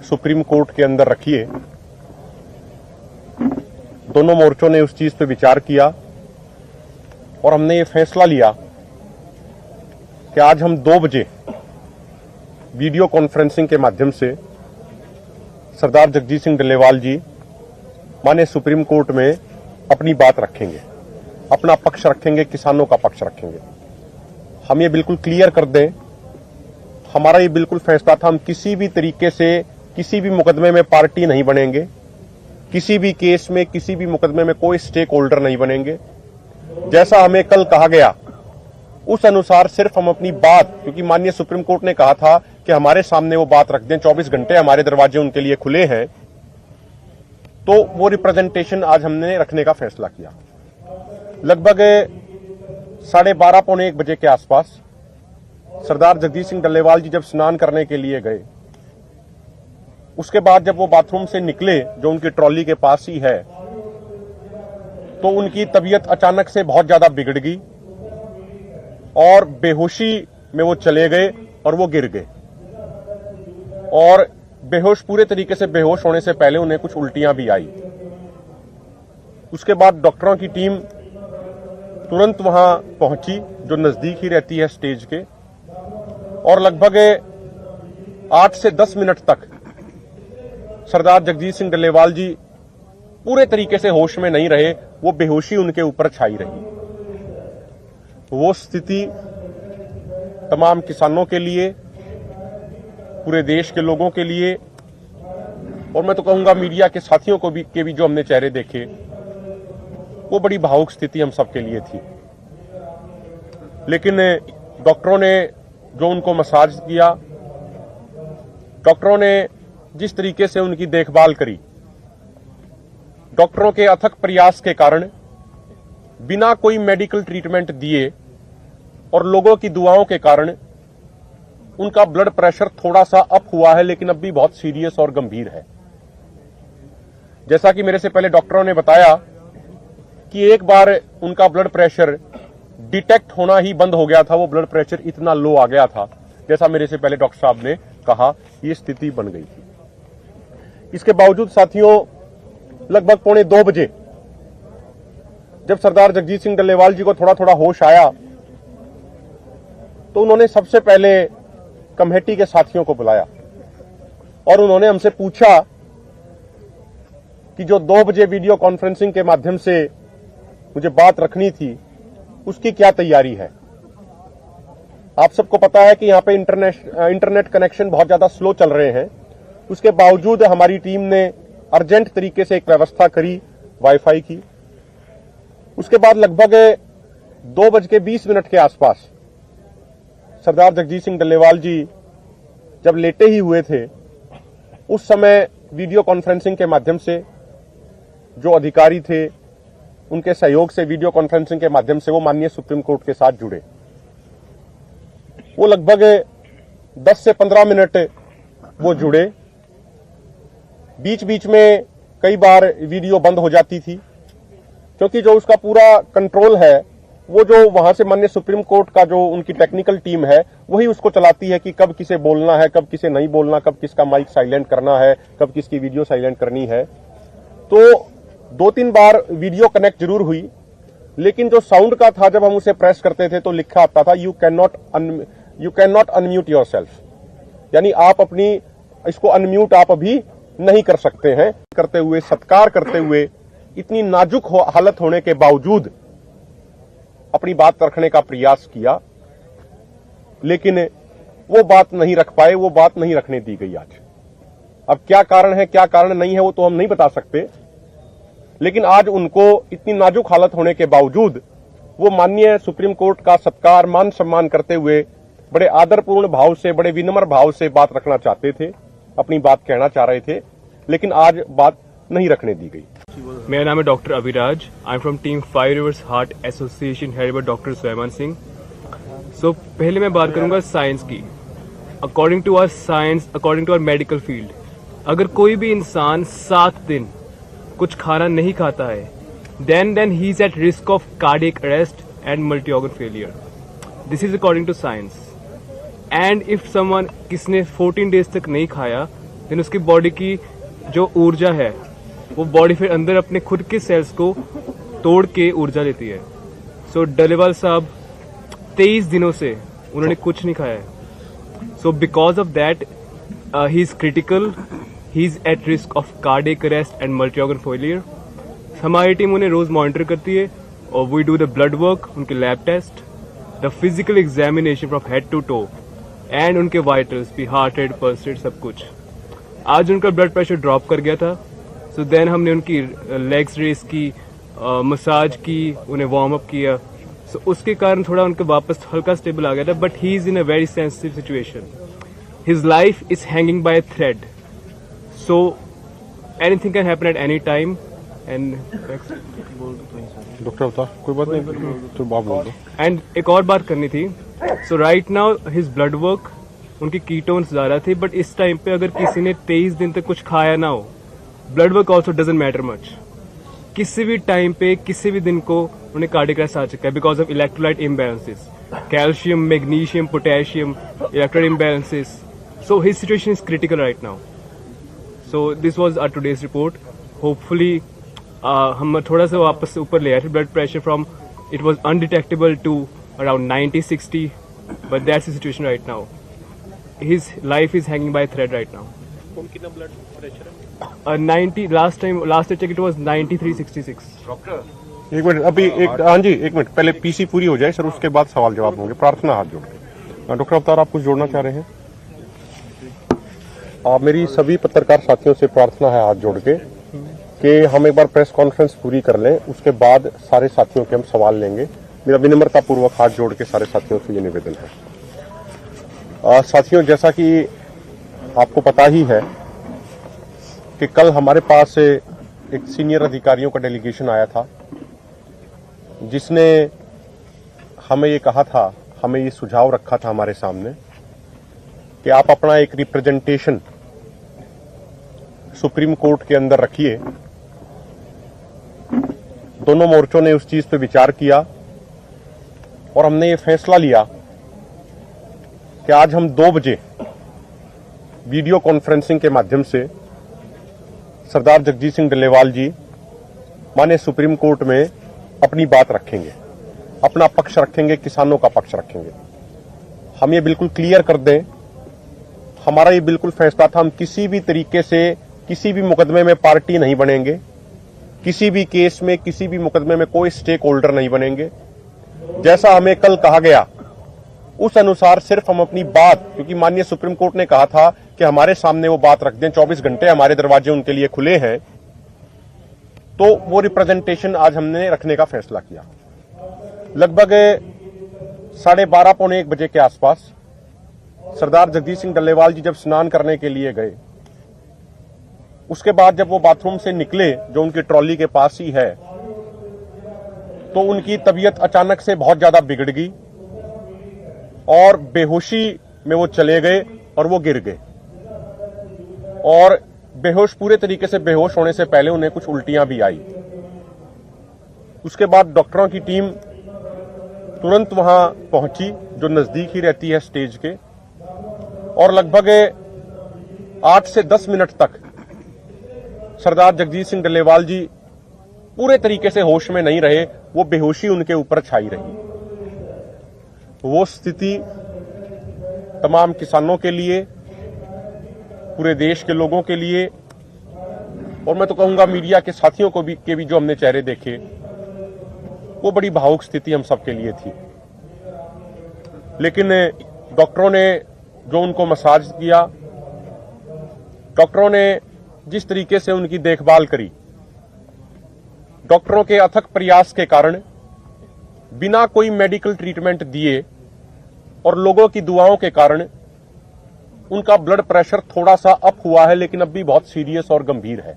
सुप्रीम कोर्ट के अंदर रखिए। दोनों मोर्चों ने उस चीज पे विचार किया और हमने ये फैसला लिया कि आज हम 2 बजे वीडियो कॉन्फ्रेंसिंग के माध्यम से सरदार जगजीत सिंह डल्लेवाल जी माननीय सुप्रीम कोर्ट में अपनी बात रखेंगे, अपना पक्ष रखेंगे, किसानों का पक्ष रखेंगे। हम ये बिल्कुल क्लियर कर दें, हमारा ये बिल्कुल फैसला था, हम किसी भी तरीके से किसी भी मुकदमे में पार्टी नहीं बनेंगे, किसी भी केस में किसी भी मुकदमे में कोई स्टेक होल्डर नहीं बनेंगे। जैसा हमें कल कहा गया उस अनुसार सिर्फ हम अपनी बात, क्योंकि माननीय सुप्रीम कोर्ट ने कहा था कि हमारे सामने वो बात रख दें, 24 घंटे हमारे दरवाजे उनके लिए खुले हैं, तो वो रिप्रेजेंटेशन आज हमने रखने का फैसला किया। लगभग 12:30 पौने 1 बजे के आसपास सरदार जगजीत सिंह डल्लेवाल जी जब स्नान करने के लिए गए, उसके बाद जब वो बाथरूम से निकले जो उनकी ट्रॉली के पास ही है, तो उनकी तबीयत अचानक से बहुत ज्यादा बिगड़ गई और बेहोशी में वो चले गए और वो गिर गए। और बेहोश, पूरे तरीके से बेहोश होने से पहले उन्हें कुछ उल्टियां भी आई। उसके बाद डॉक्टरों की टीम तुरंत वहां पहुंची जो नजदीक ही रहती है स्टेज के, और लगभग 8 से 10 मिनट तक सरदार जगजीत सिंह डल्लेवाल जी पूरे तरीके से होश में नहीं रहे, वो बेहोशी उनके ऊपर छाई रही। वो स्थिति तमाम किसानों के लिए, पूरे देश के लोगों के लिए, और मैं तो कहूंगा मीडिया के साथियों को भी जो हमने चेहरे देखे, वो बड़ी भावुक स्थिति हम सबके लिए थी। लेकिन डॉक्टरों ने जो उनको मसाज किया, डॉक्टरों ने जिस तरीके से उनकी देखभाल करी, डॉक्टरों के अथक प्रयास के कारण बिना कोई मेडिकल ट्रीटमेंट दिए और लोगों की दुआओं के कारण उनका ब्लड प्रेशर थोड़ा सा अप हुआ है, लेकिन अब भी बहुत सीरियस और गंभीर है। जैसा कि मेरे से पहले डॉक्टरों ने बताया कि एक बार उनका ब्लड प्रेशर डिटेक्ट होना ही बंद हो गया था, वो ब्लड प्रेशर इतना लो आ गया था, जैसा मेरे से पहले डॉक्टर साहब ने कहा, ये स्थिति बन गई थी। इसके बावजूद साथियों, लगभग 1:45 बजे जब सरदार जगजीत सिंह डल्लेवाल जी को थोड़ा थोड़ा होश आया, तो उन्होंने सबसे पहले कमेटी के साथियों को बुलाया और उन्होंने हमसे पूछा कि जो 2 बजे वीडियो कॉन्फ्रेंसिंग के माध्यम से मुझे बात रखनी थी, उसकी क्या तैयारी है। आप सबको पता है कि यहां पे इंटरनेट कनेक्शन बहुत ज्यादा स्लो चल रहे हैं। उसके बावजूद हमारी टीम ने अर्जेंट तरीके से एक व्यवस्था करी वाईफाई की। उसके बाद लगभग 2:20 के आसपास सरदार जगजीत सिंह डल्लेवाल जी जब लेटे ही हुए थे, उस समय वीडियो कॉन्फ्रेंसिंग के माध्यम से जो अधिकारी थे, उनके सहयोग से वीडियो कॉन्फ्रेंसिंग के माध्यम से वो माननीय सुप्रीम कोर्ट के साथ जुड़े। वो लगभग 10 से 15 मिनट वो जुड़े। बीच बीच में कई बार वीडियो बंद हो जाती थी, क्योंकि जो उसका पूरा कंट्रोल है, वो जो वहां से माननीय सुप्रीम कोर्ट का जो उनकी टेक्निकल टीम है, वही उसको चलाती है कि कब किसे बोलना है, कब किसे नहीं बोलना, कब किसका माइक साइलेंट करना है, कब किसकी वीडियो साइलेंट करनी है। तो 2-3 बार वीडियो कनेक्ट जरूर हुई, लेकिन जो साउंड का था, जब हम उसे प्रेस करते थे तो लिखा आता था you can not unmute yourself, यानी आप अपनी इसको अनम्यूट आप अभी नहीं कर सकते हैं। करते हुए, सत्कार करते हुए, इतनी नाजुक हालत होने के बावजूद अपनी बात रखने का प्रयास किया, लेकिन वो बात नहीं रख पाए, वो बात नहीं रखने दी गई आज। अब क्या कारण है, क्या कारण नहीं है, वो तो हम नहीं बता सकते, लेकिन आज उनको इतनी नाजुक हालत होने के बावजूद वो माननीय सुप्रीम कोर्ट का सत्कार, मान सम्मान करते हुए बड़े आदरपूर्ण भाव से, बड़े विनम्र भाव से बात रखना चाहते थे, अपनी बात कहना चाह रहे थे, लेकिन आज बात नहीं रखने दी गई। मेरा नाम है doctor Abhiraj. I am from team 5 reverse heart association headed by doctor Swayaman Singh. So पहले मैं बात करूंगा साइंस की। According to our science, according to our medical field, अगर कोई भी इंसान 7 दिन कुछ खाना नहीं खाता है, then he is at risk of cardiac arrest and multi-organ failure. This is according to science. And if someone किसने 14 days तक नहीं खाया, then उसकी बॉडी की जो ऊर्जा है वो बॉडी फिर अंदर अपने खुद के सेल्स को तोड़ के ऊर्जा लेती है. सो डलेवाल साहब 23 दिनों से उन्होंने कुछ नहीं खाया है. So because of that he is critical, he is at risk of cardiac arrest and multi organ failure. हमारी टीम उन्हें रोज मॉनिटर करती है और we do the blood work, उनके lab test, the physical examination from head to toe and उनके vitals भी, heart rate, pulse rate, सब कुछ. आज उनका ब्लड प्रेशर ड्रॉप कर गया था. सो देन हमने उनकी लेग्स रेस की, मसाज की, उन्हें वार्म अप किया. सो उसके कारण थोड़ा उनके वापस हल्का स्टेबल आ गया था. But he is in a very sensitive situation. His life is hanging by thread. So anything can happen at any time. And doctor अवतार कोई बात नहीं तो बात बोल दो. एंड एक और बात करनी थी. So right now his blood work, उनकी कीटोन्स ज्यादा थे. बट इस टाइम पे अगर किसी ने 23 दिन तक कुछ खाया ना हो, blood work also doesn't matter much. किसी भी टाइम पे किसी भी दिन को उन्हें कार्डियक अरेस्ट आ चुका है because of electrolyte imbalances, calcium, magnesium, potassium, electrolyte imbalances. So his situation is critical right now. So this was our today's report. Hopefully हम थोड़ा सा वापस ऊपर ले आए थे blood pressure from it was undetectable to around 90-60, but that's the situation right now. His life is hanging by a thread right now. कौन कितना ब्लड प्रेशर है? 90. Last I checked it was 93-66. एक मिनट अभी एक हाँ जी एक minute पहले PC पूरी हो जाए सर, उसके बाद सवाल जवाब होंगे. प्रार्थना हाथ जोड़ के. डॉक्टर अवतार आप कुछ जोड़ना चाह रहे हैं? मेरी सभी पत्रकार साथियों से प्रार्थना है हाथ जोड़ के कि हम एक बार प्रेस कॉन्फ्रेंस पूरी कर लें, उसके बाद सारे साथियों के हम सवाल लेंगे. मेरा विनम्रता पूर्वक हाथ जोड़ के सारे साथियों से ये निवेदन है. साथियों, जैसा कि आपको पता ही है कि कल हमारे पास एक सीनियर अधिकारियों का डेलीगेशन आया था जिसने हमें ये कहा था, हमें ये सुझाव रखा था हमारे सामने कि आप अपना एक रिप्रेजेंटेशन सुप्रीम कोर्ट के अंदर रखिए. दोनों मोर्चों ने उस चीज पे विचार किया और हमने ये फैसला लिया कि आज हम 2 बजे वीडियो कॉन्फ्रेंसिंग के माध्यम से सरदार जगजीत सिंह डल्लेवाल जी माननीय सुप्रीम कोर्ट में अपनी बात रखेंगे, अपना पक्ष रखेंगे, किसानों का पक्ष रखेंगे. हम ये बिल्कुल क्लियर कर दें, हमारा ये बिल्कुल फैसला था, हम किसी भी तरीके से किसी भी मुकदमे में पार्टी नहीं बनेंगे, किसी भी केस में किसी भी मुकदमे में कोई स्टेक होल्डर नहीं बनेंगे. जैसा हमें कल कहा गया उस अनुसार सिर्फ हम अपनी बात, क्योंकि माननीय सुप्रीम कोर्ट ने कहा था कि हमारे सामने वो बात रख दें, 24 घंटे हमारे दरवाजे उनके लिए खुले हैं, तो वो रिप्रेजेंटेशन आज हमने रखने का फैसला किया. लगभग 12:30 पौने 1 बजे के आसपास सरदार जगजीत सिंह डल्लेवाल जी जब स्नान करने के लिए गए, उसके बाद जब वो बाथरूम से निकले जो उनकी ट्रॉली के पास ही है, तो उनकी तबीयत अचानक से बहुत ज्यादा बिगड़ गई और बेहोशी में वो चले गए और वो गिर गए. और बेहोश, पूरे तरीके से बेहोश होने से पहले उन्हें कुछ उल्टियां भी आई. उसके बाद डॉक्टरों की टीम तुरंत वहां पहुंची जो नजदीक ही रहती है स्टेज के, और लगभग 8 से 10 मिनट तक सरदार जगजीत सिंह डल्लेवाल जी पूरे तरीके से होश में नहीं रहे, वो बेहोशी उनके ऊपर छाई रही. वो स्थिति तमाम किसानों के लिए, पूरे देश के लोगों के लिए, और मैं तो कहूंगा मीडिया के साथियों को भी जो हमने चेहरे देखे, वो बड़ी भावुक स्थिति हम सबके लिए थी. लेकिन डॉक्टरों ने जो उनको मसाज किया, डॉक्टरों ने जिस तरीके से उनकी देखभाल करी, डॉक्टरों के अथक प्रयास के कारण, बिना कोई मेडिकल ट्रीटमेंट दिए और लोगों की दुआओं के कारण उनका ब्लड प्रेशर थोड़ा सा अप हुआ है, लेकिन अब भी बहुत सीरियस और गंभीर है.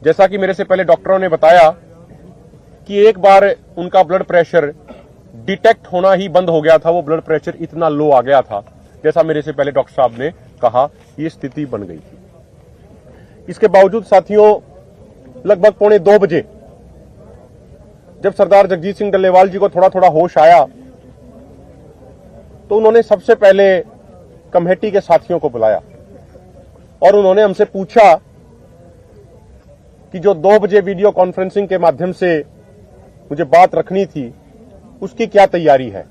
जैसा कि मेरे से पहले डॉक्टरों ने बताया कि एक बार उनका ब्लड प्रेशर डिटेक्ट होना ही बंद हो गया था, वो ब्लड प्रेशर इतना लो आ गया था, जैसा मेरे से पहले डॉक्टर साहब ने कहा, ये स्थिति बन गई थी. इसके बावजूद साथियों, लगभग 1:45 बजे जब सरदार जगजीत सिंह डल्लेवाल जी को थोड़ा थोड़ा होश आया तो उन्होंने सबसे पहले कमेटी के साथियों को बुलाया और उन्होंने हमसे पूछा कि जो 2 बजे वीडियो कॉन्फ्रेंसिंग के माध्यम से मुझे बात रखनी थी उसकी क्या तैयारी है।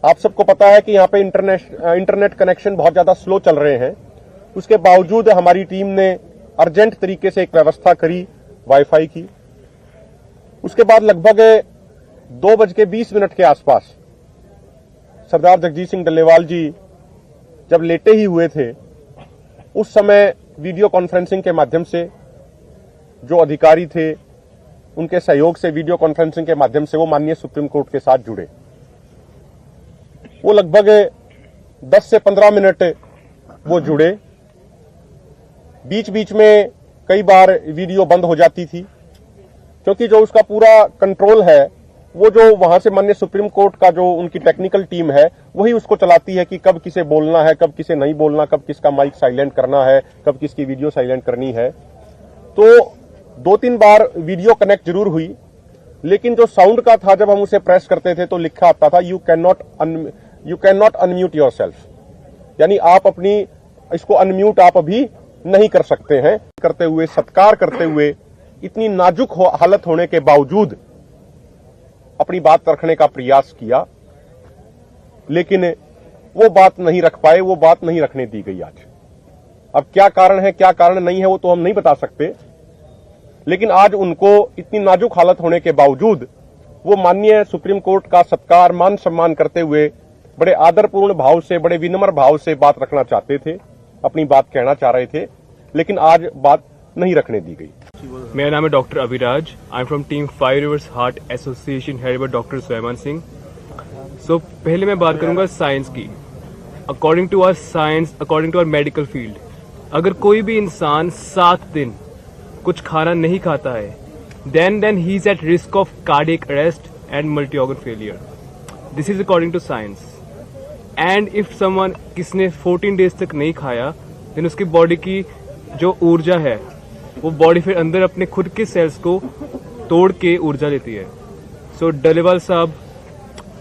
आप सबको पता है कि यहां पे इंटरनेट कनेक्शन बहुत ज्यादा स्लो चल रहे हैं, उसके बावजूद हमारी टीम ने अर्जेंट तरीके से एक व्यवस्था करी वाईफाई की। उसके बाद लगभग 2:20 के आसपास सरदार जगजीत सिंह डल्लेवाल जी जब लेटे ही हुए थे, उस समय वीडियो कॉन्फ्रेंसिंग के माध्यम से जो अधिकारी थे उनके सहयोग से वीडियो कॉन्फ्रेंसिंग के माध्यम से वो माननीय सुप्रीम कोर्ट के साथ जुड़े। वो लगभग 10 से 15 मिनट वो जुड़े। बीच बीच में कई बार वीडियो बंद हो जाती थी क्योंकि जो उसका पूरा कंट्रोल है वो जो वहां से माननीय सुप्रीम कोर्ट का जो उनकी टेक्निकल टीम है वही उसको चलाती है कि कब किसे बोलना है, कब किसे नहीं बोलना, कब किसका माइक साइलेंट करना है, कब किसकी वीडियो साइलेंट करनी है। तो 2-3 बार वीडियो कनेक्ट जरूर हुई, लेकिन जो साउंड का था जब हम उसे प्रेस करते थे तो लिखा आता था you can not unmute yourself, यानी आप अपनी इसको अनम्यूट आप अभी नहीं कर सकते हैं। करते हुए, सत्कार करते हुए, इतनी नाजुक हालत होने के बावजूद अपनी बात रखने का प्रयास किया, लेकिन वो बात नहीं रख पाए, वो बात नहीं रखने दी गई आज। अब क्या कारण है, क्या कारण नहीं है वो तो हम नहीं बता सकते, लेकिन आज उनको इतनी नाजुक हालत होने के बावजूद वो माननीय सुप्रीम कोर्ट का सत्कार, मान सम्मान करते हुए बड़े आदरपूर्ण भाव से, बड़े विनम्र भाव से बात रखना चाहते थे, अपनी बात कहना चाह रहे थे, लेकिन आज बात नहीं रखने दी गई। मेरा नाम है doctor Abhiraj. I am from team 5 reverse heart association headed by doctor Swayaman Singh. So पहले मैं बात करूंगा साइंस की। According to our science, according to our medical field, अगर कोई भी इंसान 7 दिन कुछ खाना नहीं खाता है, then he is at risk of cardiac arrest and multi-organ failure. This is according to science. And if someone किसने 14 days तक नहीं खाया, then उसकी बॉडी की जो ऊर्जा है वो बॉडी फिर अंदर अपने खुद के सेल्स को तोड़ के ऊर्जा लेती है। सो डल्लेवाल साहब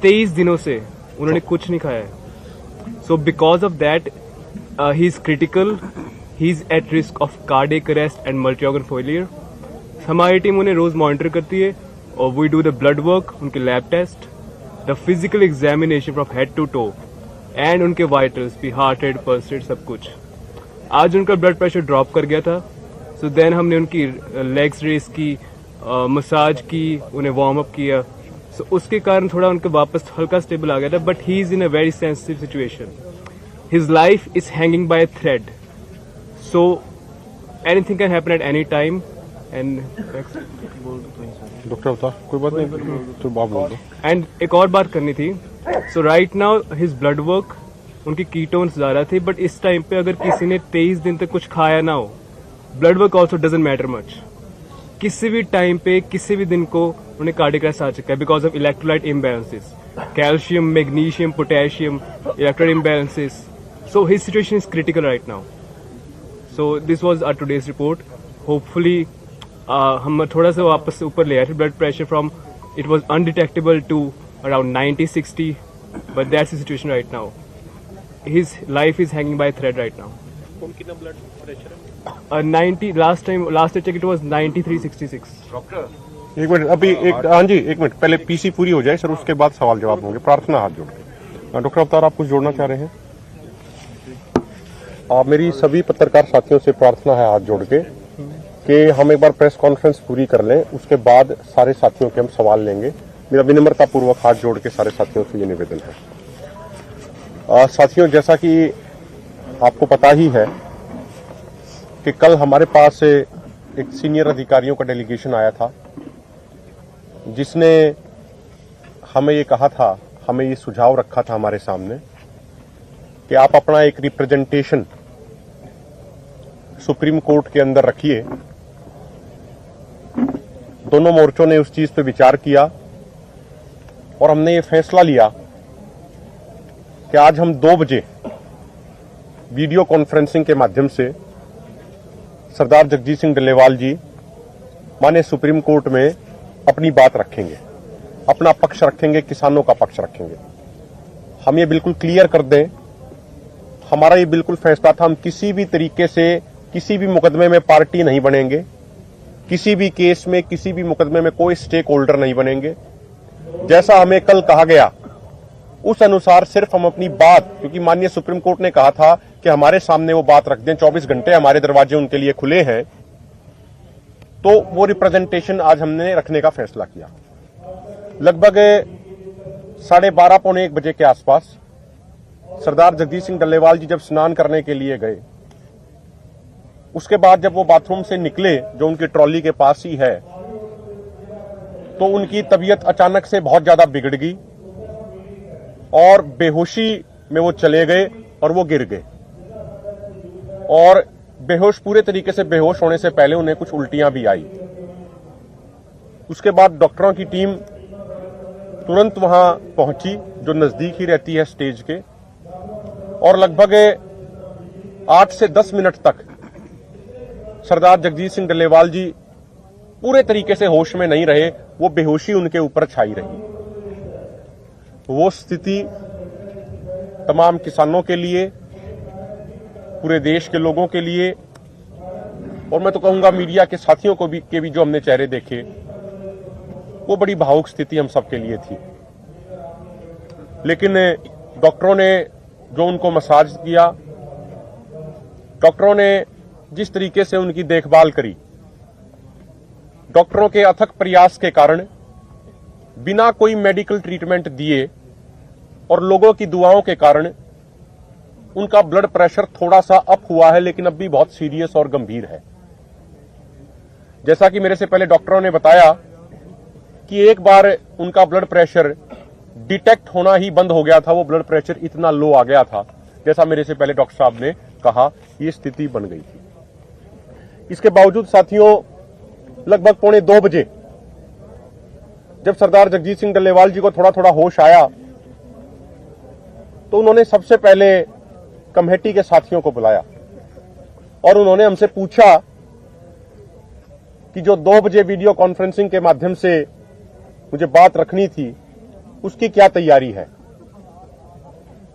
23 दिनों से उन्होंने कुछ नहीं खाया है। So because of that he is critical, he is at risk of cardiac arrest and multi organ failure. हमारी टीम उन्हें रोज मॉनिटर करती है और we do the blood work, उनके lab test, the physical examination from head to toe and उनके vitals भी, heart rate, pulse rate, सब कुछ। आज उनका ब्लड प्रेशर ड्रॉप कर गया था, सो देन हमने उनकी लेग्स रेस की, मसाज की, उन्हें वार्म अप किया। सो उसके कारण थोड़ा उनका वापस हल्का स्टेबल आ गया था, but he is in a very sensitive situation. His life is hanging by a thread, so anything can happen at any time. And doctor बता, कोई बात नहीं तो बात बोल दो। एंड एक और बात करनी थी। So right now his blood work, उनकी कीटोन्स ज्यादा थे, बट इस टाइम पे अगर किसी ने 23 दिन तक कुछ खाया ना हो, blood work also doesn't matter much. किसी भी टाइम पे, किसी भी दिन को उन्हें कार्डियक अरेस्ट आ चुका है because of electrolyte imbalances, calcium, magnesium, potassium, electrolyte imbalances. So his situation is critical right now. So this was our today's report. Hopefully हम थोड़ा सा वापस से ऊपर ले आए थे blood pressure from it was undetectable to around 90-60, but that's the situation right now. His life is hanging by a thread right now. कौन कितना ब्लड प्रेशर है? 90 last I checked it was 93-66. एक मिनट, अभी एक, हाँ जी एक minute, पहले PC पूरी हो जाए सर, उसके बाद सवाल जवाब होंगे। प्रार्थना हाथ जोड़ के। डॉक्टर अवतार, आप कुछ जोड़ना चाह रहे हैं? मेरी सभी पत्रकार साथियों से प्रार्थना है हाथ जोड़ के कि हम एक बार प्रेस कॉन्फ्रेंस पूरी कर लें, उसके बाद सारे साथियों के हम सवाल लेंगे। मेरा विनम्रता पूर्वक हाथ जोड़ के सारे साथियों से ये निवेदन है। साथियों, जैसा कि आपको पता ही है कि कल हमारे पास एक सीनियर अधिकारियों का डेलीगेशन आया था, जिसने हमें ये कहा था, हमें ये सुझाव रखा था हमारे सामने कि आप अपना एक रिप्रेजेंटेशन सुप्रीम कोर्ट के अंदर रखिए। दोनों मोर्चों ने उस चीज पे विचार किया और हमने ये फैसला लिया कि आज हम 2 बजे वीडियो कॉन्फ्रेंसिंग के माध्यम से सरदार जगजीत सिंह डल्लेवाल जी माननीय सुप्रीम कोर्ट में अपनी बात रखेंगे, अपना पक्ष रखेंगे, किसानों का पक्ष रखेंगे। हम ये बिल्कुल क्लियर कर दें, हमारा ये बिल्कुल फैसला था, हम किसी भी तरीके से किसी भी मुकदमे में पार्टी नहीं बनेंगे, किसी भी केस में, किसी भी मुकदमे में कोई स्टेक होल्डर नहीं बनेंगे। जैसा हमें कल कहा गया उस अनुसार सिर्फ हम अपनी बात, क्योंकि माननीय सुप्रीम कोर्ट ने कहा था कि हमारे सामने वो बात रख दें, 24 घंटे हमारे दरवाजे उनके लिए खुले हैं, तो वो रिप्रेजेंटेशन आज हमने रखने का फैसला किया। लगभग 12:30 पौने 1 बजे के आसपास सरदार जगदीश सिंह डल्लेवाल जी जब स्नान करने के लिए गए, उसके बाद जब वो बाथरूम से निकले, जो उनकी ट्रॉली के पास ही है, तो उनकी तबीयत अचानक से बहुत ज्यादा बिगड़ गई और बेहोशी में वो चले गए और वो गिर गए। और बेहोश, पूरे तरीके से बेहोश होने से पहले उन्हें कुछ उल्टियां भी आई। उसके बाद डॉक्टरों की टीम तुरंत वहां पहुंची, जो नजदीक ही रहती है स्टेज के, और लगभग 8 से 10 मिनट तक सरदार जगदीश सिंह डल्लेवाल जी पूरे तरीके से होश में नहीं रहे, वो बेहोशी उनके ऊपर छाई रही। वो स्थिति तमाम किसानों के लिए, पूरे देश के लोगों के लिए, और मैं तो कहूंगा मीडिया के साथियों को भी जो हमने चेहरे देखे, वो बड़ी भावुक स्थिति हम सबके लिए थी। लेकिन डॉक्टरों ने जो उनको मसाज किया, डॉक्टरों ने जिस तरीके से उनकी देखभाल करी, डॉक्टरों के अथक प्रयास के कारण, बिना कोई मेडिकल ट्रीटमेंट दिए और लोगों की दुआओं के कारण, उनका ब्लड प्रेशर थोड़ा सा अप हुआ है, लेकिन अब भी बहुत सीरियस और गंभीर है। जैसा कि मेरे से पहले डॉक्टरों ने बताया कि एक बार उनका ब्लड प्रेशर डिटेक्ट होना ही बंद हो गया था, वो ब्लड प्रेशर इतना लो आ गया था, जैसा मेरे से पहले डॉक्टर साहब ने कहा, ये स्थिति बन गई थी। इसके बावजूद साथियों, लगभग 1:45 बजे जब सरदार जगजीत सिंह डल्लेवाल जी को थोड़ा थोड़ा होश आया, तो उन्होंने सबसे पहले कमेटी के साथियों को बुलाया और उन्होंने हमसे पूछा कि जो 2 बजे वीडियो कॉन्फ्रेंसिंग के माध्यम से मुझे बात रखनी थी, उसकी क्या तैयारी है।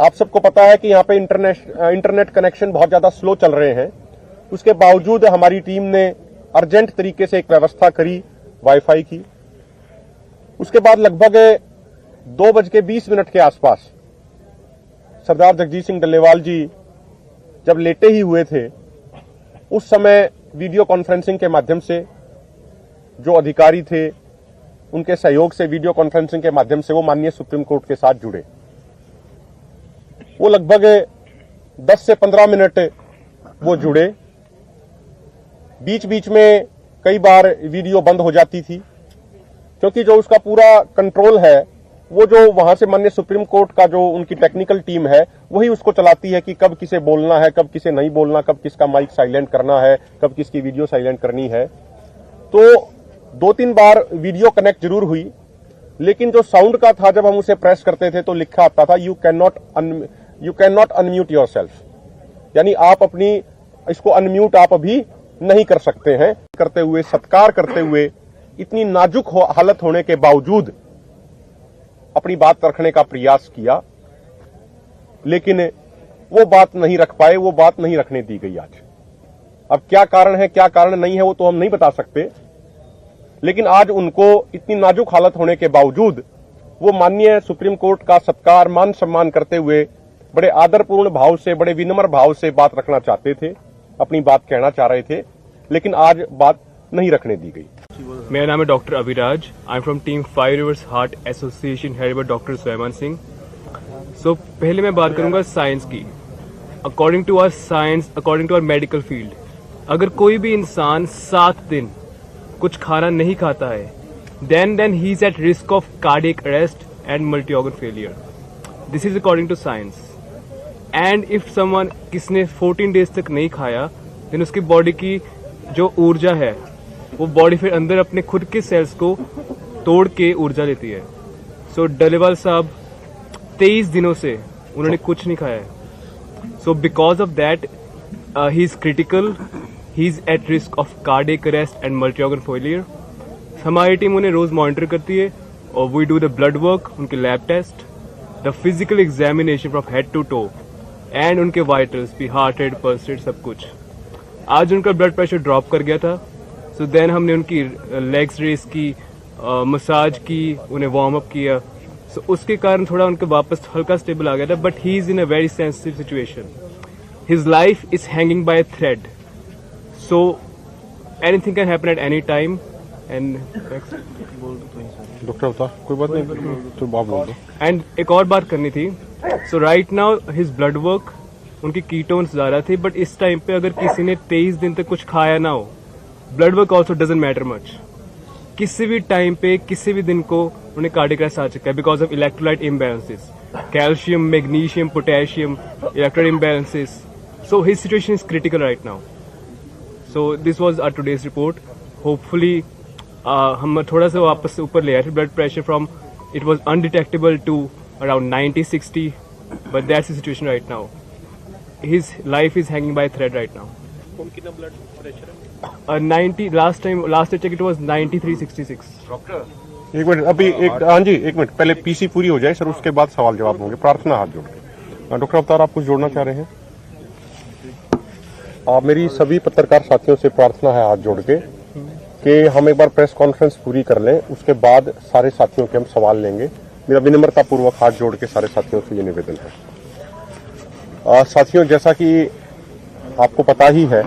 आप सबको पता है कि यहां पे इंटरनेट कनेक्शन बहुत ज्यादा स्लो चल रहे हैं। उसके बावजूद हमारी टीम ने अर्जेंट तरीके से एक व्यवस्था करी वाईफाई की। उसके बाद लगभग 2:20 के आसपास सरदार जगजीत सिंह डल्लेवाल जी जब लेटे ही हुए थे, उस समय वीडियो कॉन्फ्रेंसिंग के माध्यम से जो अधिकारी थे, उनके सहयोग से वीडियो कॉन्फ्रेंसिंग के माध्यम से वो माननीय सुप्रीम कोर्ट के साथ जुड़े। वो लगभग 10 से 15 मिनट वो जुड़े। बीच बीच में कई बार वीडियो बंद हो जाती थी, क्योंकि जो उसका पूरा कंट्रोल है, वो जो वहां से माननीय सुप्रीम कोर्ट का जो उनकी टेक्निकल टीम है, वही उसको चलाती है कि कब किसे बोलना है, कब किसे नहीं बोलना, कब किसका माइक साइलेंट करना है, कब किसकी वीडियो साइलेंट करनी है। तो 2-3 बार वीडियो कनेक्ट जरूर हुई, लेकिन जो साउंड का था, जब हम उसे प्रेस करते थे तो लिखा आता था you can not unmute yourself, यानी आप अपनी इसको अनम्यूट आप अभी नहीं कर सकते हैं। करते हुए, सत्कार करते हुए, इतनी नाजुक हालत होने के बावजूद अपनी बात रखने का प्रयास किया, लेकिन वो बात नहीं रख पाए, वो बात नहीं रखने दी गई आज। अब क्या कारण है, क्या कारण नहीं है, वो तो हम नहीं बता सकते, लेकिन आज उनको इतनी नाजुक हालत होने के बावजूद वो माननीय सुप्रीम कोर्ट का सत्कार, मान सम्मान करते हुए बड़े आदरपूर्ण भाव से, बड़े विनम्र भाव से बात रखना चाहते थे, अपनी बात कहना चाह रहे थे, लेकिन आज बात नहीं रखने दी गई। मेरा नाम है doctor Abhiraj. I am from team 5 reverse heart association headed by doctor Swayaman Singh. So पहले मैं बात करूंगा साइंस की। According to our science, according to our medical field, अगर कोई भी इंसान 7 दिन कुछ खाना नहीं खाता है, then he is at risk of cardiac arrest and multi-organ failure. This is according to science. And if someone किसने 14 days तक नहीं खाया, then उसकी बॉडी की जो ऊर्जा है, वो बॉडी फिर अंदर अपने खुद के सेल्स को तोड़ के ऊर्जा लेती है। सो डल्लेवाल साहब 23 दिनों से उन्होंने कुछ नहीं खाया है। So because of that he is critical, he is at risk of cardiac arrest and multi-organ failure. हमारी टीम उन्हें रोज मॉनिटर करती है और we do the blood work, उनके lab test, the physical examination from head to toe and उनके vitals भी, heart rate, pulse rate, सब कुछ। आज उनका ब्लड प्रेशर ड्रॉप कर गया था, सो देन हमने उनकी लेग्स रेस की, मसाज की, उन्हें वार्म अप किया, सो उसके कारण थोड़ा उनके वापस हल्का स्टेबल आ गया था। But he is in a very sensitive situation, his life is hanging by a thread, so anything can happen at any time. And doctor बता, कोई बात नहीं तो बात बोल दो। एंड एक और बात करनी थी, so right now his blood work, उनकी कीटोन्स ज्यादा थे, बट इस टाइम पे अगर किसी ने 23 दिन तक कुछ खाया ना हो, blood work also doesn't matter much. किसी भी टाइम पे, किसी भी दिन को उन्हें कार्डियक अरेस्ट आ चुका है because of electrolyte imbalances, calcium, magnesium, potassium, electrolyte imbalances. So his situation is critical right now. So this was our today's report. Hopefully हम थोड़ा सा वापस से ऊपर ले आए थे blood pressure from, it was undetectable to around 90-60, but that's the situation right now. His life is hanging by thread right now. कौन कितना ब्लड प्रेशर है? 90 लास्ट चेक इट वाज 93-66। एक मिनट, अभी एक, हाँ जी एक मिनट, पहले पीसी पूरी हो जाए सर, उसके बाद सवाल जवाब होंगे। प्रार्थना हाथ जोड़ के। डॉक्टर अवतार, आप कुछ जोड़ना चाह रहे हैं? मेरी सभी पत्रकार साथियों से प्रार्थना है हाथ जोड़ के कि हम एक बार प्रेस कॉन्फ्रेंस पूरी कर लें, उसके बाद सारे साथियों के हम सवाल लेंगे। मेरा विनम्रता पूर्वक हाथ जोड़ के सारे साथियों से ये निवेदन है। साथियों, जैसा कि आपको पता ही है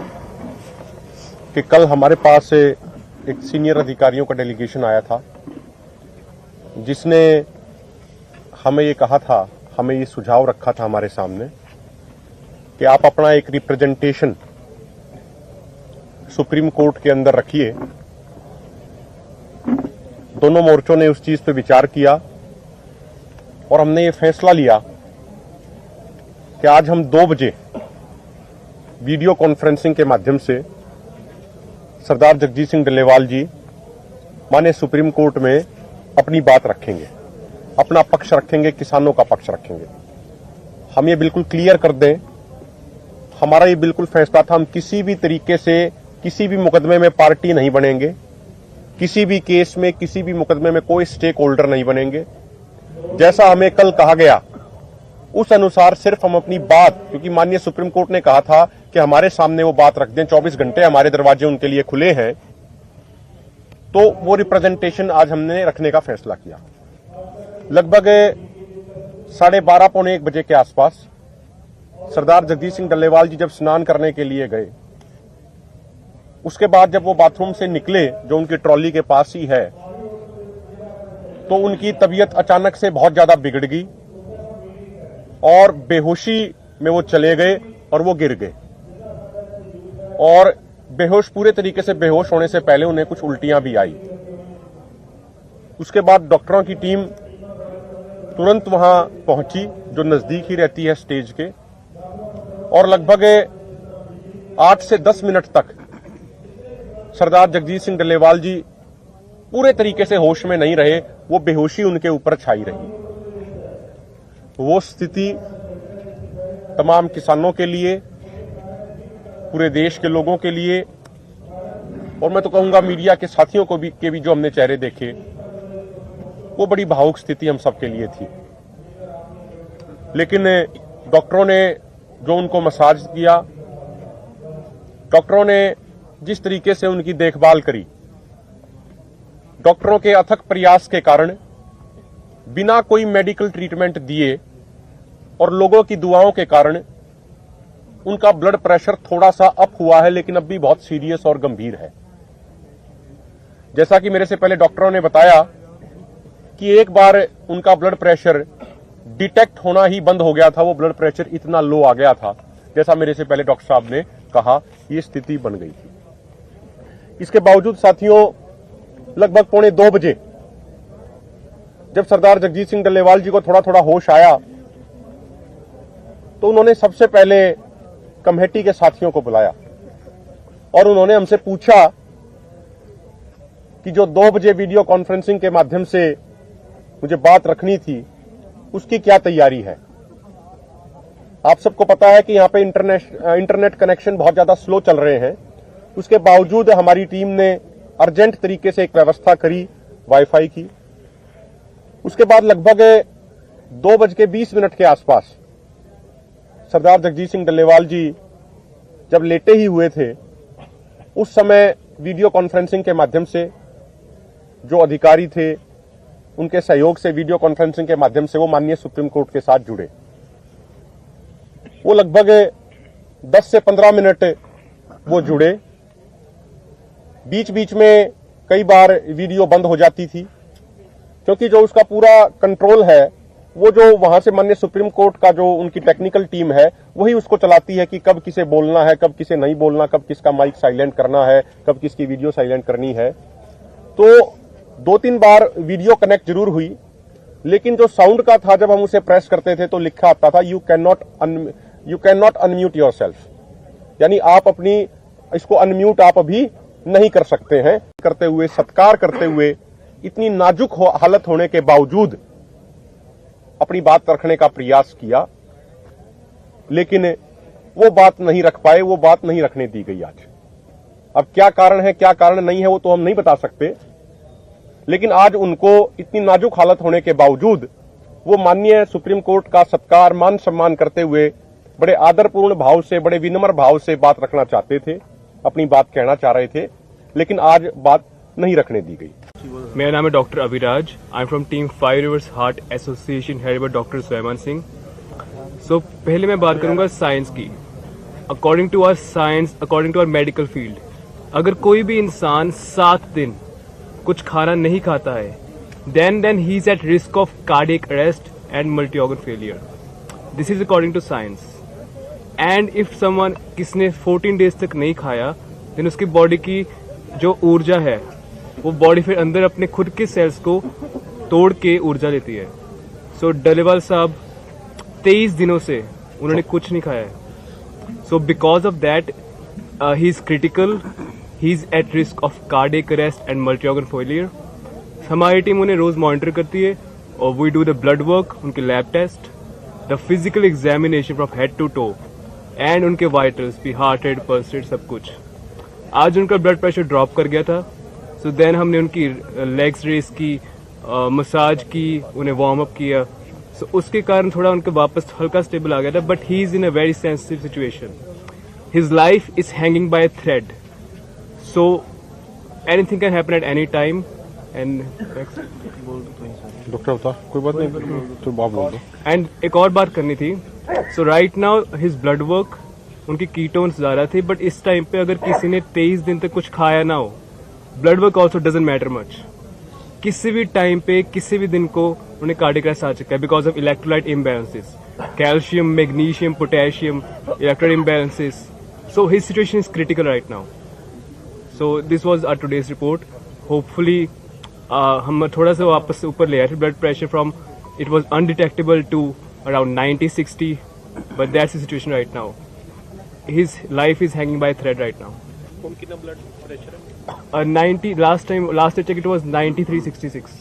कि कल हमारे पास एक सीनियर अधिकारियों का डेलीगेशन आया था, जिसने हमें ये कहा था, हमें ये सुझाव रखा था हमारे सामने कि आप अपना एक रिप्रेजेंटेशन सुप्रीम कोर्ट के अंदर रखिए। दोनों मोर्चों ने उस चीज पे विचार किया और हमने ये फैसला लिया कि आज हम 2 बजे वीडियो कॉन्फ्रेंसिंग के माध्यम से सरदार जगजीत सिंह डल्लेवाल जी माननीय सुप्रीम कोर्ट में अपनी बात रखेंगे, अपना पक्ष रखेंगे, किसानों का पक्ष रखेंगे। हम ये बिल्कुल क्लियर कर दें, हमारा ये बिल्कुल फैसला था, हम किसी भी तरीके से किसी भी मुकदमे में पार्टी नहीं बनेंगे, किसी भी केस में, किसी भी मुकदमे में कोई स्टेक होल्डर नहीं बनेंगे। जैसा हमें कल कहा गया उस अनुसार सिर्फ हम अपनी बात, क्योंकि माननीय सुप्रीम कोर्ट ने कहा था कि हमारे सामने वो बात रख दें, 24 घंटे हमारे दरवाजे उनके लिए खुले हैं, तो वो रिप्रेजेंटेशन आज हमने रखने का फैसला किया। लगभग 12:30 पौने 1 बजे के आसपास सरदार जगजीत सिंह डल्लेवाल जी जब स्नान करने के लिए गए, उसके बाद जब वो बाथरूम से निकले, जो उनकी ट्रॉली के पास ही है, तो उनकी तबीयत अचानक से बहुत ज्यादा बिगड़ गई और बेहोशी में वो चले गए और वो गिर गए। और बेहोश, पूरे तरीके से बेहोश होने से पहले उन्हें कुछ उल्टियां भी आई। उसके बाद डॉक्टरों की टीम तुरंत वहां पहुंची, जो नजदीक ही रहती है स्टेज के, और लगभग 8 से 10 मिनट तक सरदार जगजीत सिंह डल्लेवाल जी पूरे तरीके से होश में नहीं रहे, वो बेहोशी उनके ऊपर छाई रही। वो स्थिति तमाम किसानों के लिए, पूरे देश के लोगों के लिए, और मैं तो कहूंगा मीडिया के साथियों को भी जो हमने चेहरे देखे, वो बड़ी भावुक स्थिति हम सबके लिए थी। लेकिन डॉक्टरों ने जो उनको मसाज किया, डॉक्टरों ने जिस तरीके से उनकी देखभाल करी, डॉक्टरों के अथक प्रयास के कारण बिना कोई मेडिकल ट्रीटमेंट दिए और लोगों की दुआओं के कारण उनका ब्लड प्रेशर थोड़ा सा अप हुआ है, लेकिन अब भी बहुत सीरियस और गंभीर है। जैसा कि मेरे से पहले डॉक्टरों ने बताया कि एक बार उनका ब्लड प्रेशर डिटेक्ट होना ही बंद हो गया था, वो ब्लड प्रेशर इतना लो आ गया था, जैसा मेरे से पहले डॉक्टर साहब ने कहा, ये स्थिति बन गई थी। इसके बावजूद साथियों, लगभग 1:45 बजे जब सरदार जगजीत सिंह डल्लेवाल जी को थोड़ा थोड़ा होश आया, तो उन्होंने सबसे पहले कमेटी के साथियों को बुलाया और उन्होंने हमसे पूछा कि जो 2 बजे वीडियो कॉन्फ्रेंसिंग के माध्यम से मुझे बात रखनी थी, उसकी क्या तैयारी है। आप सबको पता है कि यहां पे इंटरनेट कनेक्शन बहुत ज्यादा स्लो चल रहे हैं। उसके बावजूद हमारी टीम ने अर्जेंट तरीके से एक व्यवस्था करी वाईफाई की। उसके बाद लगभग 2:20 के आसपास सरदार जगजीत सिंह डल्लेवाल जी जब लेटे ही हुए थे, उस समय वीडियो कॉन्फ्रेंसिंग के माध्यम से जो अधिकारी थे उनके सहयोग से वीडियो कॉन्फ्रेंसिंग के माध्यम से वो माननीय सुप्रीम कोर्ट के साथ जुड़े। वो लगभग 10 से 15 मिनट वो जुड़े। बीच बीच में कई बार वीडियो बंद हो जाती थी, क्योंकि जो उसका पूरा कंट्रोल है वो जो वहां से माननीय सुप्रीम कोर्ट का जो उनकी टेक्निकल टीम है वही उसको चलाती है कि कब किसे बोलना है, कब किसे नहीं बोलना, कब किसका माइक साइलेंट करना है, कब किसकी वीडियो साइलेंट करनी है। तो 2-3 बार वीडियो कनेक्ट जरूर हुई, लेकिन जो साउंड का था जब हम उसे प्रेस करते थे तो लिखा आता था you can not unmute yourself, यानी आप अपनी इसको अनम्यूट आप अभी नहीं कर सकते हैं। करते हुए, सत्कार करते हुए, इतनी नाजुक हालत होने के बावजूद अपनी बात रखने का प्रयास किया, लेकिन वो बात नहीं रख पाए, वो बात नहीं रखने दी गई आज। अब क्या कारण है, क्या कारण नहीं है, वो तो हम नहीं बता सकते, लेकिन आज उनको इतनी नाजुक हालत होने के बावजूद वो माननीय सुप्रीम कोर्ट का सत्कार, मान सम्मान करते हुए बड़े आदरपूर्ण भाव से, बड़े विनम्र भाव से बात रखना चाहते थे, अपनी बात कहना चाह रहे थे, लेकिन आज बात नहीं रखने दी गई। मेरा नाम है doctor Abhiraj. I am from team 5 reverse heart association headed by doctor Swayaman Singh. So पहले मैं बात करूंगा साइंस की। According to our science, according to our medical field, अगर कोई भी इंसान 7 दिन कुछ खाना नहीं खाता है, then he is at risk of cardiac arrest and multi-organ failure. This is according to science. And if someone किसने 14 days तक नहीं खाया, then उसकी बॉडी की जो ऊर्जा है वो बॉडी फिर अंदर अपने खुद के सेल्स को तोड़ के ऊर्जा देती है। सो डल्लेवाल साहब 23 दिनों से उन्होंने कुछ नहीं खाया है। So because of that he is critical, he is at risk of cardiac arrest and multi organ failure. हमारी टीम उन्हें रोज मॉनिटर करती है और we do the blood work, उनके lab test, the physical examination from head to toe and उनके vitals भी, heart rate, pulse rate, सब कुछ। आज उनका ब्लड प्रेशर ड्रॉप कर गया था। सो देन हमने उनकी लेग्स रेस की, मसाज की, उन्हें वार्म अप किया। सो उसके कारण थोड़ा उनका वापस हल्का स्टेबल आ गया था, but he is in a very sensitive situation. His life is hanging by a thread, so anything can happen at any time. And doctor बता, कोई बात नहीं तो बात बोल दो। एंड एक और बात करनी थी। So right now his blood work, उनकी कीटोन्स ज्यादा थे, बट इस टाइम पे अगर किसी ने 23 दिन तक कुछ खाया ना हो, blood work also doesn't matter much. किसी भी टाइम पे, किसी भी दिन को उन्हें कार्डियक अरेस्ट आ चुका है because of electrolyte imbalances, calcium, magnesium, potassium, electrolyte imbalances. So his situation is critical right now. So this was our today's report. Hopefully हम थोड़ा सा वापस ऊपर ले आए थे blood pressure from, it was undetectable to around 90-60, but that's the situation right now. His life is hanging by a thread right now. कौन कितना ब्लड प्रेशर है? 90 last I checked it was 93-66.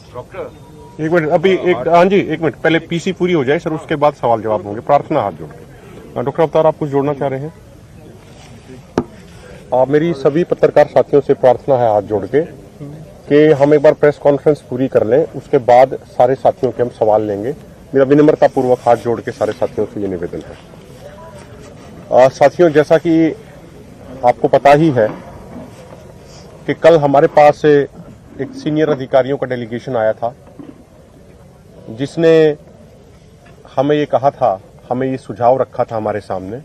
एक मिनट, अभी एक, हाँ जी एक minute, पहले PC पूरी हो जाए सर, उसके बाद सवाल जवाब होंगे। प्रार्थना हाथ जोड़ के। डॉक्टर अवतार, आप कुछ जोड़ना चाह रहे हैं? मेरी सभी पत्रकार साथियों से प्रार्थना है हाथ जोड़ के कि हम एक बार प्रेस कॉन्फ्रेंस पूरी कर लें, उसके बाद सारे साथियों के हम सवाल लेंगे। मेरा विनम्रता पूर्वक हाथ जोड़ के सारे साथियों से ये निवेदन है। साथियों, जैसा कि आपको पता ही है कि कल हमारे पास एक सीनियर अधिकारियों का डेलीगेशन आया था, जिसने हमें ये कहा था, हमें ये सुझाव रखा था हमारे सामने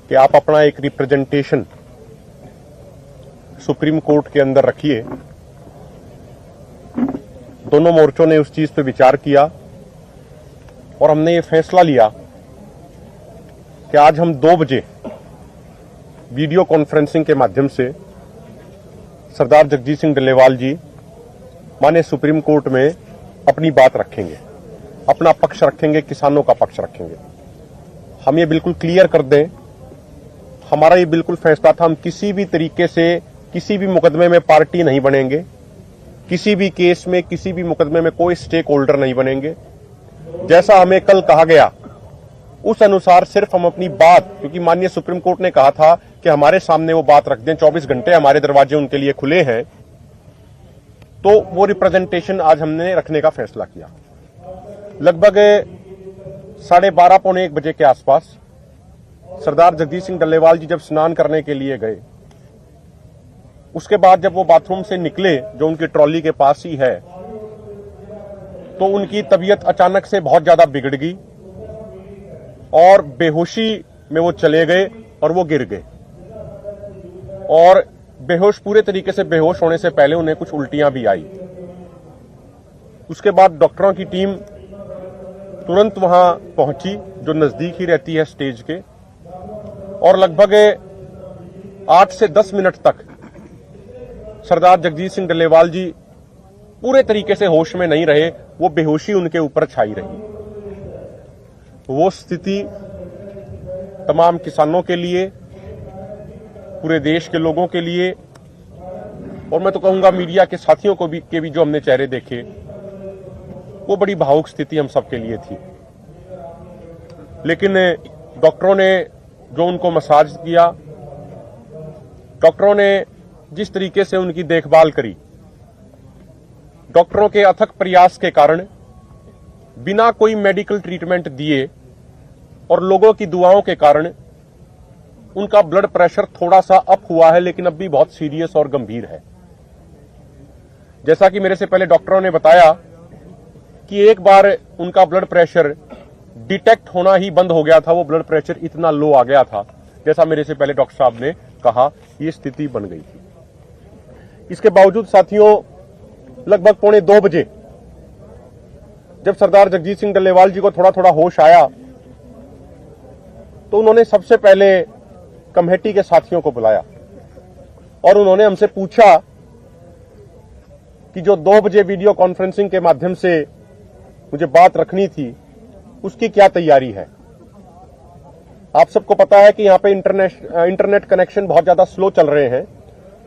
कि आप अपना एक रिप्रेजेंटेशन सुप्रीम कोर्ट के अंदर रखिए। दोनों मोर्चों ने उस चीज पे विचार किया और हमने ये फैसला लिया कि आज हम 2 बजे वीडियो कॉन्फ्रेंसिंग के माध्यम से सरदार जगजीत सिंह डल्लेवाल जी माननीय सुप्रीम कोर्ट में अपनी बात रखेंगे, अपना पक्ष रखेंगे, किसानों का पक्ष रखेंगे। हम ये बिल्कुल क्लियर कर दें, हमारा ये बिल्कुल फैसला था, हम किसी भी तरीके से किसी भी मुकदमे में पार्टी नहीं बनेंगे, किसी भी केस में, किसी भी मुकदमे में कोई स्टेक होल्डर नहीं बनेंगे। जैसा हमें कल कहा गया उस अनुसार सिर्फ हम अपनी बात, क्योंकि माननीय सुप्रीम कोर्ट ने कहा था कि हमारे सामने वो बात रख दें, 24 घंटे हमारे दरवाजे उनके लिए खुले हैं, तो वो रिप्रेजेंटेशन आज हमने रखने का फैसला किया। लगभग 12:30 पौने 1 बजे के आसपास सरदार जगजीत सिंह डल्लेवाल जी जब स्नान करने के लिए गए, उसके बाद जब वो बाथरूम से निकले, जो उनकी ट्रॉली के पास ही है, तो उनकी तबीयत अचानक से बहुत ज्यादा बिगड़ गई और बेहोशी में वो चले गए और वो गिर गए। और बेहोश, पूरे तरीके से बेहोश होने से पहले उन्हें कुछ उल्टियां भी आई। उसके बाद डॉक्टरों की टीम तुरंत वहां पहुंची, जो नजदीक ही रहती है स्टेज के, और लगभग 8 से 10 मिनट तक सरदार जगजीत सिंह डल्लेवाल जी पूरे तरीके से होश में नहीं रहे, वो बेहोशी उनके ऊपर छाई रही। वो स्थिति तमाम किसानों के लिए, पूरे देश के लोगों के लिए, और मैं तो कहूंगा मीडिया के साथियों को भी जो हमने चेहरे देखे, वो बड़ी भावुक स्थिति हम सबके लिए थी। लेकिन डॉक्टरों ने जो उनको मसाज किया, डॉक्टरों ने जिस तरीके से उनकी देखभाल करी, डॉक्टरों के अथक प्रयास के कारण, बिना कोई मेडिकल ट्रीटमेंट दिए और लोगों की दुआओं के कारण उनका ब्लड प्रेशर थोड़ा सा अप हुआ है, लेकिन अब भी बहुत सीरियस और गंभीर है। जैसा कि मेरे से पहले डॉक्टरों ने बताया कि एक बार उनका ब्लड प्रेशर डिटेक्ट होना ही बंद हो गया था, वो ब्लड प्रेशर इतना लो आ गया था, जैसा मेरे से पहले डॉक्टर साहब ने कहा, ये स्थिति बन गई थी। इसके बावजूद साथियों, लगभग 1:45 बजे जब सरदार जगजीत सिंह डल्लेवाल जी को थोड़ा थोड़ा होश आया, तो उन्होंने सबसे पहले कमेटी के साथियों को बुलाया और उन्होंने हमसे पूछा कि जो 2 बजे वीडियो कॉन्फ्रेंसिंग के माध्यम से मुझे बात रखनी थी, उसकी क्या तैयारी है। आप सबको पता है कि यहां पे इंटरनेट कनेक्शन बहुत ज्यादा स्लो चल रहे हैं।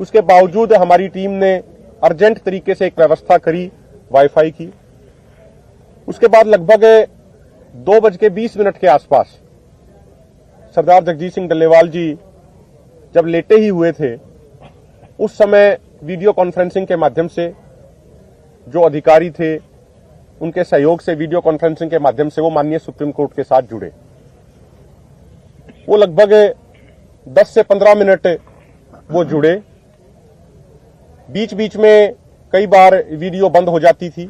उसके बावजूद हमारी टीम ने अर्जेंट तरीके से एक व्यवस्था करी वाईफाई की। उसके बाद लगभग 2:20 के आसपास सरदार जगजीत सिंह डल्लेवाल जी जब लेटे ही हुए थे, उस समय वीडियो कॉन्फ्रेंसिंग के माध्यम से जो अधिकारी थे, उनके सहयोग से वीडियो कॉन्फ्रेंसिंग के माध्यम से वो माननीय सुप्रीम कोर्ट के साथ जुड़े। वो लगभग 10 से 15 मिनट वो जुड़े। बीच बीच में कई बार वीडियो बंद हो जाती थी,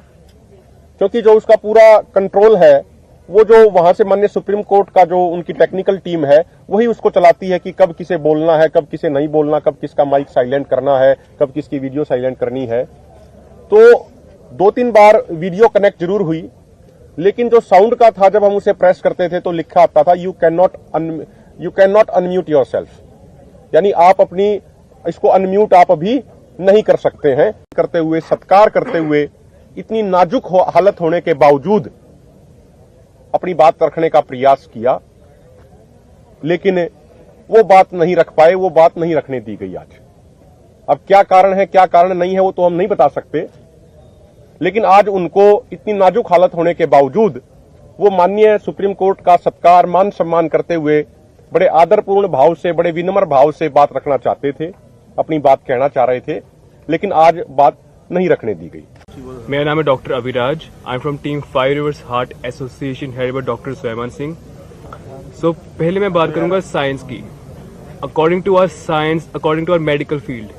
क्योंकि जो उसका पूरा कंट्रोल है, वो जो वहां से माननीय सुप्रीम कोर्ट का जो उनकी टेक्निकल टीम है, वही उसको चलाती है कि कब किसे बोलना है, कब किसे नहीं बोलना, कब किसका माइक साइलेंट करना है, कब किसकी वीडियो साइलेंट करनी है। तो 2-3 बार वीडियो कनेक्ट जरूर हुई, लेकिन जो साउंड का था, जब हम उसे प्रेस करते थे तो लिखा आता था you can not unmute yourself, यानी आप अपनी इसको अनम्यूट आप अभी नहीं कर सकते हैं। करते हुए, सत्कार करते हुए, इतनी नाजुक हालत होने के बावजूद अपनी बात रखने का प्रयास किया, लेकिन वो बात नहीं रख पाए, वो बात नहीं रखने दी गई आज। अब क्या कारण है, क्या कारण नहीं है, वो तो हम नहीं बता सकते, लेकिन आज उनको इतनी नाजुक हालत होने के बावजूद वो माननीय सुप्रीम कोर्ट का सत्कार, मान सम्मान करते हुए बड़े आदरपूर्ण भाव से, बड़े विनम्र भाव से बात रखना चाहते थे, अपनी बात कहना चाह रहे थे, लेकिन आज बात नहीं रखने दी गई। मेरा नाम है doctor Abhiraj. I am from team 5 reverse heart association headed by doctor Swayaman Singh. So पहले मैं बात करूंगा साइंस की। According to our science, according to our medical field,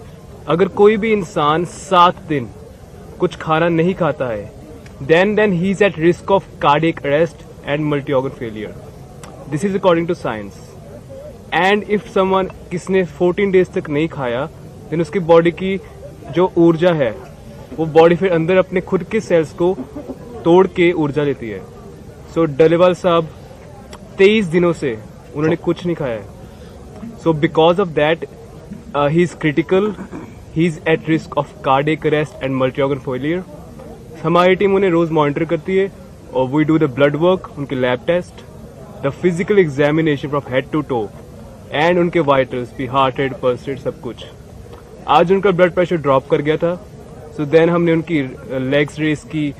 अगर कोई भी इंसान 7 दिन कुछ खाना नहीं खाता है, then he is at risk of cardiac arrest and multi-organ failure. This is according to science. And if someone किसने 14 days तक नहीं खाया, then उसकी बॉडी की जो ऊर्जा है, वो बॉडी फिर अंदर अपने खुद के सेल्स को तोड़ के ऊर्जा लेती है। सो डल्लेवाल साहब 23 दिनों से उन्होंने कुछ नहीं खाया है। So because of that he is critical, he is at risk of cardiac arrest and multi organ failure. हमारी टीम उन्हें रोज मॉनिटर करती है और we do the blood work, उनके lab test, the physical examination from head to toe and उनके vitals भी, heart rate, pulse rate, सब कुछ। आज उनका ब्लड प्रेशर ड्रॉप कर गया था। सो देन हमने उनकी लेग्स रेस की,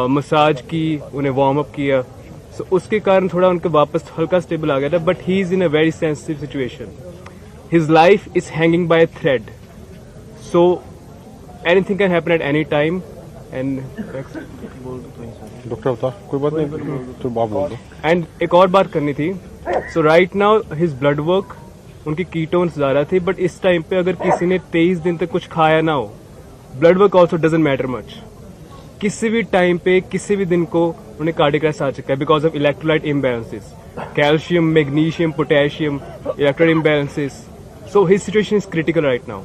मसाज की, उन्हें वार्म अप किया। सो उसके कारण थोड़ा उनके वापस हल्का स्टेबल आ गया था, but he is in a very sensitive situation. His life is hanging by thread, so anything can happen at any time. And doctor अवतार कोई बात नहीं तो आप बोल दो. एंड एक और बात करनी थी. So right now his blood work, उनकी कीटोन्स ज़्यादा थे, बट इस टाइम पे अगर किसी ने 23 दिन तक कुछ खाया ना हो, blood work also doesn't matter much. किसी भी टाइम पे किसी भी दिन को उन्हें कार्डियक अरेस्ट आ चुका है because of electrolyte imbalances, calcium, magnesium, potassium, electrolyte imbalances. So his situation is critical right now.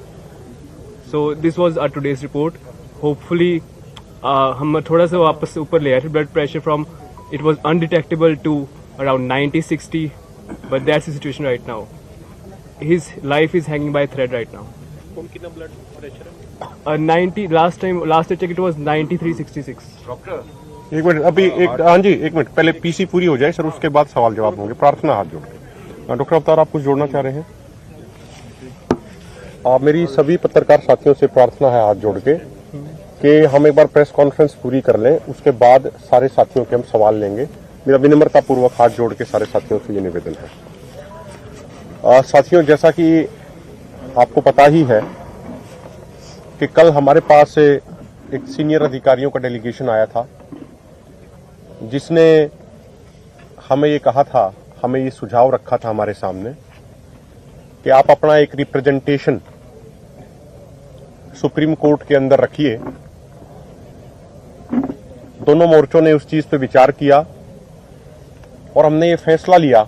So this was our today's report. Hopefully हम थोड़ा सा वापस ऊपर ले आए थे blood pressure from it was undetectable to around 90-60, but that's the situation right now. His life is hanging by a thread right now. कौन कितना ब्लड प्रेशर है? 90 last I checked it was 93-66. एक मिनट अभी एक हाँ जी एक minute पहले PC पूरी हो जाए सर, उसके बाद सवाल जवाब होंगे. प्रार्थना हाथ जोड़ के. डॉक्टर अवतार आप कुछ जोड़ना चाह रहे हैं? मेरी सभी पत्रकार साथियों से प्रार्थना है हाथ जोड़ के कि हम एक बार प्रेस कॉन्फ्रेंस पूरी कर लें, उसके बाद सारे साथियों के हम सवाल लेंगे. मेरा विनम्रता पूर्वक हाथ जोड़ के सारे साथियों से ये निवेदन है. साथियों, जैसा कि आपको पता ही है कि कल हमारे पास एक सीनियर अधिकारियों का डेलीगेशन आया था जिसने हमें ये कहा था, हमें ये सुझाव रखा था हमारे सामने कि आप अपना एक रिप्रेजेंटेशन सुप्रीम कोर्ट के अंदर रखिए. दोनों मोर्चों ने उस चीज पे विचार किया और हमने ये फैसला लिया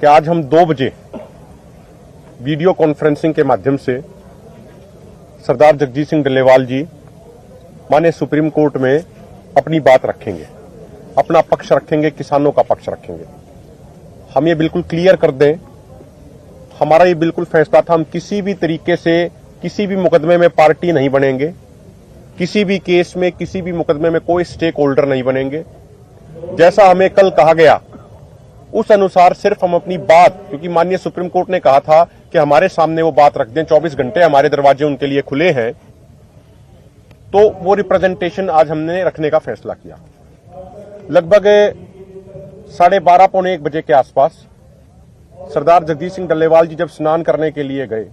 कि आज हम 2 बजे वीडियो कॉन्फ्रेंसिंग के माध्यम से सरदार जगजीत सिंह डल्लेवाल जी माननीय सुप्रीम कोर्ट में अपनी बात रखेंगे, अपना पक्ष रखेंगे, किसानों का पक्ष रखेंगे. हम ये बिल्कुल क्लियर कर दें, हमारा ये बिल्कुल फैसला था, हम किसी भी तरीके से किसी भी मुकदमे में पार्टी नहीं बनेंगे, किसी भी केस में किसी भी मुकदमे में कोई स्टेक होल्डर नहीं बनेंगे. जैसा हमें कल कहा गया उस अनुसार सिर्फ हम अपनी बात, क्योंकि माननीय सुप्रीम कोर्ट ने कहा था कि हमारे सामने वो बात रख दें, 24 घंटे हमारे दरवाजे उनके लिए खुले हैं, तो वो रिप्रेजेंटेशन आज हमने रखने का फैसला किया. लगभग 12:30 पौने 1 बजे के आसपास सरदार जगजीत सिंह डल्लेवाल जी जब स्नान करने के लिए गए,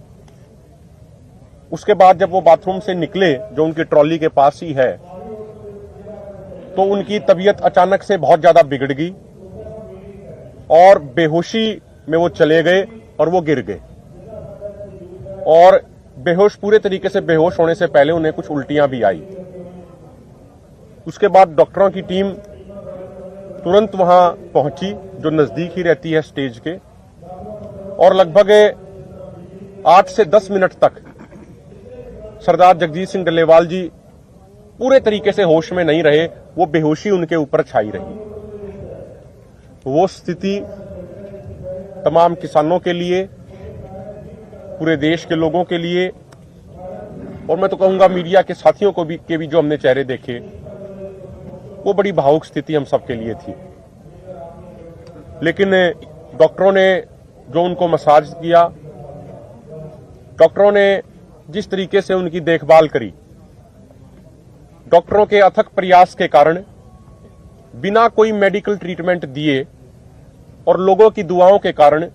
उसके बाद जब वो बाथरूम से निकले जो उनकी ट्रॉली के पास ही है, तो उनकी तबीयत अचानक से बहुत ज्यादा बिगड़ गई और बेहोशी में वो चले गए और वो गिर गए. और बेहोश, पूरे तरीके से बेहोश होने से पहले उन्हें कुछ उल्टियां भी आई. उसके बाद डॉक्टरों की टीम तुरंत वहां पहुंची जो नजदीक ही रहती है स्टेज के, और लगभग 8 से 10 मिनट तक सरदार जगजीत सिंह डल्लेवाल जी पूरे तरीके से होश में नहीं रहे, वो बेहोशी उनके ऊपर छाई रही. वो स्थिति तमाम किसानों के लिए, पूरे देश के लोगों के लिए, और मैं तो कहूंगा मीडिया के साथियों को भी जो हमने चेहरे देखे, वो बड़ी भावुक स्थिति हम सबके लिए थी. लेकिन डॉक्टरों ने जो उनको मसाज किया, डॉक्टरों ने जिस तरीके से उनकी देखभाल करी, डॉक्टरों के अथक प्रयास के कारण बिना कोई मेडिकल ट्रीटमेंट दिए और लोगों की दुआओं के कारण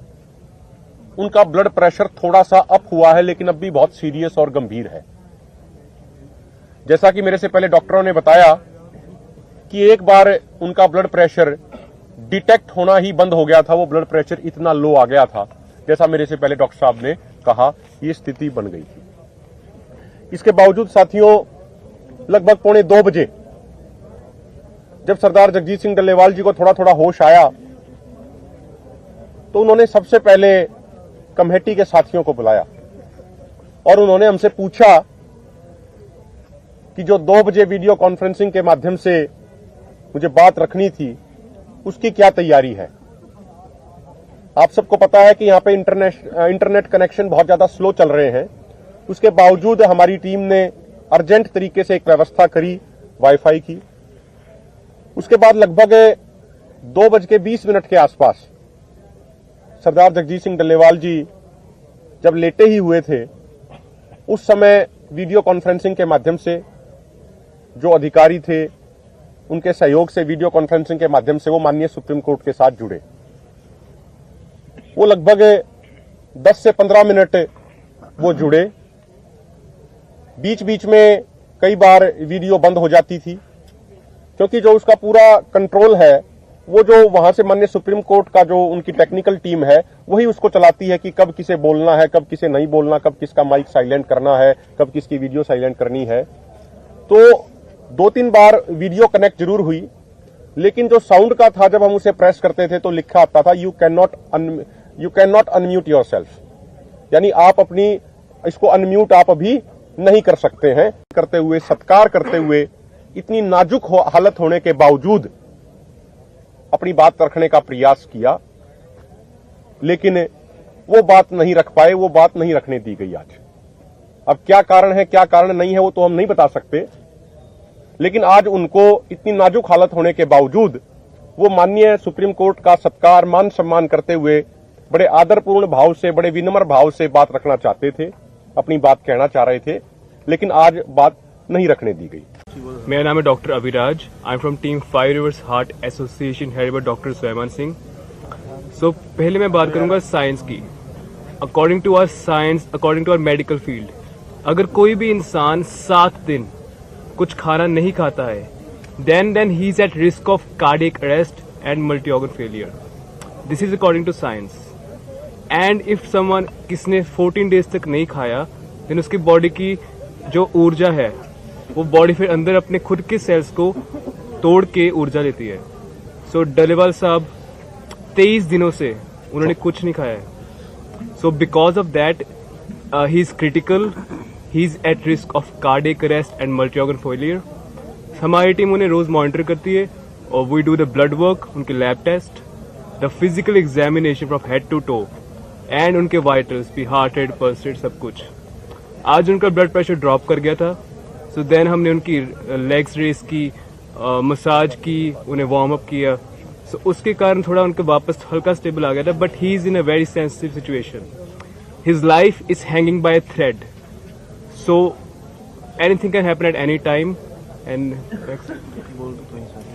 उनका ब्लड प्रेशर थोड़ा सा अप हुआ है, लेकिन अब भी बहुत सीरियस और गंभीर है. जैसा कि मेरे से पहले डॉक्टरों ने बताया कि एक बार उनका ब्लड प्रेशर डिटेक्ट होना ही बंद हो गया था, वो ब्लड प्रेशर इतना लो आ गया था, जैसा मेरे से पहले डॉक्टर साहब ने कहा, ये स्थिति बन गई थी. इसके बावजूद साथियों, लगभग 1:45 बजे जब सरदार जगजीत सिंह डल्लेवाल जी को थोड़ा थोड़ा होश आया, तो उन्होंने सबसे पहले कमेटी के साथियों को बुलाया और उन्होंने हमसे पूछा कि जो 2 बजे वीडियो कॉन्फ्रेंसिंग के माध्यम से मुझे बात रखनी थी, उसकी क्या तैयारी है. आप सबको पता है कि यहां पे इंटरनेट कनेक्शन बहुत ज्यादा स्लो चल रहे हैं. उसके बावजूद हमारी टीम ने अर्जेंट तरीके से एक व्यवस्था करी वाईफाई की. उसके बाद लगभग 2:20 के आसपास सरदार जगजीत सिंह डल्लेवाल जी जब लेटे ही हुए थे, उस समय वीडियो कॉन्फ्रेंसिंग के माध्यम से जो अधिकारी थे उनके सहयोग से वीडियो कॉन्फ्रेंसिंग के माध्यम से वो माननीय सुप्रीम कोर्ट के साथ जुड़े। वो लगभग 10 से 15 मिनट वो जुड़े। बीच बीच में कई बार वीडियो बंद हो जाती थी, क्योंकि जो उसका पूरा कंट्रोल है वो जो वहां से माननीय सुप्रीम कोर्ट का जो उनकी टेक्निकल टीम है वही उसको चलाती है कि कब किसे बोलना है, कब किसे नहीं बोलना, कब किसका माइक साइलेंट करना है, कब किसकी वीडियो साइलेंट करनी है। तो 2-3 बार वीडियो कनेक्ट जरूर हुई, लेकिन जो साउंड का था जब हम उसे प्रेस करते थे तो लिखा आता था you can not unmute yourself, यानी आप अपनी इसको अनम्यूट आप अभी नहीं कर सकते हैं। करते हुए, सत्कार करते हुए, इतनी नाजुक हालत होने के बावजूद अपनी बात रखने का प्रयास किया, लेकिन वो बात नहीं रख पाए, वो बात नहीं रखने दी गई आज। अब क्या कारण है, क्या कारण नहीं है, वो तो हम नहीं बता सकते, लेकिन आज उनको इतनी नाजुक हालत होने के बावजूद वो माननीय सुप्रीम कोर्ट का सत्कार, मान सम्मान करते हुए बड़े आदरपूर्ण भाव से, बड़े विनम्र भाव से बात रखना चाहते थे, अपनी बात कहना चाह रहे थे, लेकिन आज बात नहीं रखने दी गई। मेरा नाम है doctor Abhiraj. I am from team 5 reverse heart association headed by doctor Swayaman Singh. So पहले मैं बात करूंगा साइंस की। According to our science, according to our medical field, अगर कोई भी इंसान 7 दिन कुछ खाना नहीं खाता है, then he is at risk of cardiac arrest and multi organ failure. This is according to science. And if someone, किसने 14 डेज तक नहीं खाया, देन उसकी बॉडी की जो ऊर्जा है वो बॉडी फिर अंदर अपने खुद के सेल्स को तोड़ के ऊर्जा लेती है। सो डलेवाल साहब 23 दिनों से उन्होंने कुछ नहीं खाया है। So because of that he is critical, he is at risk of cardiac arrest and multi organ failure. हमारी टीम उन्हें रोज मॉनिटर करती है और we do the blood work, उनके lab test, the physical examination from head to toe and उनके vitals भी, heart rate, pulse rate, सब कुछ। आज उनका ब्लड प्रेशर ड्रॉप कर गया था। सो देन हमने उनकी लेग्स रेस की, मसाज की, उन्हें वार्म अप किया। सो उसके कारण थोड़ा उनके वापस हल्का स्टेबल आ गया था, but he is in a very sensitive situation. His life is hanging by thread, so anything can happen at any time. And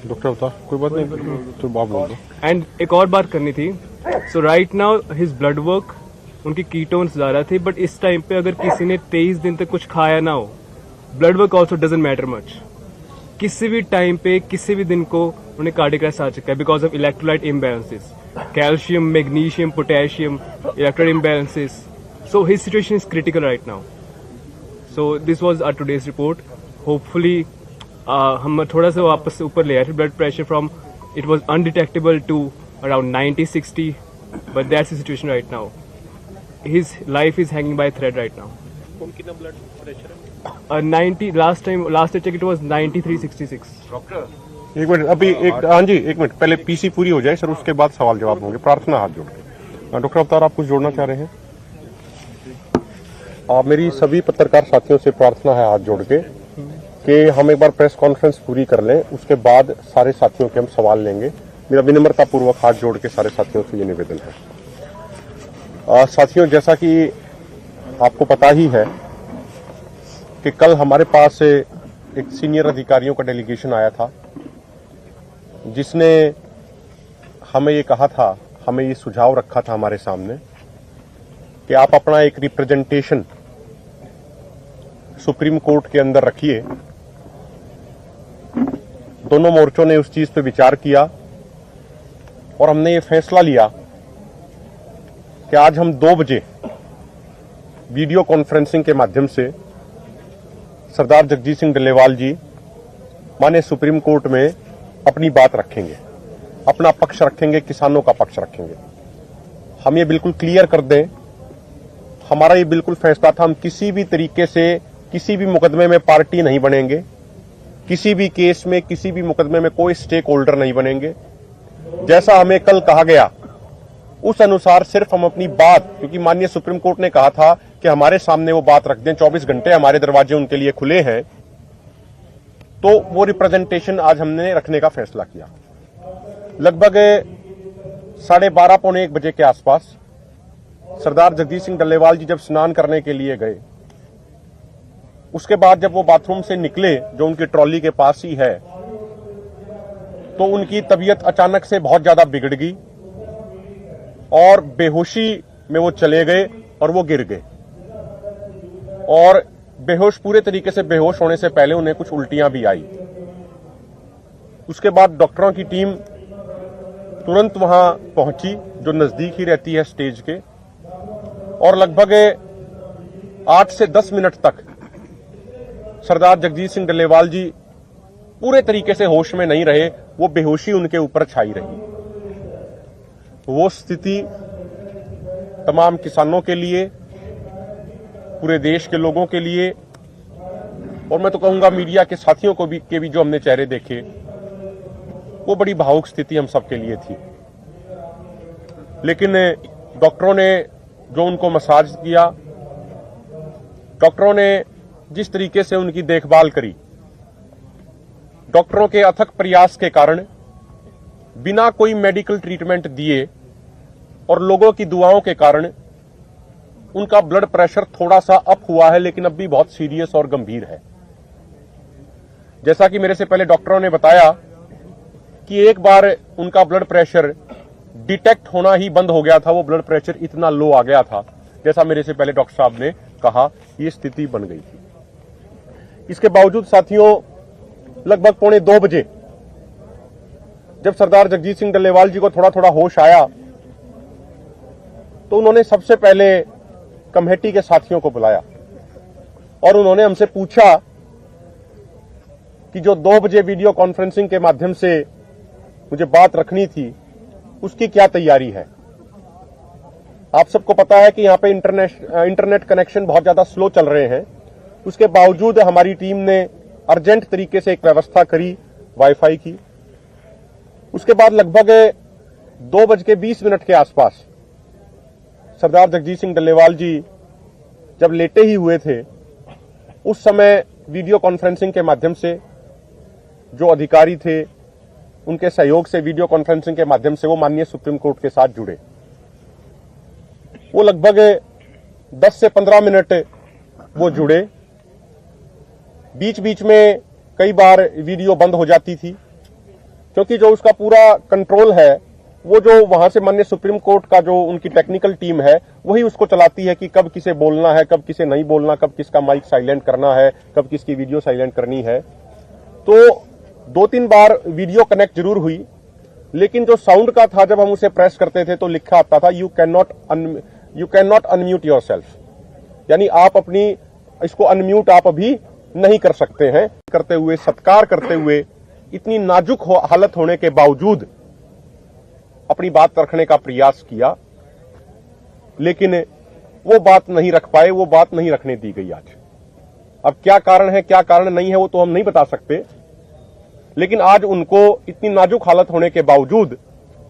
doctor बता, कोई बात नहीं, तो बात बोल दो। एंड एक और बात करनी थी। So right now his blood work, उनकी कीटोन्स ज्यादा थे, बट इस टाइम पे अगर किसी ने 23 दिन तक कुछ खाया ना हो, blood work also doesn't matter much. किसी भी टाइम पे, किसी भी दिन को उन्हें कार्डियक अरेस्ट आ चुका है because of electrolyte imbalances, calcium, magnesium, potassium, electrolyte imbalances. So his situation is critical right now. So this was our today's report. Hopefully हम थोड़ा सा वापस ऊपर ले आए थे blood pressure from, it was undetectable to around 90-60, but that's the situation right now. His life is hanging by a thread right now. कौन कितना ब्लड प्रेशर है? 90, last I checked it was 93-66. एक मिनट, अभी एक, हाँ जी, एक minute, पहले PC पूरी हो जाए सर, उसके बाद सवाल जवाब होंगे। प्रार्थना हाथ जोड़ के। डॉक्टर अवतार, आप कुछ जोड़ना चाह रहे हैं? मेरी सभी पत्रकार साथियों से प्रार्थना है हाथ जोड़ के कि हम एक बार प्रेस कॉन्फ्रेंस पूरी कर लें, उसके बाद सारे साथियों के हम सवाल लेंगे। मेरा विनम्रता पूर्वक हाथ जोड़ के सारे साथियों से ये निवेदन है। साथियों, जैसा कि आपको पता ही है कि कल हमारे पास एक सीनियर अधिकारियों का डेलीगेशन आया था, जिसने हमें ये कहा था, हमें ये सुझाव रखा था हमारे सामने कि आप अपना एक रिप्रेजेंटेशन सुप्रीम कोर्ट के अंदर रखिए। दोनों मोर्चों ने उस चीज पे विचार किया और हमने ये फैसला लिया कि आज हम 2 बजे वीडियो कॉन्फ्रेंसिंग के माध्यम से सरदार जगजीत सिंह डल्लेवाल जी माननीय सुप्रीम कोर्ट में अपनी बात रखेंगे, अपना पक्ष रखेंगे, किसानों का पक्ष रखेंगे। हम ये बिल्कुल क्लियर कर दें, हमारा ये बिल्कुल फैसला था, हम किसी भी तरीके से किसी भी मुकदमे में पार्टी नहीं बनेंगे, किसी भी केस में, किसी भी मुकदमे में कोई स्टेक होल्डर नहीं बनेंगे। जैसा हमें कल कहा गया उस अनुसार सिर्फ हम अपनी बात, क्योंकि माननीय सुप्रीम कोर्ट ने कहा था कि हमारे सामने वो बात रख दें, 24 घंटे हमारे दरवाजे उनके लिए खुले हैं, तो वो रिप्रेजेंटेशन आज हमने रखने का फैसला किया। लगभग 12:30 पौने 1 बजे के आसपास सरदार जगजीत सिंह डल्लेवाल जी जब स्नान करने के लिए गए, उसके बाद जब वो बाथरूम से निकले, जो उनकी ट्रॉली के पास ही है, तो उनकी तबीयत अचानक से बहुत ज्यादा बिगड़ गई और बेहोशी में वो चले गए और वो गिर गए। और बेहोश, पूरे तरीके से बेहोश होने से पहले उन्हें कुछ उल्टियां भी आई। उसके बाद डॉक्टरों की टीम तुरंत वहां पहुंची, जो नजदीक ही रहती है स्टेज के, और लगभग 8 से 10 मिनट तक सरदार जगजीत सिंह डल्लेवाल जी पूरे तरीके से होश में नहीं रहे। वो बेहोशी उनके ऊपर छाई रही। वो स्थिति तमाम किसानों के लिए, पूरे देश के लोगों के लिए, और मैं तो कहूंगा मीडिया के साथियों को भी जो हमने चेहरे देखे, वो बड़ी भावुक स्थिति हम सबके लिए थी। लेकिन डॉक्टरों ने जो उनको मसाज किया, डॉक्टरों ने जिस तरीके से उनकी देखभाल करी, डॉक्टरों के अथक प्रयास के कारण, बिना कोई मेडिकल ट्रीटमेंट दिए और लोगों की दुआओं के कारण उनका ब्लड प्रेशर थोड़ा सा अप हुआ है, लेकिन अब भी बहुत सीरियस और गंभीर है। जैसा कि मेरे से पहले डॉक्टरों ने बताया कि एक बार उनका ब्लड प्रेशर डिटेक्ट होना ही बंद हो गया था। वो ब्लड प्रेशर इतना लो आ गया था, जैसा मेरे से पहले डॉक्टर साहब ने कहा, ये स्थिति बन गई थी। इसके बावजूद साथियों, लगभग 1:45 बजे जब सरदार जगजीत सिंह डल्लेवाल जी को थोड़ा थोड़ा होश आया, तो उन्होंने सबसे पहले कमेटी के साथियों को बुलाया और उन्होंने हमसे पूछा कि जो 2 बजे वीडियो कॉन्फ्रेंसिंग के माध्यम से मुझे बात रखनी थी, उसकी क्या तैयारी है। आप सबको पता है कि यहां पे इंटरनेट कनेक्शन बहुत ज्यादा स्लो चल रहे हैं। उसके बावजूद हमारी टीम ने अर्जेंट तरीके से एक व्यवस्था करी वाईफाई की। उसके बाद लगभग 2:20 के आसपास सरदार जगजीत सिंह डल्लेवाल जी जब लेटे ही हुए थे, उस समय वीडियो कॉन्फ्रेंसिंग के माध्यम से जो अधिकारी थे, उनके सहयोग से वीडियो कॉन्फ्रेंसिंग के माध्यम से वो माननीय सुप्रीम कोर्ट के साथ जुड़े। वो लगभग 10 से 15 मिनट वो जुड़े। बीच बीच में कई बार वीडियो बंद हो जाती थी, क्योंकि जो उसका पूरा कंट्रोल है, वो जो वहां से माननीय सुप्रीम कोर्ट का जो उनकी टेक्निकल टीम है, वही उसको चलाती है कि कब किसे बोलना है, कब किसे नहीं बोलना, कब किसका माइक साइलेंट करना है, कब किसकी वीडियो साइलेंट करनी है। तो 2-3 बार वीडियो कनेक्ट जरूर हुई, लेकिन जो साउंड का था, जब हम उसे प्रेस करते थे तो लिखा आता था you can not unmute yourself, यानी आप अपनी इसको अनम्यूट आप अभी नहीं कर सकते हैं। करते हुए, सत्कार करते हुए, इतनी नाजुक हालत होने के बावजूद अपनी बात रखने का प्रयास किया, लेकिन वो बात नहीं रख पाए, वो बात नहीं रखने दी गई आज। अब क्या कारण है, क्या कारण नहीं है, वो तो हम नहीं बता सकते, लेकिन आज उनको इतनी नाजुक हालत होने के बावजूद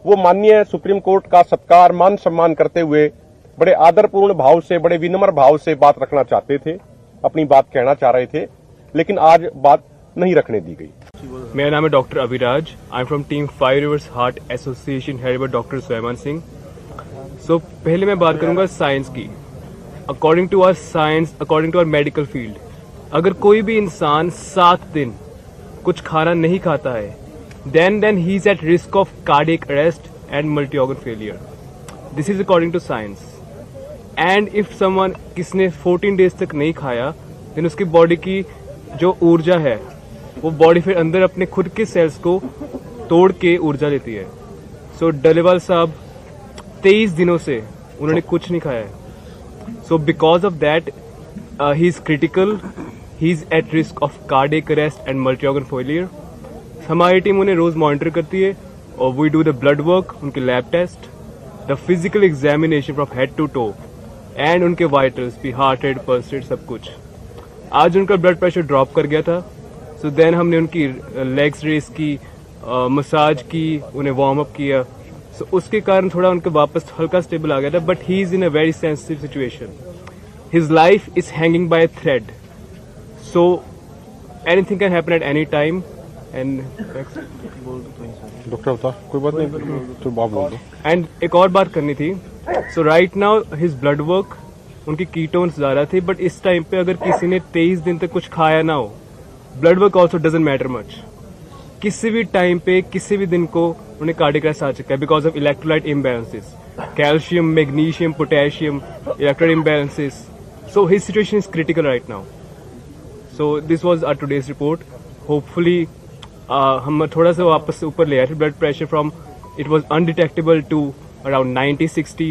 वो माननीय सुप्रीम कोर्ट का सत्कार, मान सम्मान करते हुए बड़े आदरपूर्ण भाव से, बड़े विनम्र भाव से बात रखना चाहते थे, अपनी बात कहना चाह रहे थे, लेकिन आज बात नहीं रखने दी गई। मेरा नाम है doctor Abhiraj. I am from team 5 reverse heart association headed by doctor Swayaman Singh. So पहले मैं बात करूंगा साइंस की। According to our science, according to our medical field, अगर कोई भी इंसान 7 दिन कुछ खाना नहीं खाता है, then he is at risk of cardiac arrest and multi-organ failure. This is according to science. And if someone किसने 14 days तक नहीं खाया, then उसकी बॉडी की जो ऊर्जा है, वो बॉडी फिर अंदर अपने खुद के सेल्स को तोड़ के ऊर्जा लेती है। सो डल्लेवाल साहब 23 दिनों से उन्होंने कुछ नहीं खाया है। So because of that he is critical, he is at risk of cardiac arrest and multi organ failure. हमारी टीम उन्हें रोज मॉनिटर करती है और we do the blood work, उनके lab test, the physical examination from head to toe and उनके vitals भी, heart rate, pulse rate, सब कुछ। आज उनका ब्लड प्रेशर ड्रॉप कर गया था। सो देन हमने उनकी लेग्स रेस की, मसाज की, उन्हें वार्म अप किया। सो उसके कारण थोड़ा उनका वापस हल्का स्टेबल आ गया था, but he is in a very sensitive situation. His life is hanging by a thread, so anything can happen at any time. And doctor बता, कोई बात नहीं तो बात बोल दो। एंड एक और बात करनी थी। So right now his blood work, उनकी कीटोन्स ज्यादा थे, बट इस टाइम पे अगर किसी ने 23 दिन तक कुछ खाया ना हो, blood work also doesn't matter much. किसी भी टाइम पे किसी भी दिन को उन्हें कार्डियक अरेस्ट आ चुका है because of electrolyte imbalances, calcium, magnesium, potassium, electrolyte imbalances. So his situation is critical right now. So this was our today's report. Hopefully हम थोड़ा सा वापस से ऊपर ले आए थे. Blood pressure from it was undetectable to around 90-60,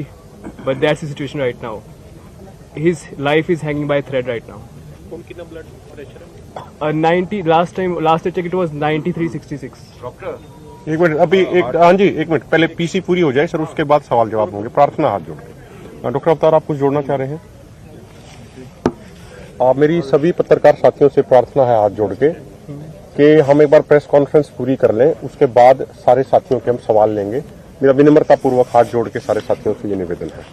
but that's the situation right now. His life is hanging by a thread right now. कौन कितना ब्लड प्रेशर है? 90 last I checked it was 93-66. एक मिनट अभी एक हाँ जी एक minute पहले PC पूरी हो जाए सर, उसके बाद सवाल जवाब होंगे. प्रार्थना हाथ जोड़ के. डॉक्टर अवतार आप कुछ जोड़ना चाह रहे हैं? मेरी सभी पत्रकार साथियों से प्रार्थना है हाथ जोड़ के कि हम एक बार प्रेस कॉन्फ्रेंस पूरी कर लें, उसके बाद सारे साथियों के हम सवाल लेंगे. मेरा विनम्रता पूर्वक हाथ जोड़ के सारे साथियों से ये निवेदन है.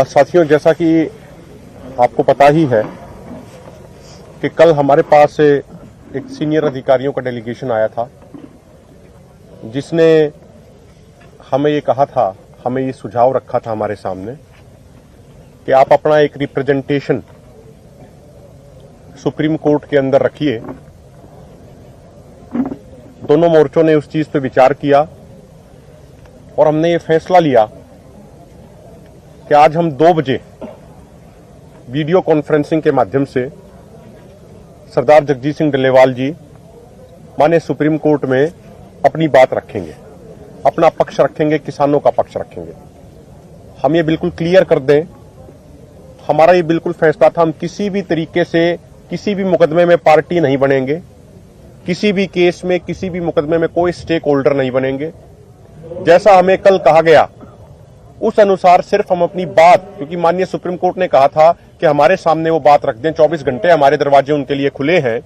साथियों, जैसा कि आपको पता ही है कि कल हमारे पास एक सीनियर अधिकारियों का डेलीगेशन आया था जिसने हमें ये कहा था, हमें ये सुझाव रखा था हमारे सामने कि आप अपना एक रिप्रेजेंटेशन सुप्रीम कोर्ट के अंदर रखिए. दोनों मोर्चों ने उस चीज पे विचार किया और हमने ये फैसला लिया कि आज हम 2 बजे वीडियो कॉन्फ्रेंसिंग के माध्यम से सरदार जगजीत सिंह डल्लेवाल जी माननीय सुप्रीम कोर्ट में अपनी बात रखेंगे, अपना पक्ष रखेंगे, किसानों का पक्ष रखेंगे. हम ये बिल्कुल क्लियर कर दें, हमारा ये बिल्कुल फैसला था, हम किसी भी तरीके से किसी भी मुकदमे में पार्टी नहीं बनेंगे, किसी भी केस में किसी भी मुकदमे में कोई स्टेक होल्डर नहीं बनेंगे. जैसा हमें कल कहा गया उस अनुसार सिर्फ हम अपनी बात, क्योंकि माननीय सुप्रीम कोर्ट ने कहा था कि हमारे सामने वो बात रख दें, 24 घंटे हमारे दरवाजे उनके लिए खुले हैं,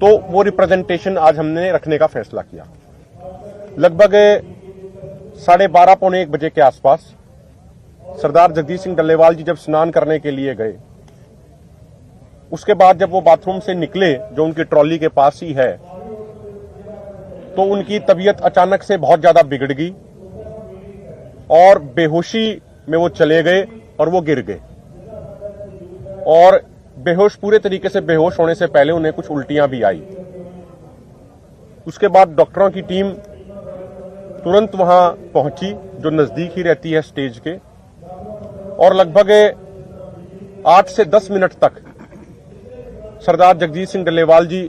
तो वो रिप्रेजेंटेशन आज हमने रखने का फैसला किया. लगभग 12:30 पौने 1 बजे के आसपास सरदार जगजीत सिंह डल्लेवाल जी जब स्नान करने के लिए गए, उसके बाद जब वो बाथरूम से निकले जो उनकी ट्रॉली के पास ही है, तो उनकी तबीयत अचानक से बहुत ज्यादा बिगड़ गई और बेहोशी में वो चले गए और वो गिर गए. और बेहोश, पूरे तरीके से बेहोश होने से पहले उन्हें कुछ उल्टियां भी आई. उसके बाद डॉक्टरों की टीम तुरंत वहां पहुंची जो नजदीक ही रहती है स्टेज के, और लगभग 8 से 10 मिनट तक सरदार जगजीत सिंह डल्लेवाल जी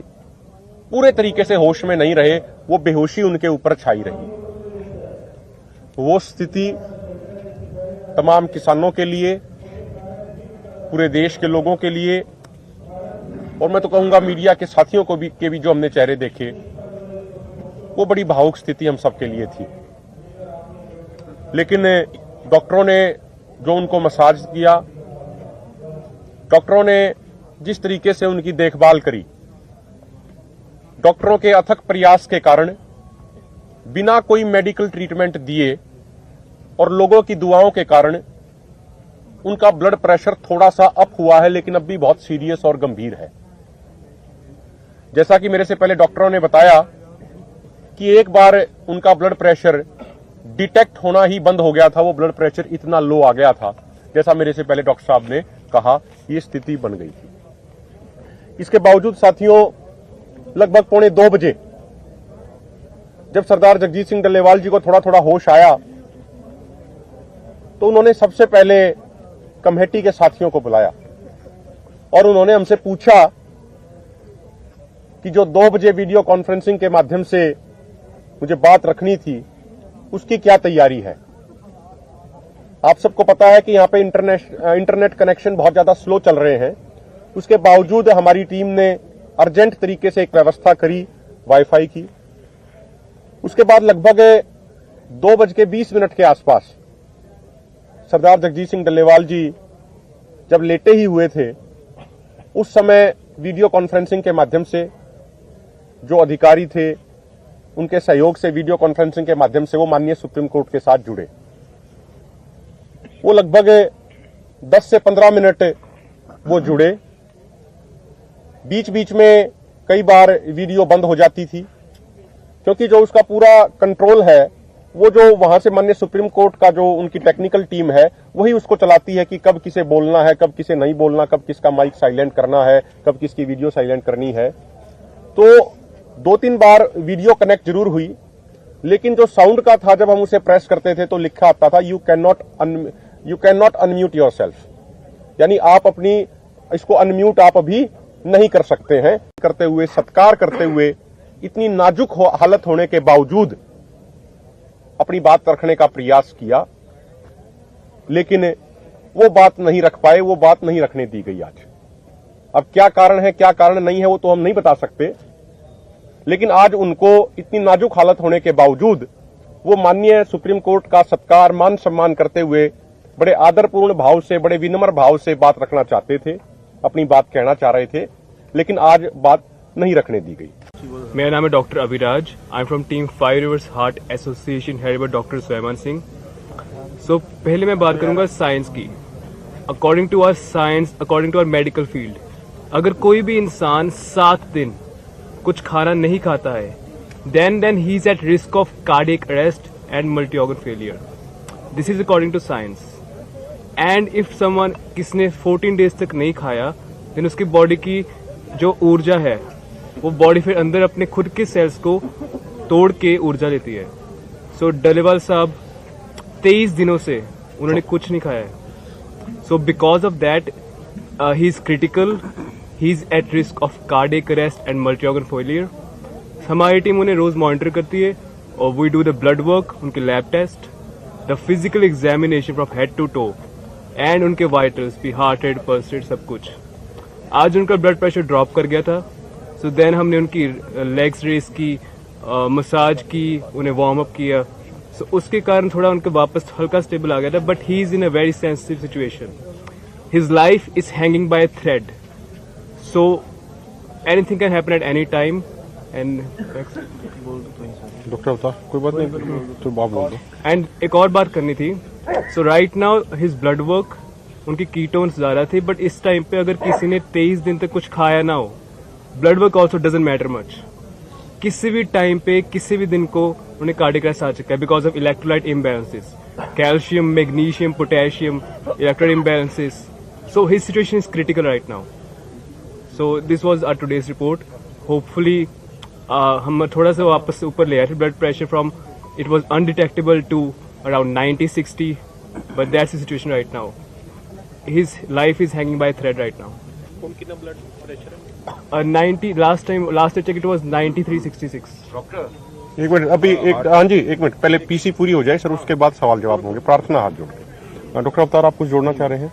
पूरे तरीके से होश में नहीं रहे, वो बेहोशी उनके ऊपर छाई रही. वो स्थिति तमाम किसानों के लिए, पूरे देश के लोगों के लिए, और मैं तो कहूंगा मीडिया के साथियों को भी जो हमने चेहरे देखे, वो बड़ी भावुक स्थिति हम सबके लिए थी. लेकिन डॉक्टरों ने जो उनको मसाज किया, डॉक्टरों ने जिस तरीके से उनकी देखभाल करी, डॉक्टरों के अथक प्रयास के कारण बिना कोई मेडिकल ट्रीटमेंट दिए और लोगों की दुआओं के कारण उनका ब्लड प्रेशर थोड़ा सा अप हुआ है, लेकिन अब भी बहुत सीरियस और गंभीर है. जैसा कि मेरे से पहले डॉक्टरों ने बताया कि एक बार उनका ब्लड प्रेशर डिटेक्ट होना ही बंद हो गया था, वो ब्लड प्रेशर इतना लो आ गया था, जैसा मेरे से पहले डॉक्टर साहब ने कहा, ये स्थिति बन गई थी. इसके बावजूद साथियों, लगभग 1:45 बजे जब सरदार जगजीत सिंह डल्लेवाल जी को थोड़ा थोड़ा होश आया, तो उन्होंने सबसे पहले कमेटी के साथियों को बुलाया और उन्होंने हमसे पूछा कि जो 2 बजे वीडियो कॉन्फ्रेंसिंग के माध्यम से मुझे बात रखनी थी, उसकी क्या तैयारी है. आप सबको पता है कि यहां पे इंटरनेट कनेक्शन बहुत ज्यादा स्लो चल रहे हैं. उसके बावजूद हमारी टीम ने अर्जेंट तरीके से एक व्यवस्था करी वाईफाई की. उसके बाद लगभग 2:20 के आसपास सरदार जगजीत सिंह डल्लेवाल जी जब लेटे ही हुए थे, उस समय वीडियो कॉन्फ्रेंसिंग के माध्यम से जो अधिकारी थे, उनके सहयोग से वीडियो कॉन्फ्रेंसिंग के माध्यम से वो माननीय सुप्रीम कोर्ट के साथ जुड़े. वो लगभग 10 से 15 मिनट वो जुड़े. बीच बीच में कई बार वीडियो बंद हो जाती थी, क्योंकि जो उसका पूरा कंट्रोल है, वो जो वहां से माननीय सुप्रीम कोर्ट का जो उनकी टेक्निकल टीम है, वही उसको चलाती है कि कब किसे बोलना है, कब किसे नहीं बोलना, कब किसका माइक साइलेंट करना है, कब किसकी वीडियो साइलेंट करनी है. तो 2-3 बार वीडियो कनेक्ट जरूर हुई, लेकिन जो साउंड का था जब हम उसे प्रेस करते थे तो लिखा आता था you can not unmute yourself, यानी आप अपनी इसको अनम्यूट आप अभी नहीं कर सकते हैं। करते हुए, सत्कार करते हुए, इतनी नाजुक हालत होने के बावजूद अपनी बात रखने का प्रयास किया, लेकिन वो बात नहीं रख पाए, वो बात नहीं रखने दी गई आज। अब क्या कारण है, क्या कारण नहीं है, वो तो हम नहीं बता सकते, लेकिन आज उनको इतनी नाजुक हालत होने के बावजूद वो माननीय सुप्रीम कोर्ट का सत्कार, मान सम्मान करते हुए बड़े आदरपूर्ण भाव से, बड़े विनम्र भाव से बात रखना चाहते थे, अपनी बात कहना चाह रहे थे, लेकिन आज बात नहीं रखने दी गई। मेरा नाम है doctor Abhiraj. I am from team 5 reverse heart association headed by doctor Swayaman Singh. So पहले मैं बात करूंगा साइंस की। According to our science, according to our medical field, अगर कोई भी इंसान 7 दिन कुछ खाना नहीं खाता है, then he is at risk of cardiac arrest and multi-organ failure. This is according to science. And if someone किसने 14 days तक नहीं खाया, then उसकी बॉडी की जो ऊर्जा है वो बॉडी फिर अंदर अपने खुद के सेल्स को तोड़ के ऊर्जा लेती है। सो डलेवाल साहब 23 दिनों से उन्होंने कुछ नहीं खाया है। So because of that he is critical, he is at risk of cardiac arrest and multi organ failure. हमारी टीम उन्हें रोज मॉनिटर करती है और we do the blood work, उनके lab test, the physical examination from head to toe and उनके vitals भी, heart rate, pulse rate, सब कुछ। आज उनका ब्लड प्रेशर ड्रॉप कर गया था। सो देन हमने उनकी लेग्स रेस की, मसाज की, उन्हें वार्म अप किया। सो उसके कारण थोड़ा उनके वापस हल्का स्टेबल आ गया था, but he is in a very sensitive situation. His life is hanging by a thread, so anything can happen at any time. And doctor बता, कोई बात नहीं तो बात बोल दो। एंड एक और बात करनी थी। So right now his blood work, उनकी कीटोन्स ज्यादा थे, बट इस टाइम पे अगर किसी ने 23 दिन तक कुछ खाया ना हो, blood work also doesn't matter much. किसी भी टाइम पे, किसी भी दिन को उन्हें कार्डियक अरेस्ट आ चुका है because of electrolyte imbalances, calcium, magnesium, potassium, electrolyte imbalances. So his situation is critical right now. So this was our today's report. Hopefully हम थोड़ा सा वापस से ऊपर ले आए थे blood pressure from, it was undetectable to around 90-60, but that's the situation right now. His life is hanging by a thread right now. कौन कितना ब्लड प्रेशर है? 90 last I checked it was 93-66. एक मिनट, अभी हाँ जी, एक minute, पहले PC पूरी हो जाए सर, उसके बाद सवाल जवाब होंगे। प्रार्थना हाथ जोड़ के। डॉक्टर अवतार, आप कुछ जोड़ना चाह रहे हैं?